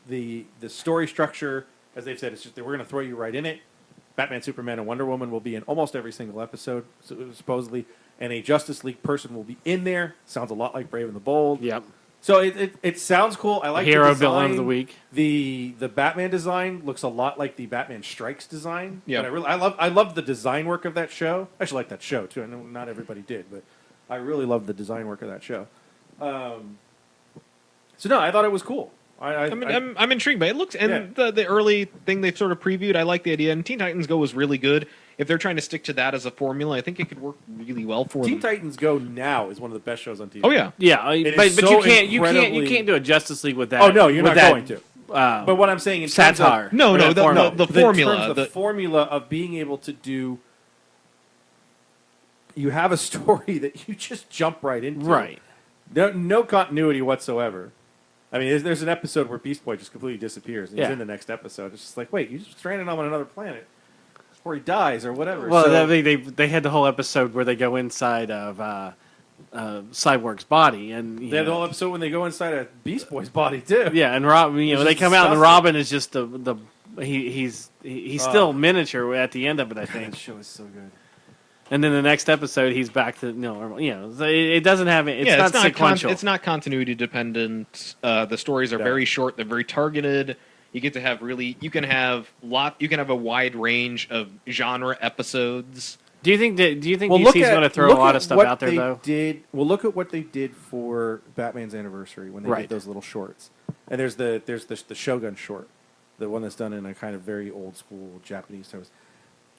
The story structure, as they've said, it's just that we're going to throw you right in it. Batman, Superman, and Wonder Woman will be in almost every single episode, supposedly, and a Justice League person will be in there. Sounds a lot like Brave and the Bold. Yep. So it sounds cool. I like Hero the design. villain of the week. The Batman design looks a lot like the Batman Strikes design. Yeah. But I love the design work of that show. I actually like that show too. I know not everybody did, but I really love the design work of that show. So no, I thought it was cool. I'm intrigued by it. It looks, and the early thing they've sort of previewed, I like the idea. And Teen Titans Go was really good. If they're trying to stick to that as a formula, I think it could work really well for Teen them. Titans Go now is one of the best shows on TV. Oh yeah, Yeah, It but is you so can't incredibly- you can't do a Justice League with that. Oh no, you're with not that, going to. But what I'm saying in terms of- satire. No, Or no, that the formula. the in formula, terms of the- formula of being able to do. You have a story that you just jump right into. Right. No continuity whatsoever. I mean, there's an episode where Beast Boy just completely disappears, and he's Yeah. in the next episode. It's just like, wait, you just stranded him on another planet, or he dies, or whatever. Well, So- they had the whole episode where they go inside of Cyborg's body, and they have the whole episode when they go inside a Beast Boy's body too. yeah, and Rob, Which they is come out, and disgusting. Robin is just he's still miniature at the end of it, I That think. show is so good. And then the next episode, he's back to normal. So it doesn't have it's yeah, not sequential. it's not continuity dependent. The stories are No. very short. They're very targeted. You get to have you can have a wide range of genre episodes. Do you think DC's look going to throw a look lot at of stuff what out there they though? Look at what they did for Batman's anniversary when they Right. did those little shorts. And there's the Shogun short, the one that's done in a kind of very old school Japanese terms.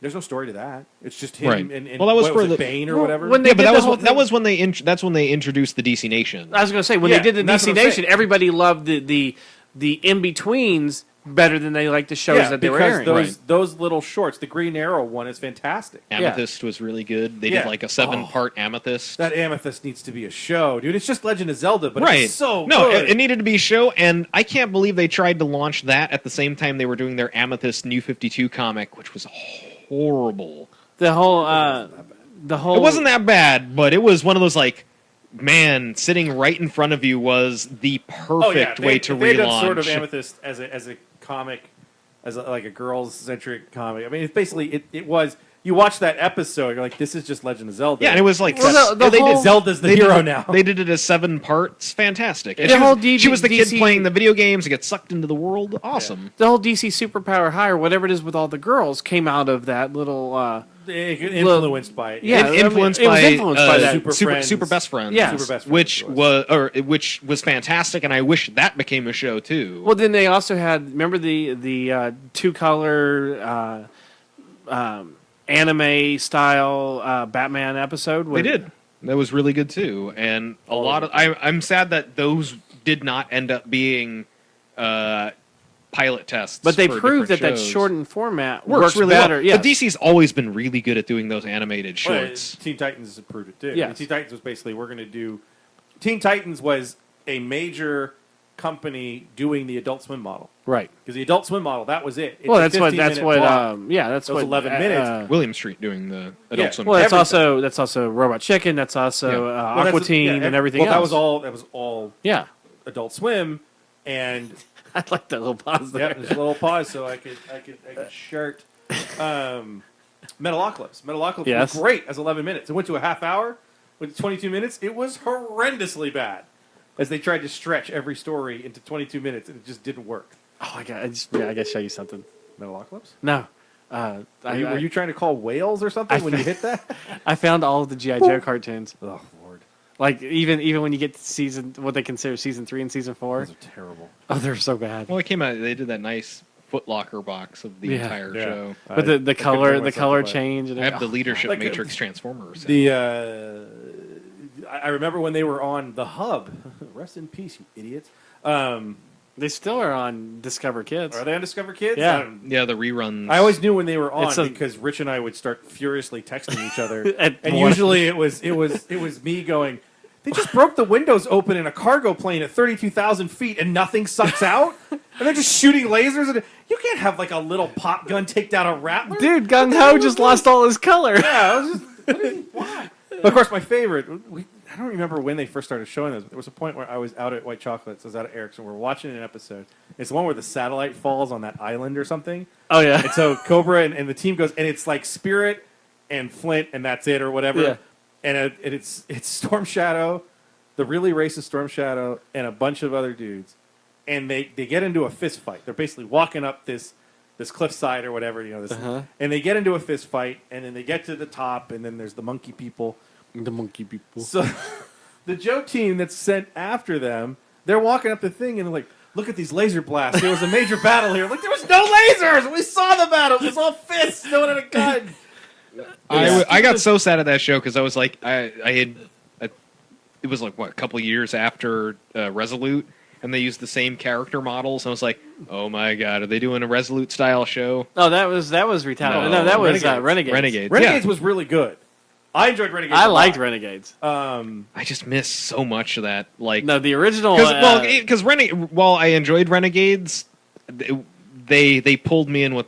There's no story to that. It's just him Right. and Well, that was what for it, the- Bane or Well, whatever. when they Yeah, but did that the was whole that was when they that's when they introduced the DC Nation. I was going to say when Yeah, they did the that's DC what I'm Nation, saying. everybody loved the in betweens better than they liked the shows that they were airing. those little shorts, the Green Arrow one is fantastic. Amethyst was really good. They Yeah. did like a 7-part Amethyst. That Amethyst needs to be a show, dude. It's just Legend of Zelda, but Right. it's so no, good. it needed to be a show, and I can't believe they tried to launch that at the same time they were doing their Amethyst New 52 comic, which was horrible. The whole It wasn't that bad, but it was one of those like, man, sitting right in front of you was the perfect way to they've relaunch. done sort of Amethyst as a comic, like a girls centric comic. I mean, it's basically it was. You watch that episode, you're like, this is just Legend of Zelda. Yeah, and it was like Well, the they whole- did Zelda's the they hero did, now. They did it as 7 parts. Fantastic. And The she whole was, she was the kid DC playing the video games and get sucked into the world. Awesome. the whole DC Superpower High or whatever it is with all the girls came out of that little. Influenced by it. Yeah, I mean, Influenced it was by, influenced by that. Super Best Friends. Yeah. Super Best Friends, which it was. which was fantastic, and I wish that became a show too. Well, then they also had remember the 2-color anime style Batman episode. They did. That was really good too, and a lot of I'm sad that those did not end up being pilot tests. But they for proved that different that shows. shortened format works really better. well. Yes. But DC's always been really good at doing those animated Well, shorts. Teen Titans proved it too. Yes. Teen Titans was basically we're going to do. Teen Titans was a major company doing the Adult Swim model Right. because the Adult Swim model that was it. It's Well, a that's what 15-minute block. that's Those what 11 minutes. William Street doing the Adult Yeah. Swim. Well, Everything. that's also Robot Chicken. That's also Yeah. Well, Aqua that's- Teen yeah, and everything well, else. that was all Yeah. Adult Swim, and I like that little pause there. yeah, there's a little pause so I could shirt. Metalocalypse. Metalocalypse Yes. was great as 11 minutes. It went to a half hour with 22 minutes. It was horrendously bad as they tried to stretch every story into 22 minutes, and it just didn't work. Oh, I gotta show you something. Metalocalypse? No. Were you trying to call whales or something when you hit that? I found all of the G.I. Joe cartoons. Oh, Lord. Like, even when you get to what they consider season 3 and season 4. Those are terrible. Oh, they're so bad. Well, it came out. They did that nice Footlocker box of the Yeah. entire Yeah. show. But the I couldn't color bring myself to buy it. change. And I have the oh, leadership Like, matrix transformers. I remember when they were on the Hub. Rest in peace, you idiots. They still are on Discover Kids. Are they on Discover Kids? Yeah. Yeah, the reruns. I always knew when they were on It's a- because Rich and I would start furiously texting each other, At and one- usually it was me going, "They just broke the windows open in a cargo plane at 32,000 feet, and nothing sucks out, and they're just shooting lasers. And you can't have like a little pop gun take down a rattler, Dude, Gung Ho just lost all his color. Yeah, I was just why? But of course, my favorite. I don't remember when they first started showing those. There was a point where I was out at White Chocolates. I was out at Eric's, and we're watching an episode. It's the one where the satellite falls on that island or something. Oh, yeah. And so Cobra and the team goes, and it's like Spirit and Flint, and that's it, or whatever. Yeah. And it's Storm Shadow, the really racist Storm Shadow, and a bunch of other dudes. And they get into a fist fight. They're basically walking up this cliffside or whatever, and they get into a fist fight, and then they get to the top, and then there's the monkey people. The monkey people. So the Joe team that's sent after them, they're walking up the thing, and they're like, look at these laser blasts. There was a major battle here. Like, there was no lasers. We saw the battle. It was all fists. No one had a gun. I got so sad at that show because I was like, it was like what, a couple years after Resolute, and they used the same character models. And I was like, oh my god, are they doing a Resolute style show? Oh, that was Retaliation. No, that was Renegades. Renegades was really good. I enjoyed Renegades. I a lot. liked Renegades. I just miss so much of that. Like, No, the original. because while I enjoyed Renegades, they pulled me in with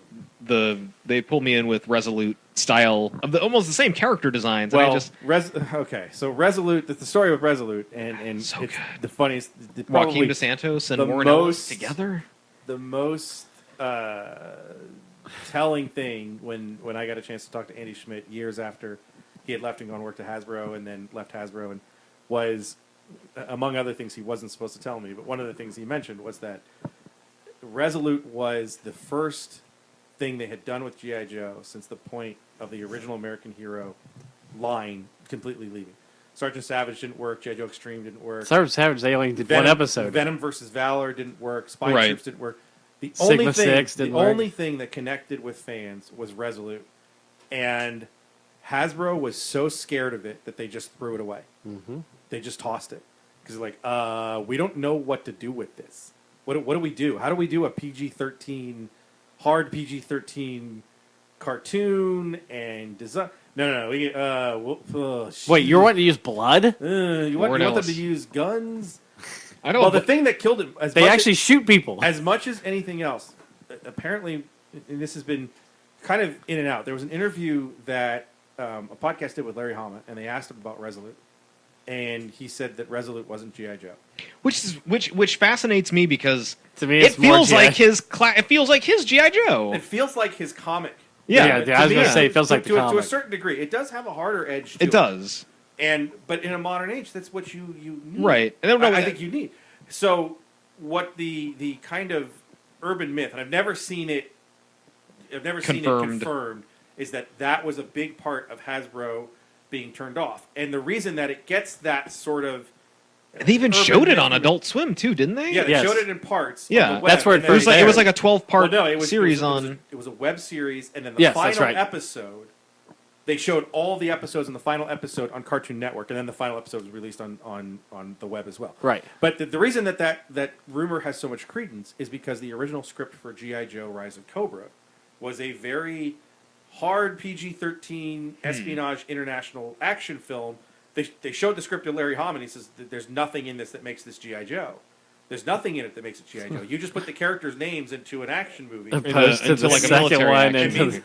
Resolute style of almost the same character designs. Well, and I just okay, so Resolute, the story of Resolute, and So it's good. the funniest, Joaquin DeSantos and the Warren Ellis most- together. the most telling thing when I got a chance to talk to Andy Schmidt years after he had left and gone to work to Hasbro and then left Hasbro, and was, among other things he wasn't supposed to tell me, but one of the things he mentioned was that Resolute was the first thing they had done with G.I. Joe since the point of the original American Hero line completely leaving. Sergeant Savage didn't work, G.I. Joe Extreme didn't work. Sergeant Savage, they only did one episode. Venom versus Valor didn't work. Spy Right. Troops didn't work. The Sigma only thing, 6 didn't work. only thing that connected with fans was Resolute, and Hasbro was so scared of it that they just threw it away. Mm-hmm. They just tossed it because like, we don't know what to do with this. What do we do? How do we do a PG-13, hard PG-13 cartoon and design? No. Wait, you're wanting to use blood? You want them to use guns? I know. Well, the thing that killed it, They actually shoot people. as much as anything else, apparently, and this has been kind of in and out. There was an interview that a podcast did with Larry Hama, and they asked him about Resolute, and he said that Resolute wasn't G.I. Joe. which fascinates me because To me, it it's more feels G.I. like it feels like his GI Joe. It feels like his comic. Yeah, Yeah, I was To going me, to say, it feels like to, the to a comic. certain degree. It does have a harder edge. To It does. but in a modern age, that's what you need. Right. I don't know I what- think you need. So, what the kind of urban myth, and I've never seen it confirmed, is that was a big part of Hasbro being turned off, and the reason that it gets that sort of They even urban showed it myth- on Adult Swim too, didn't they? Yeah, they Yes. showed it in parts. on Yeah, the web, that's where it and then first they- It was like a 12-part Well, no, it was series it was on. it was a web series, and then the Yes, that's final right. episode they showed all the episodes in the final episode on Cartoon Network, and then the final episode was released on the web as well. Right. But the reason that rumor has so much credence is because the original script for G.I. Joe: Rise of Cobra was a very hard PG-13 espionage international action film. They showed the script to Larry Hama, and he says there's nothing in this that makes this G.I. Joe. There's nothing in it that makes it G.I. Joe. You just put the characters' names into an action movie. Opposed to into the like a second military one. action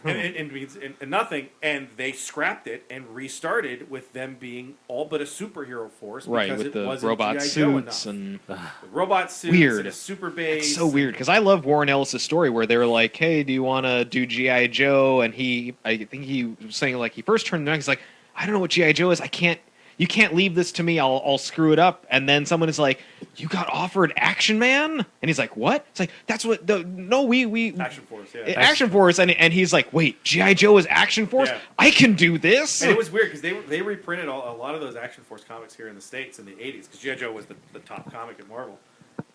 and nothing, and they scrapped it and restarted with them being all but a superhero force because Right, with it the wasn't robot G.I. Joe suits enough. and With robot suits Weird. and a super base. it's so weird because I love Warren Ellis' story where they were like, "Hey, do you want to do GI Joe?" And I think he was saying like he first turned it on. He's like, "I don't know what GI Joe is. You can't leave this to me. I'll screw it up." And then someone is like, "You got offered Action Man?" And he's like, "What?" It's like that's what we Action Force, yeah. Action Force, and he's like, "Wait, GI Joe is Action Force? Yeah. I can do this." And it was weird because they reprinted a lot of those Action Force comics here in the States in the 80s because G.I. Joe was the top comic at Marvel.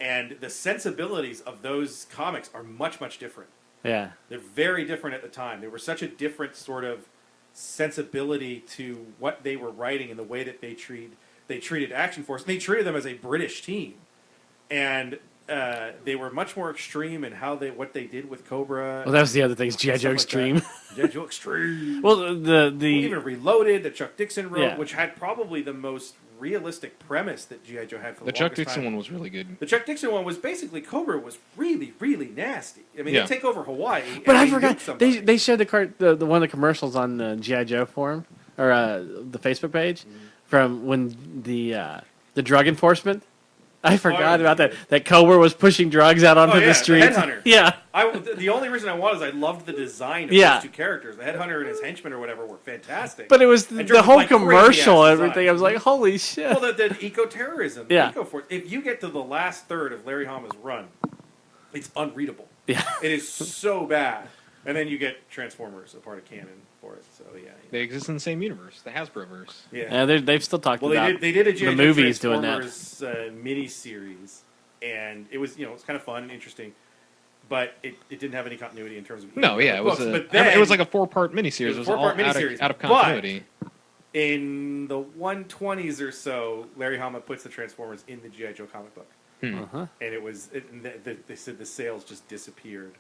And the sensibilities of those comics are much, much different. Yeah. They're very different at the time. They were such a different sort of sensibility to what they were writing and the way that they treated Action Force. And they treated them as a British team. And they were much more extreme in what they did with Cobra. Well, that was the other thing. G.I. Joe Extreme. G.I. Joe Extreme. Well, the Even Reloaded that Chuck Dixon wrote, Yeah. which had probably the most realistic premise that G.I. Joe had for the The Chuck longest Dixon time. one was really good. The Chuck Dixon one was basically Cobra was really, really nasty. I mean, Yeah. they take over Hawaii. But and I they forgot nuke somebody. they showed the one of the commercials on the GI Joe forum or the Facebook page from when the drug enforcement. I forgot about that. That Cobra was pushing drugs out onto yeah, the streets. Headhunter. Yeah, The only reason I was I loved the design of Yeah. those two characters. The Headhunter and his henchman or whatever were fantastic. but it was And the driven whole like crazy-ass commercial, design. everything. I was like, holy shit! Well, the eco-terrorism, Yeah. eco-force. If you get to the last third of Larry Hama's run, it's unreadable. Yeah. It is so bad. And then you get Transformers, a part of canon for it. So, yeah. They exist in the same universe, the Hasbroverse. Yeah. They've still talked Well, about they did a G.I. the Joe movies doing that. Transformers mini-series. And it was, it's kind of fun and interesting. But it didn't have any continuity in terms of No, yeah, it was books. a, But then, it was like a 4-part miniseries. It was It a was all 4-part out miniseries, of, out of but- continuity. in the 120s or so, Larry Hama puts the Transformers in the G.I. Joe comic book. Uh-huh. And they said the sales just disappeared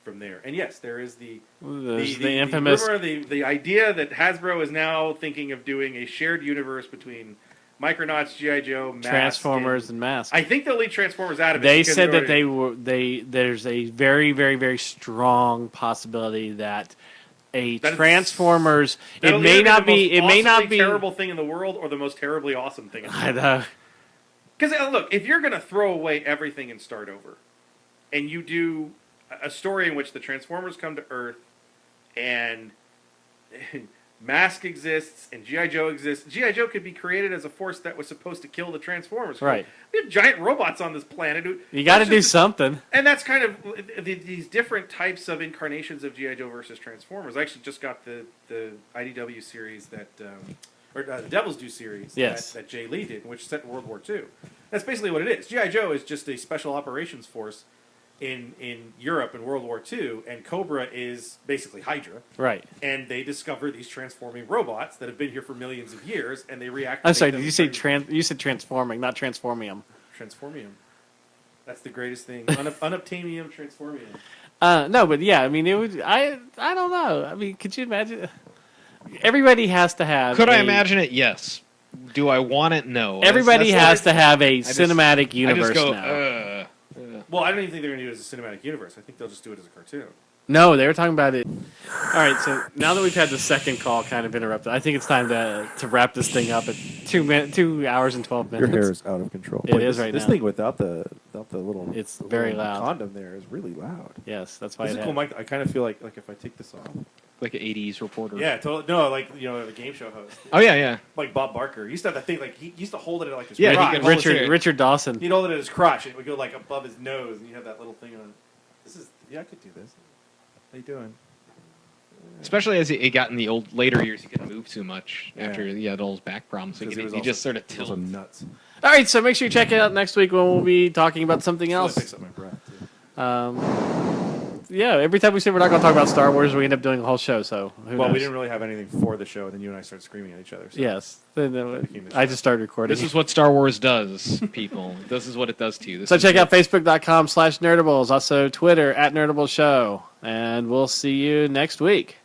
from there. And yes, there is the There's the infamous. rumor, the idea that Hasbro is now thinking of doing a shared universe between Micronauts, G.I. Joe, Mask, Transformers and Mask. I think they'll leave Transformers out of it. They because said it that there's a very, very, very strong possibility that a That is- Transformers. that'll It may either not the be. most It may not awesomely be. terrible thing in the world or the most terribly awesome thing in the I world. know. Because look, if you're going to throw away everything and start over, and you do a story in which the Transformers come to Earth, and Mask exists, and G.I. Joe exists, G.I. Joe could be created as a force that was supposed to kill the Transformers. Right. We have giant robots on this planet. You got to That's do just- something. And that's kind of these different types of incarnations of G.I. Joe versus Transformers. I actually just got the IDW series that, the Devil's Due series Yes. that Jay Lee did, which is set in World War II. That's basically what it is. G.I. Joe is just a special operations force in Europe in World War II, and Cobra is basically Hydra. Right. And they discover these transforming robots that have been here for millions of years, and they react. I'm sorry. Did you say You said transforming, not transformium. Transformium? That's the greatest thing. Unobtainium transformium. No, but yeah. I mean, it would. I don't know. I mean, could you imagine? Everybody has to have. Could I imagine it? Yes. Do I want it? No. Everybody has to have a just- cinematic I universe just go, now. Well, I don't even think they're going to do it as a cinematic universe. I think they'll just do it as a cartoon. No, they were talking about it. All right, so now that we've had the second call kind of interrupted, I think it's time to wrap this thing up at 2 hours and 12 Your minutes. hair is out of control. It is right this now. thing without the little. It's the very little loud. Condom there is really loud. Yes, that's why This is it cool, had- Mike. I kind of feel like if I take this off. like an 80s reporter. Yeah, totally. No, like the game show host, Oh, yeah, yeah. like Bob Barker. He used to have that thing. Like he used to hold it at like his Yeah, he crotch. could hold it. Richard Dawson. He'd hold it at his crotch, and it would go like above his nose, and you have that little thing on. I could do this. How you doing? Especially as it got in the later years, he couldn't move too much Yeah. after he had all his back problems. So Because he just sort of It was tilted. nuts. All right, so make sure you check it out next week when we'll be talking about something Still else. picks up my breath too. every time we say we're not going to talk about Star Wars, we end up doing a whole show. So who Well, knows? we didn't really have anything for the show, and then you and I started screaming at each other. So. Yes. Then, Became the I show. just started recording. This is what Star Wars does, people. This is what it does to you. This So is check what- out Facebook.com/Nerdables, also Twitter @NerdablesShow, and we'll see you next week.